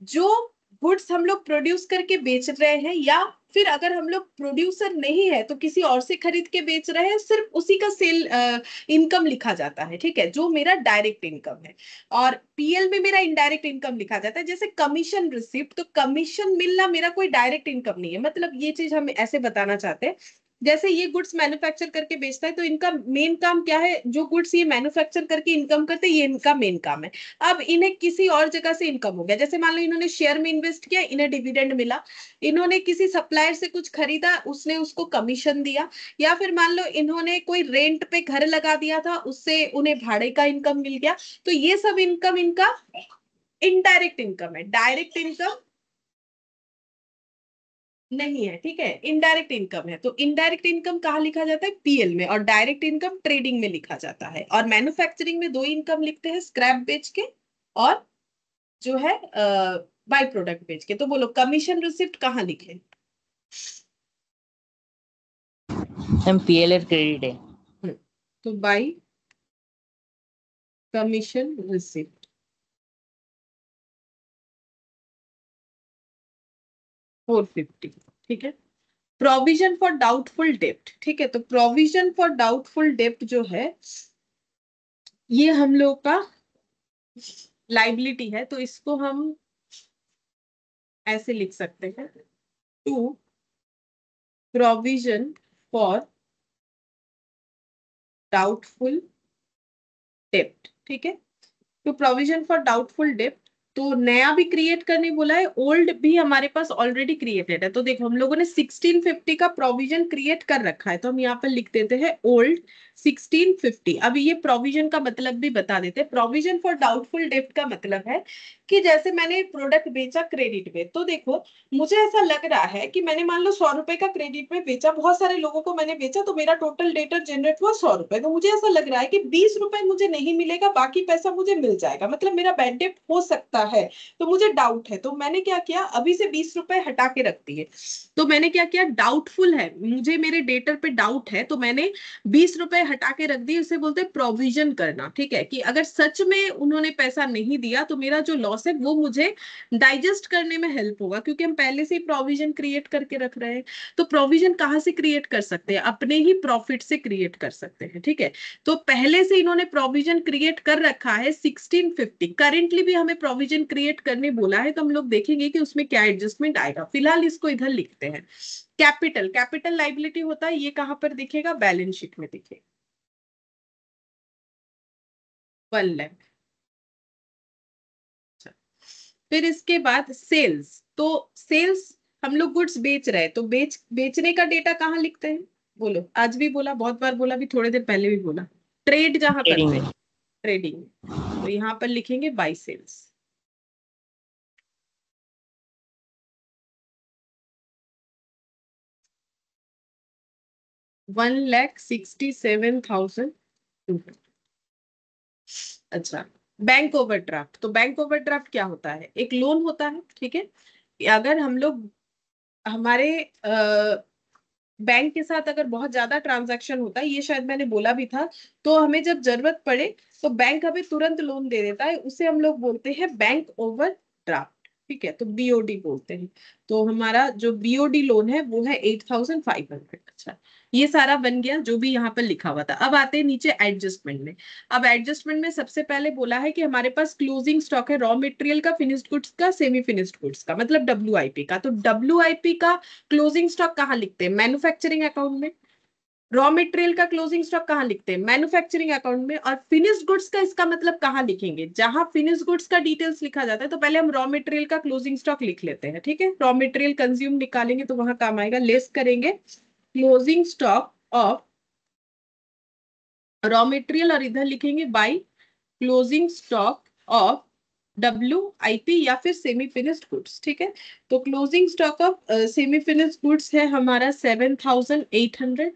जो गुड्स हम लोग प्रोड्यूस करके बेच रहे हैं, या फिर अगर हम लोग प्रोड्यूसर नहीं है तो किसी और से खरीद के बेच रहे हैं, सिर्फ उसी का सेल इनकम लिखा जाता है, ठीक है, जो मेरा डायरेक्ट इनकम है। और पीएल में मेरा इनडायरेक्ट इनकम लिखा जाता है, जैसे कमीशन रिसिप्ट, तो कमीशन मिलना मेरा कोई डायरेक्ट इनकम नहीं है। मतलब ये चीज हम ऐसे बताना चाहते हैं, जैसे ये गुड्स मैन्युफैक्चर करके बेचता है तो इनका मेन काम क्या है, जो गुड्स ये मैन्युफैक्चर करके इनकम करते हैं ये इनका मेन काम है। अब इन्हें किसी और जगह से इनकम हो गया, जैसे मान लो इन्होंने शेयर में इन्वेस्ट किया, इन्हें डिविडेंड मिला, इन्होंने किसी सप्लायर से कुछ खरीदा, उसने उसको कमीशन दिया, या फिर मान लो इन्होंने कोई रेंट पे घर लगा दिया था, उससे उन्हें भाड़े का इनकम मिल गया। तो ये सब इनकम इनका इनडायरेक्ट इनकम है, डायरेक्ट इनकम नहीं है, ठीक है, इनडायरेक्ट इनकम है। तो इनडायरेक्ट इनकम कहाँ लिखा जाता है, पीएल में, और डायरेक्ट इनकम ट्रेडिंग में लिखा जाता है। और मैन्युफैक्चरिंग में दो इनकम लिखते हैं, स्क्रैप बेच के और जो है बाई प्रोडक्ट बेच के। तो बोलो कमीशन रिसिप्ट कहाँ लिखे, मैम पीएल এর ক্রেডিটে। तो बाई कमीशन रिसिप्ट 450, ठीक है। प्रोविजन फॉर डाउटफुल डेप्ट, ठीक है, तो प्रोविजन फॉर डाउटफुल डेप्ट जो है ये हम लोग का लाइबिलिटी है, तो इसको हम ऐसे लिख सकते हैं, टू प्रोविजन फॉर डाउटफुल डेब्ट। ठीक है, तो प्रोविजन फॉर डाउटफुल डेब्ट, तो नया भी क्रिएट करने बोला है, ओल्ड भी हमारे पास ऑलरेडी क्रिएटेड है। तो देखो हम लोगों ने 1650 का प्रोविजन क्रिएट कर रखा है, तो हम यहाँ पर लिख देते हैं ओल्ड 1650। अभी ये प्रोविजन का मतलब भी बता देते हैं। प्रोविजन फॉर डाउटफुल डेब्ट का मतलब है कि जैसे मैंने प्रोडक्ट बेचा क्रेडिट में, तो देखो मुझे ऐसा लग रहा है कि मैंने मान लो 100 रुपए का क्रेडिट में बेचा, बहुत सारे लोगों को मैंने बेचा, तो मेरा टोटल डेटा जनरेट हुआ 100 रुपए। तो मुझे ऐसा लग रहा है कि 20 रुपए मुझे नहीं मिलेगा, बाकी पैसा मुझे मिल जाएगा, मतलब मेरा बैड डेट हो सकता है। तो मुझे डाउट है, तो मैंने क्या किया, अभी से 20 रुपए हटा के रख दिए। तो मैंने क्या किया, डाउटफुल है, मुझे मेरे डेटर पे डाउट है, तो मैंने 20 रुपए हटा के रख दिए। इसे बोलते हैं प्रोविजन करना। ठीक है, कि अगर सच में उन्होंने पैसा नहीं दिया तो मेरा जो लॉस है वो मुझे डाइजेस्ट करने में हेल्प होगा, क्योंकि हम पहले से ही प्रोविजन क्रिएट करके रख रहे हैं। तो प्रोविजन कहाँ से क्रिएट कर सकते हैं, अपने ही प्रॉफिट से क्रिएट कर सकते हैं। ठीक है, तो पहले से इन्होंने प्रोविजन क्रिएट कर रखा है 1650। करेंटली भी हमें प्रोविजन क्रिएट करने बोला है, तो हम लोग देखेंगे कि उसमें क्या एडजस्टमेंट आएगा। फिलहाल इसको इधर लिखते हैं। कैपिटल, कैपिटल लाइबिलिटी होता है, ये कहां पर दिखेगा, बैलेंस शीट में दिखेगा, 1 लाख। फिर इसके बाद सेल्स, तो सेल्स हम लोग गुड्स बेच रहे हैं, तो बेचने का डेटा कहाँ लिखते हैं, बोलो। आज भी बोला, बहुत बार बोला, भी थोड़े देर पहले भी बोला, ट्रेड जहां ट्रेडिंग करते में। हैं, ट्रेडिंग, तो यहाँ पर लिखेंगे बाई सेल्स। $1,67,200। अच्छा, बैंक ओवरड्राफ्ट, तो बैंक ओवरड्राफ्ट क्या होता है, एक लोन होता है। ठीक है, अगर हम लोग हमारे बैंक के साथ अगर बहुत ज्यादा ट्रांजैक्शन होता है, ये शायद मैंने बोला भी था, तो हमें जब जरूरत पड़े तो बैंक हमें तुरंत लोन दे देता है, उसे हम लोग बोलते हैं बैंक ओवरड्राफ्ट। ठीक है, तो बीओडी बोलते हैं। तो हमारा जो बीओडी लोन है वो है 8,500। अच्छा, ये सारा बन गया जो भी यहाँ पर लिखा हुआ था। अब आते हैं नीचे एडजस्टमेंट में। अब एडजस्टमेंट में सबसे पहले बोला है कि हमारे पास क्लोजिंग स्टॉक है, रॉ मटेरियल का, फिनिश्ड गुड्स का, सेमी फिनिश्ड गुड्स का, मतलब डब्ल्यूआईपी का। तो डब्ल्यूआईपी का क्लोजिंग स्टॉक कहाँ लिखते हैं, मैन्युफैक्चरिंग अकाउंट में। रॉ मटेरियल का क्लोजिंग स्टॉक कहाँ लिखते हैं, मैन्युफैक्चरिंग अकाउंट में। और फिनिश्ड गुड्स का इसका मतलब कहाँ लिखेंगे, जहां फिनिश्ड गुड्स का डिटेल्स लिखा जाता है। तो पहले हम रॉ मटेरियल का क्लोजिंग स्टॉक लिख लेते हैं। ठीक है, रॉ मटेरियल कंज्यूम निकालेंगे तो वहां काम आएगा, लेस करेंगे closing stock of raw material, और इधर लिखेंगे by closing stock of WIP या फिर सेमी फिनिश्ड गुड्स। ठीक है, तो closing stock of semi finished goods है हमारा 7,800,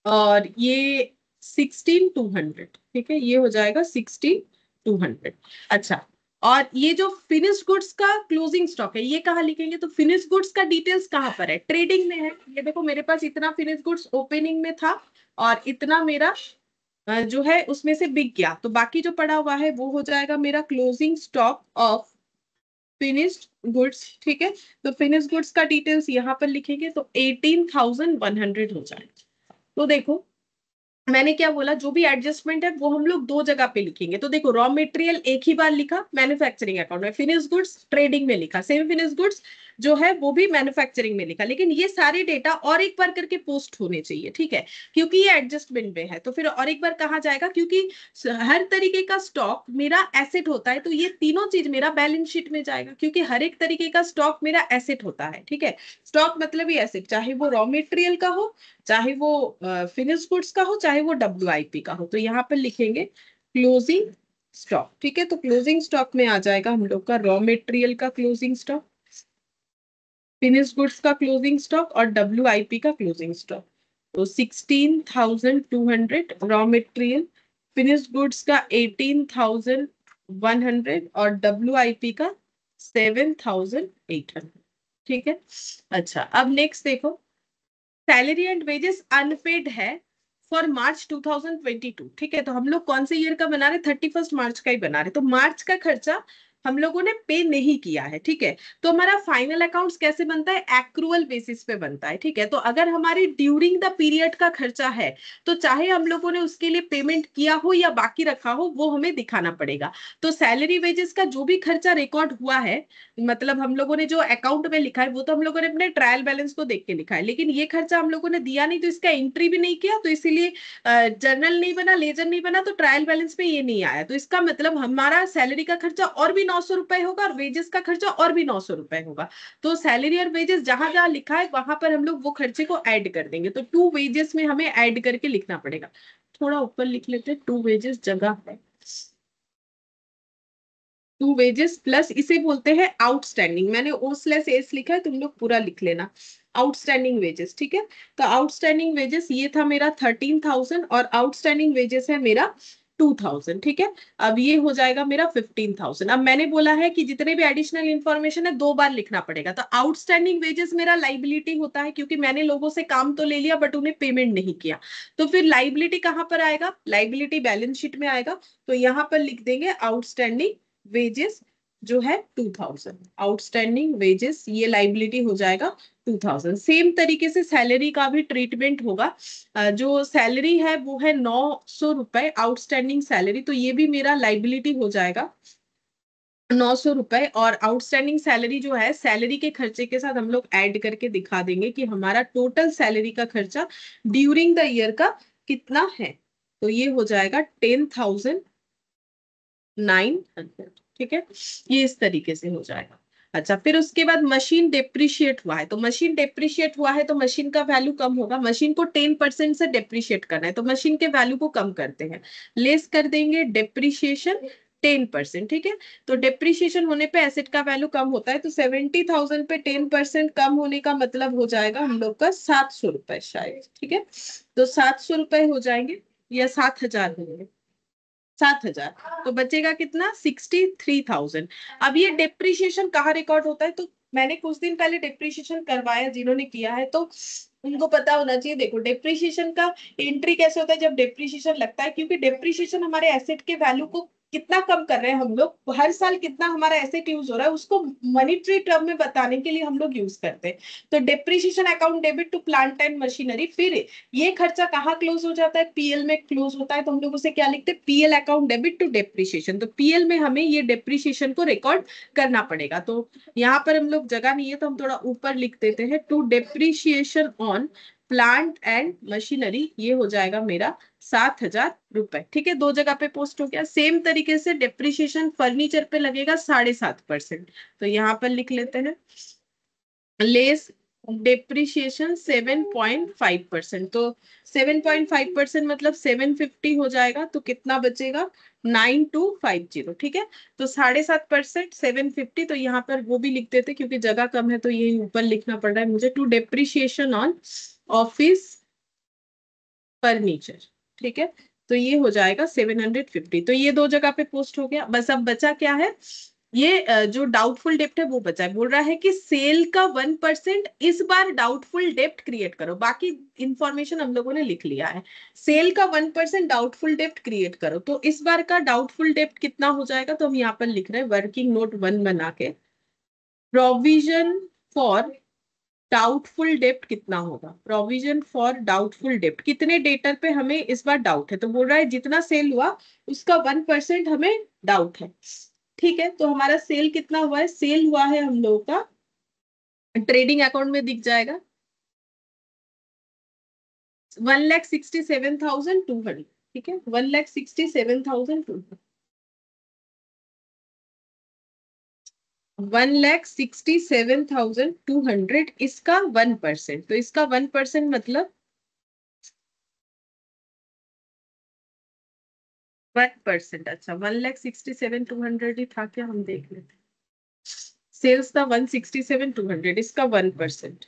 और ये 16,200। ठीक है, ये हो जाएगा 16,200। अच्छा, और ये जो फिनिश्ड गुड्स का क्लोजिंग स्टॉक है ये कहाँ लिखेंगे, तो फिनिश्ड गुड्स का डिटेल्स कहाँ पर है, ट्रेडिंग में है। ये देखो मेरे पास इतना फिनिश्ड गुड्स ओपनिंग में था, और इतना मेरा जो है उसमें से बिक गया, तो बाकी जो पड़ा हुआ है वो हो जाएगा मेरा closing stock of finished goods. ठीक है, तो फिनिश्ड गुड्स का डिटेल्स यहाँ पर लिखेंगे, तो 18,100 हो जाएगा। तो देखो मैंने क्या बोला, जो भी एडजस्टमेंट है वो हम लोग दो जगह पे लिखेंगे। तो देखो रॉ मटेरियल एक ही बार लिखा मैन्युफैक्चरिंग अकाउंट में, फिनिश गुड्स ट्रेडिंग में लिखा, सेमी फिनिश गुड्स जो है वो भी मैन्युफैक्चरिंग में लिखा। लेकिन ये सारे डेटा और एक बार करके पोस्ट होने चाहिए। ठीक है, क्योंकि ये एडजस्टमेंट में है, तो फिर और एक बार कहा जाएगा, क्योंकि हर तरीके का स्टॉक मेरा एसेट होता है, तो ये तीनों चीज मेरा बैलेंस शीट में जाएगा, क्योंकि हर एक तरीके का स्टॉक मेरा एसेट होता है। ठीक है, स्टॉक मतलब ही एसेट, चाहे वो रॉ मटेरियल का हो, चाहे वो फिनिश गुड्स का हो, चाहे वो WIP का हो। तो यहाँ पर लिखेंगे क्लोजिंग स्टॉक। ठीक है, तो क्लोजिंग स्टॉक में आ जाएगा हम लोग का रॉ मटेरियल का क्लोजिंग स्टॉक, फिनिश गुड्स का क्लोजिंग स्टॉक और WIP का क्लोजिंग स्टॉक। तो 16,200 रॉ मटेरियल, फिनिश गुड्स का 18,100 और WIP का 7,800। ठीक है, अच्छा अब नेक्स्ट देखो, सैलरी एंड वेजेस अनपेड है फॉर मार्च 2022। ठीक है, तो हम लोग कौन से ईयर का बना रहे, 31 मार्च का ही बना रहे। तो मार्च का खर्चा हम लोगों ने पे नहीं किया है, ठीक है। तो हमारा फाइनल अकाउंट्स कैसे बनता है, एक्रूअल बेसिस पे बनता है, ठीक है। तो अगर हमारी ड्यूरिंग द पीरियड का खर्चा है तो चाहे हम लोगों ने उसके लिए पेमेंट किया हो या बाकी रखा हो, वो हमें दिखाना पड़ेगा। तो सैलरी वेजेस का जो भी खर्चा रिकॉर्ड हुआ है, मतलब हम लोगों ने जो अकाउंट में लिखा है वो तो हम लोगों ने अपने ट्रायल बैलेंस को देख के लिखा है, लेकिन ये खर्चा हम लोगों ने दिया नहीं तो इसका एंट्री भी नहीं किया, तो इसीलिए जर्नल नहीं बना, लेजर नहीं बना, तो ट्रायल बैलेंस पे ये नहीं आया। तो इसका मतलब हमारा सैलरी का खर्चा और भी 900 रुपए होगा और वेजेस का खर्चा और भी 900 रुपए होगा। तो सैलरी और वेजेस जहां जहां लिखा है वहां पर हम लोग वो खर्चे को ऐड कर देंगे। तो टू वेजेस में हमें ऐड करके लिखना पड़ेगा। थोड़ा ऊपर लिख लेते हैं, टू वेजेस जगह है, टू वेजेस प्लस इसे बोलते हैं आउटस्टैंडिंग। मैंने ओ स्लैश एस लिखा है, तुम लोग पूरा लिख लेना, आउटस्टैंडिंग वेजेस, ठीक है। तो आउटस्टैंडिंग वेजेस ये था मेरा 13,000 और आउटस्टैंडिंग वेजेस है मेरा 2,000, ठीक है। अब ये हो जाएगा मेरा 15,000। अब मैंने बोला है कि जितने भी एडिशनल इंफॉर्मेशन है 2 बार लिखना पड़ेगा। तो आउटस्टैंडिंग वेजेस मेरा लाइबिलिटी होता है, क्योंकि मैंने लोगों से काम तो ले लिया बट उन्हें पेमेंट नहीं किया। तो फिर लाइबिलिटी कहां पर आएगा, लाइबिलिटी बैलेंस शीट में आएगा। तो यहां पर लिख देंगे आउटस्टैंडिंग वेजेस जो है 2,000, आउटस्टैंडिंग वेजेस ये लाइबिलिटी हो जाएगा 2,000। सेम तरीके से सैलरी का भी ट्रीटमेंट होगा। जो सैलरी है वो है 900 रुपए आउटस्टैंडिंग सैलरी, तो ये भी मेरा लाइबिलिटी हो जाएगा 900 रुपए। और आउटस्टैंडिंग सैलरी जो है सैलरी के खर्चे के साथ हम लोग ऐड करके दिखा देंगे कि हमारा टोटल सैलरी का खर्चा ड्यूरिंग द ईयर का कितना है। तो ये हो जाएगा 10,900, ठीक है। ये इस तरीके से हो जाएगा। अच्छा, फिर उसके बाद मशीन डेप्रिशिएट हुआ है, तो मशीन डेप्रिशिएट हुआ है तो मशीन का वैल्यू कम होगा। मशीन को 10% से डेप्रिशिएट करना है, तो मशीन के वैल्यू को कम करते हैं, लेस कर देंगे डेप्रिशिएशन 10%, ठीक है। तो डेप्रिशिएशन होने पे एसेट का वैल्यू कम होता है, तो 70,000 पे 10% कम होने का मतलब हो जाएगा हम लोग का 700 रुपए शायद, ठीक है। तो 700 रुपए हो जाएंगे या 7,000 होंगे, 7,000। तो बचेगा कितना, 63,000। अब ये डेप्रिशिएशन कहाँ रिकॉर्ड होता है, तो मैंने कुछ दिन पहले डेप्रिशिएशन करवाया, जिन्होंने किया है तो उनको पता होना चाहिए। देखो डेप्रिशिएशन का एंट्री कैसे होता है जब डेप्रिशिएशन लगता है, क्योंकि डेप्रिशिएशन हमारे एसेट के वैल्यू को कितना कम कर रहे हैं हम लोग, हर साल कितना हमारा एसेट यूज हो रहा है उसको मॉनिटरी टर्म में बताने के लिए हम लोग यूज करते हैं। तो depreciation account debit to plant and machinery, फिर ये खर्चा कहाँ क्लोज हो जाता है, पीएल में क्लोज होता है। तो हम लोग उसे क्या लिखते हैं, PL account debit to depreciation. तो पीएल में हमें ये डेप्रिशिएशन को रिकॉर्ड करना पड़ेगा। तो यहाँ पर हम लोग जगह नहीं है तो हम थोड़ा ऊपर लिख देते हैं, to depreciation on plant and machinery, ये हो जाएगा मेरा 7,000 रुपए, ठीक है। 2 जगह पे पोस्ट हो गया। सेम तरीके से डेप्रिशिएशन फर्नीचर पे लगेगा 7.5%, तो यहाँ पर लिख लेते हैं लेस डेप्रिशिएशन 7.5%। तो 7.5% मतलब 750 हो जाएगा। तो कितना बचेगा, 9250, ठीक है। तो 7.5% 750, तो यहाँ पर वो भी लिख देते क्योंकि जगह कम है तो ये ऊपर लिखना पड़ रहा है मुझे, to depreciation on office furniture, ठीक है। तो ये हो जाएगा 750। तो ये 2 जगह पे पोस्ट हो गया। बस अब बचा क्या है, ये जो डाउटफुल डेप्ट है वो बचा है। बोल रहा है कि सेल का 1% इस बार डाउटफुल डेप्ट क्रिएट करो। बाकी इंफॉर्मेशन हम लोगों ने लिख लिया है, सेल का 1% डाउटफुल डेप्ट क्रिएट करो। तो इस बार का डाउटफुल डेप्ट कितना हो जाएगा, तो हम यहाँ पर लिख रहे हैं वर्किंग नोट 1 बना के, प्रोविजन फॉर डाउटफुल डेप्ट कितना होगा, प्रोविजन फॉर डाउटफुल डेप्ट, कितने डेटर पे हमें इस बार डाउट है। तो बोल रहा है जितना सेल हुआ उसका 1% हमें डाउट है, ठीक है। तो हमारा सेल कितना हुआ है, सेल हुआ है हम लोगों का, ट्रेडिंग अकाउंट में दिख जाएगा 1,67,200, ठीक है, 1,67,200, 1,67,200, इसका 1%। तो इसका 1% मतलब 1%। अच्छा, 1,67,200 ही था क्या, हम देख लेते। सेल्स था 1,67,200, इसका 1%।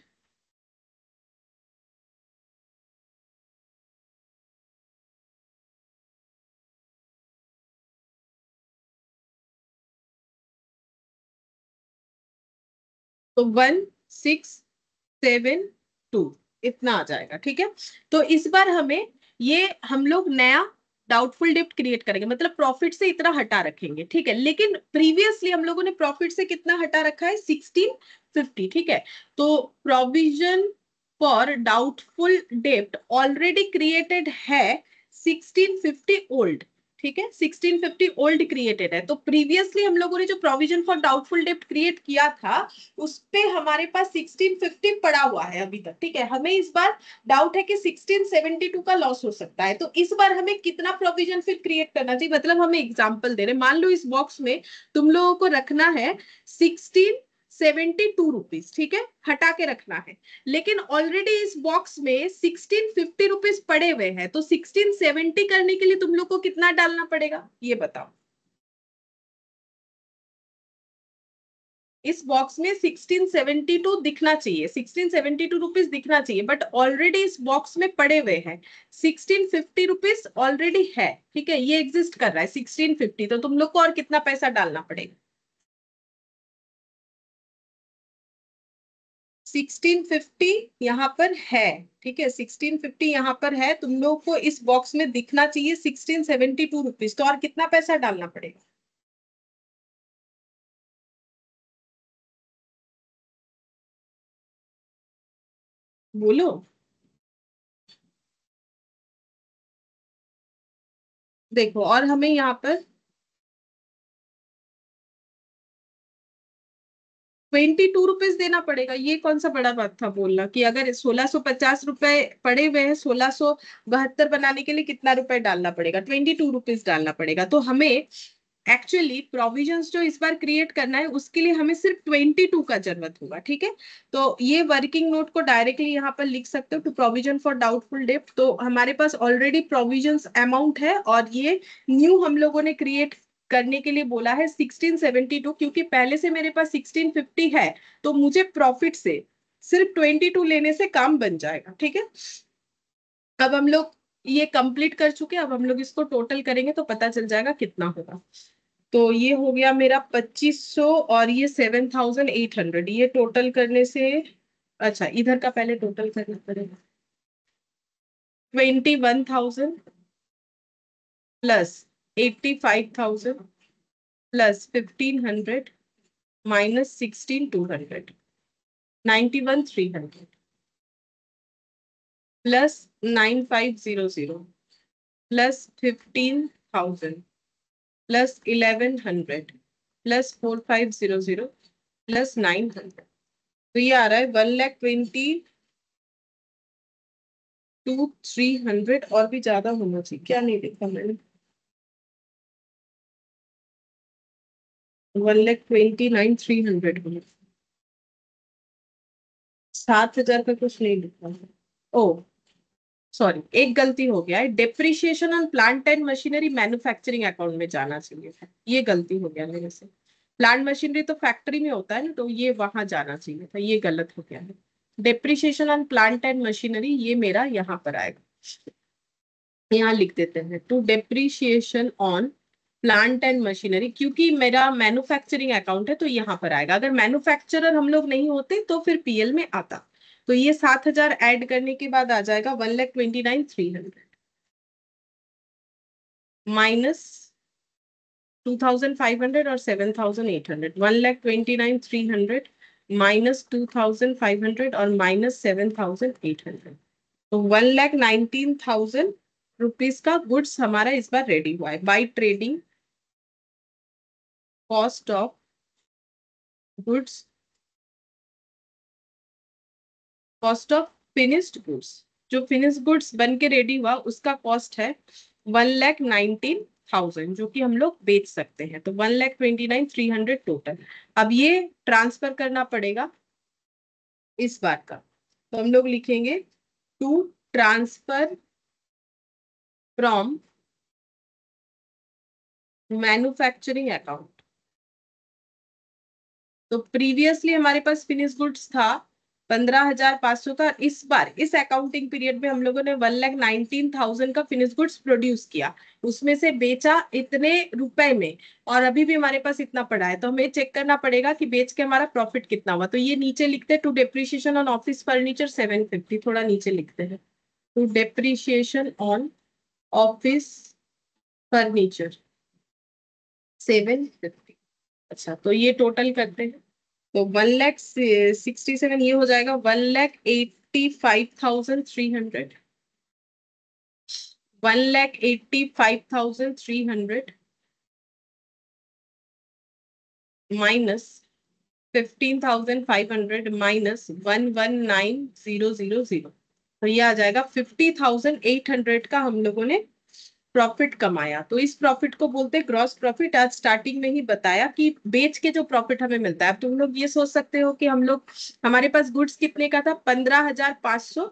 तो 1,672 इतना आ जाएगा, ठीक है। तो इस बार हमें ये हम लोग नया डाउटफुल डेप्ट क्रिएट करेंगे, मतलब प्रॉफिट से इतना हटा रखेंगे, ठीक है। लेकिन प्रीवियसली हम लोगों ने प्रॉफिट से कितना हटा रखा है, 1650, ठीक है। तो प्रोविजन फॉर डाउटफुल डेप्ट ऑलरेडी क्रिएटेड है 1650 ओल्ड, ठीक है, 1650 ओल्ड क्रिएटेड है। तो प्रीवियसली हम लोगों ने जो प्रोविजन फॉर डाउटफुल डेप्ट क्रिएट किया था उस पे हमारे पास 1650 पड़ा हुआ है अभी तक, ठीक है। हमें इस बार डाउट है कि 1672 का लॉस हो सकता है, तो इस बार हमें कितना प्रोविजन फिर क्रिएट करना चाहिए, मतलब हमें एग्जांपल दे रहे, मान लो इस बॉक्स में तुम लोगों को रखना है 1672 रुपीज, ठीक है, हटा के रखना है। लेकिन ऑलरेडी इस बॉक्स में 1650 रुपीज पड़े हुए हैं, तो 1670 करने के लिए तुम लोग को कितना डालना पड़ेगा ये बताओ। इस बॉक्स में 1672 दिखना चाहिए, 1672 रुपीज दिखना चाहिए, बट ऑलरेडी इस बॉक्स में पड़े हुए हैं 1650 रुपीज ऑलरेडी है, ठीक है, ये एग्जिस्ट कर रहा है 1650। तो तुम लोग को और कितना पैसा डालना पड़ेगा, 1650 यहाँ पर है, ठीक है, 1650 यहाँ पर है, तुम लोग को इस बॉक्स में दिखना चाहिए 1672 रुपीज, तो और कितना पैसा डालना पड़ेगा, बोलो। देखो, और हमें यहाँ पर 22 रुपीज देना पड़ेगा। ये कौन सा बड़ा बात था बोलना कि अगर 1650 रुपए पड़े हुए हैं, 1672 बनाने के लिए कितना रुपए डालना पड़ेगा, 22 रुपीज डालना पड़ेगा। तो हमें एक्चुअली प्रोविजंस जो इस बार क्रिएट करना है उसके लिए हमें सिर्फ 22 का जरूरत होगा, ठीक है। तो ये वर्किंग नोट को डायरेक्टली यहाँ पर लिख सकते हो टू प्रोविजन फॉर डाउटफुल डेप्ट। तो हमारे पास ऑलरेडी प्रोविजंस अमाउंट है और ये न्यू हम लोगों ने क्रिएट करने के लिए बोला है 1672, क्योंकि पहले से मेरे पास 1650 है, तो मुझे प्रॉफिट से सिर्फ 22 लेने से काम बन जाएगा, ठीक है। अब हम लोग ये कंप्लीट कर चुके हैं, अब हम लोग इसको टोटल करेंगे तो पता चल जाएगा कितना होगा। तो ये हो गया मेरा 2500 और ये 7800, ये टोटल करने से, अच्छा इधर का पहले टोटल करना पड़ेगा, 21,000 plus 85,000 plus 1,500 minus 16,200, 91,300 plus 9,500 plus 15,000 plus 1,100 plus 4,500 plus 900। तो ये आ रहा है 1,22,300, और भी ज्यादा होना चाहिए, क्या नहीं लिखा मैंने, 1,29,300 होना, 7,000 का कुछ नहीं लिखा है। ओ सॉरी, एक गलती हो गया है, depreciation on plant and machinery manufacturing account में जाना चाहिए था, ये गलती हो गया मेरे से। प्लांट मशीनरी तो फैक्ट्री में होता है ना, तो ये वहां जाना चाहिए था, ये गलत हो गया है। Depreciation on plant and machinery ये मेरा यहाँ पर आएगा, यहाँ लिख देते हैं to depreciation on plant and machinery, क्योंकि मेरा मैन्युफैक्चरिंग अकाउंट है तो यहाँ पर आएगा। अगर मैन्युफैक्चरर हम लोग नहीं होते तो फिर पीएल में आता। तो ये 7,000 ऐड करने के बाद आ जाएगा 1,29,300 माइनस 2,500 और 7,800, 1,29,300 माइनस 2,500 और माइनस 7,800, तो 1,19,000 रुपीज का गुड्स हमारा इस बार रेडी हुआ है by trading cost of goods, cost of finished goods, जो फिनिश्ड गुड्स बन के रेडी हुआ उसका कॉस्ट है 1,19,000, जो कि हम लोग बेच सकते हैं। तो 1,29,300 टोटल। अब ये ट्रांसफर करना पड़ेगा इस बार का, तो हम लोग लिखेंगे to transfer from manufacturing account. तो प्रीवियसली हमारे पास फिनिश गुड्स था 15,500 का, इस बार इस अकाउंटिंग पीरियड में हम लोगों ने 1,19,000 का फिनिश गुड्स प्रोड्यूस किया, उसमें से बेचा इतने रुपए में, और अभी भी हमारे पास इतना पड़ा है, तो हमें चेक करना पड़ेगा कि बेच के हमारा प्रॉफिट कितना हुआ। तो ये नीचे लिखते हैं to depreciation on office furniture 750, थोड़ा नीचे लिखते हैं to depreciation on office furniture 750। अच्छा, तो ये टोटल करते हैं, तो 1,67,000 ये हो जाएगा 1,85,300, 1,85,300 माइनस 15,500 माइनस 119,000, तो ये आ जाएगा 50,800 का हम लोगों ने प्रॉफिट कमाया। तो इस प्रॉफिट को बोलते हैं ग्रॉस प्रॉफिट। आज स्टार्टिंग में ही बताया कि बेच के जो प्रॉफिट हमें मिलता है। अब तुम लोग ये सोच सकते हो कि हम लोग, हमारे पास गुड्स कितने का था, 15,500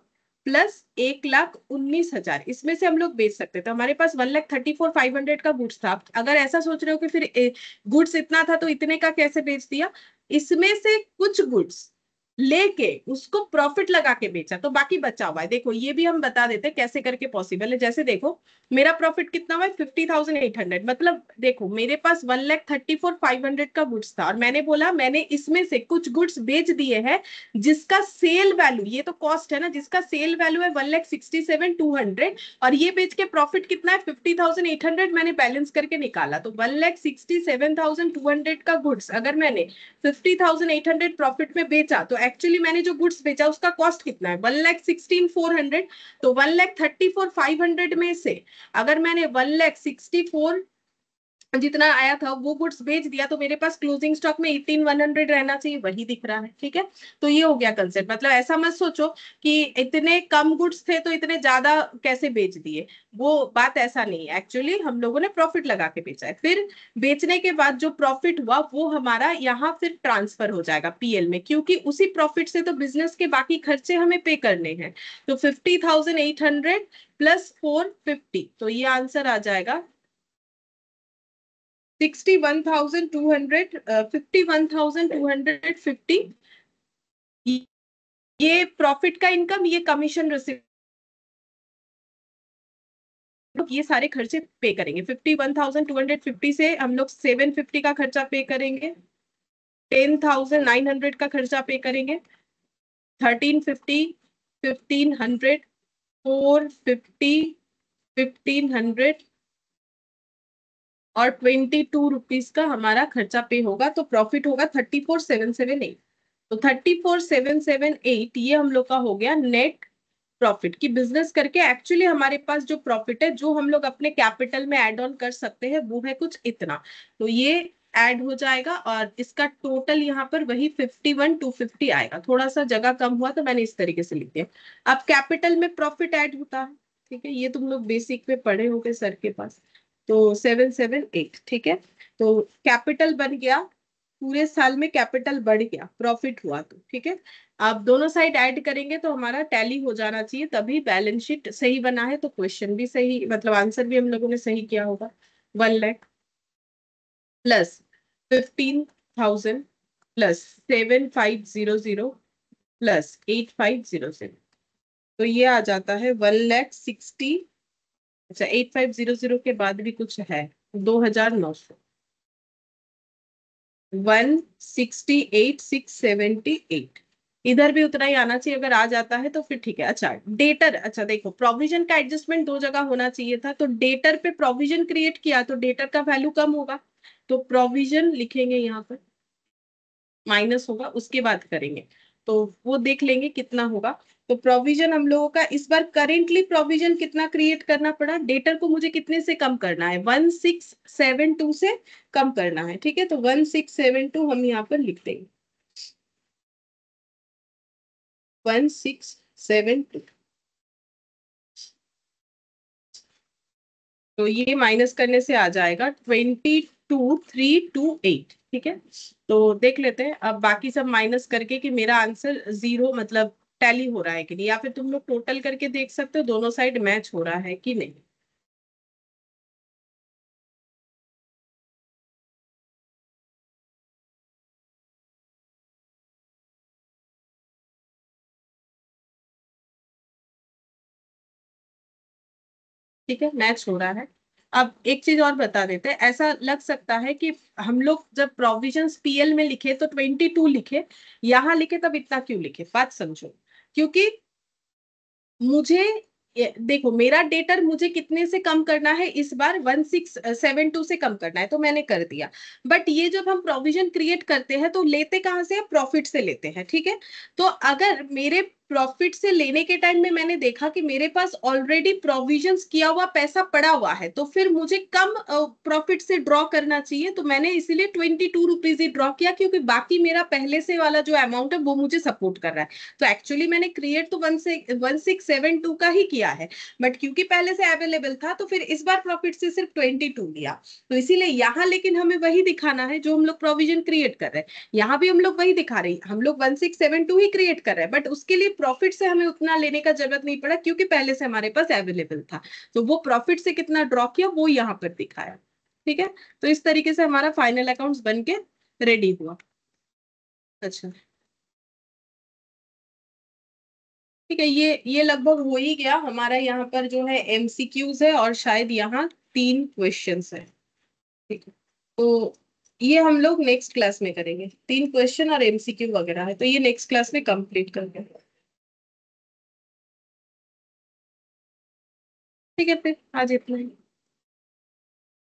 प्लस 1,19,000, इसमें से हम लोग बेच सकते थे। हमारे पास 1,34,500 का गुड्स था। अगर ऐसा सोच रहे हो कि फिर गुड्स इतना था तो इतने का कैसे बेच दिया, इसमें से कुछ गुड्स लेके उसको प्रॉफिट लगा के बेचा तो बाकी बचा हुआ है। देखो ये भी हम बता देते हैं कैसे करके पॉसिबल है। जैसे देखो मेरा प्रॉफिट कितना हुआ है, 50,800, मतलब देखो मेरे पास 1,34,500 का गुड्स था और मैंने बोला मैंने इसमें से कुछ गुड्स बेच दिए हैं जिसका सेल वैल्यू, ये तो कॉस्ट है ना, जिसका सेल वैल्यू है 1,67,200, और ये बेच के प्रॉफिट कितना है 50,800 मैंने बैलेंस करके निकाला। तो 1,67,200 का गुड्स अगर मैंने 50,800 प्रॉफिट में बेचा तो एक्चुअली मैंने जो गुड्स बेचा उसका कॉस्ट कितना है 1,16,400। तो 1,34,500 में से अगर मैंने 1,64,000 जितना आया था वो गुड्स बेच दिया तो मेरे पास क्लोजिंग स्टॉक में 18,100 रहना चाहिए, वही दिख रहा है। ठीक है, तो ये हो गया कंसेप्ट। मतलब ऐसा मत सोचो कि इतने कम गुड्स थे तो इतने ज्यादा कैसे बेच दिए, वो बात ऐसा नहीं है। एक्चुअली हम लोगों ने प्रॉफिट लगा के बेचा है, फिर बेचने के बाद जो प्रॉफिट हुआ वो हमारा यहाँ फिर ट्रांसफर हो जाएगा पीएल में, क्योंकि उसी प्रॉफिट से तो बिजनेस के बाकी खर्चे हमें पे करने हैं। तो 50,800 प्लस 450, तो ये आंसर आ जाएगा 61,200, 51,250। ये प्रॉफिट का इनकम, ये कमीशन रिसीव, ये सारे खर्चे पे करेंगे। 51,250 से हम लोग 750 का खर्चा पे करेंगे, 10,900 का खर्चा पे करेंगे, 1350, 1,500, 450, 1,500 और 22 रुपीज का हमारा खर्चा पे होगा। तो प्रॉफिट होगा 34,778। तो 34,778 ये हम लोग का हो गया नेट प्रॉफिट की बिजनेस करके। एक्चुअली हमारे पास जो प्रॉफिट है जो हम लोग अपने कैपिटल में ऐड ऑन कर सकते हैं वो है कुछ इतना, तो ये ऐड हो जाएगा और इसका टोटल यहाँ पर वही 51,250 आएगा। थोड़ा सा जगह कम हुआ तो मैंने इस तरीके से लिख दिया। अब कैपिटल में प्रॉफिट ऐड होता है, ठीक है, ये तुम लोग बेसिक में पढ़े होंगे सर के पास। तो 778, ठीक है, तो कैपिटल बन गया, पूरे साल में कैपिटल बढ़ गया, प्रॉफिट हुआ तो ठीक है। आप दोनों साइड ऐड करेंगे तो हमारा टैली हो जाना चाहिए, तभी बैलेंस शीट सही बना है। तो क्वेश्चन भी सही, मतलब आंसर भी हम लोगों ने सही किया होगा। 1,00,000 प्लस 15,000 प्लस 7,500 प्लस 8,500, तो ये आ जाता है 1,60,000। अच्छा, 8,500 के बाद भी कुछ है, 2,900, 168,678। इधर भी उतना ही आना चाहिए, अगर आ जाता है तो फिर ठीक है। अच्छा डेटर, अच्छा देखो प्रोविजन का एडजस्टमेंट दो जगह होना चाहिए था, तो डेटर पे प्रोविजन क्रिएट किया तो डेटर का वैल्यू कम होगा, तो प्रोविजन लिखेंगे यहाँ पर, माइनस होगा उसके बाद करेंगे, तो वो देख लेंगे कितना होगा। तो प्रोविजन हम लोगों का इस बार करेंटली प्रोविजन कितना क्रिएट करना पड़ा, डेटर को मुझे कितने से कम करना है, 1,672 से कम करना है। ठीक है, तो 1,672 हम यहाँ पर लिख देंगे, 1,672। तो ये माइनस करने से आ जाएगा 22,328। ठीक है, तो देख लेते हैं अब बाकी सब माइनस करके कि मेरा आंसर जीरो मतलब टैली हो रहा है कि नहीं, या फिर तुम लोग टोटल करके देख सकते हो दोनों साइड मैच हो रहा है कि नहीं। ठीक है, मैच हो रहा है। अब एक चीज और बता देते हैं, ऐसा लग सकता है कि हम लोग जब प्रोविजंस पीएल में लिखे तो 22 लिखे, यहाँ लिखे तब इतना क्यों लिखे, बात समझो। क्योंकि मुझे देखो मेरा डेटर मुझे कितने से कम करना है इस बार, 1672 से कम करना है, तो मैंने कर दिया। बट ये जब हम प्रोविजन क्रिएट करते हैं तो लेते कहाँ से हैं, प्रॉफिट से लेते हैं, ठीक है। तो अगर मेरे प्रॉफिट से लेने के टाइम में मैंने देखा कि मेरे पास ऑलरेडी प्रोविजंस किया हुआ पैसा पड़ा हुआ है, तो फिर मुझे कम प्रॉफिट से ड्रॉ करना चाहिए, तो मैंने इसीलिए 22 रुपीज ही ड्रॉ किया, क्योंकि बाकी मेरा पहले से वाला जो अमाउंट है वो मुझे सपोर्ट कर रहा है। तो एक्चुअली मैंने क्रिएट तो 1672 का ही किया है, बट क्योंकि पहले से अवेलेबल था तो फिर इस बार प्रॉफिट से सिर्फ 22 लिया। तो इसीलिए यहाँ लेकिन हमें वही दिखाना है जो हम लोग प्रोविजन क्रिएट कर रहे हैं। यहाँ भी हम लोग वही दिखा रहे हैं, हम लोग 1672 ही क्रिएट कर रहे हैं, बट उसके लिए प्रॉफिट से हमें उतना लेने का जरूरत नहीं पड़ा, क्योंकि पहले से हमारे पास अवेलेबल था। तो वो प्रॉफिट से कितना ड्रॉ किया वो यहाँ पर दिखाया, ठीक है। तो इस तरीके से हमारा फाइनल अकाउंट्स बन के रेडी हुआ। अच्छा, ठीक है, ये लगभग हो ही गया हमारा। यहाँ पर जो है एमसीक्यूज है और शायद यहाँ 3 क्वेश्चंस है, ठीक है। तो ये हम लोग नेक्स्ट क्लास में करेंगे, 3 क्वेश्चन और एमसीक्यू वगैरह है, तो ये नेक्स्ट क्लास में कंप्लीट करके, ठीक है। फिर आज इतना ही।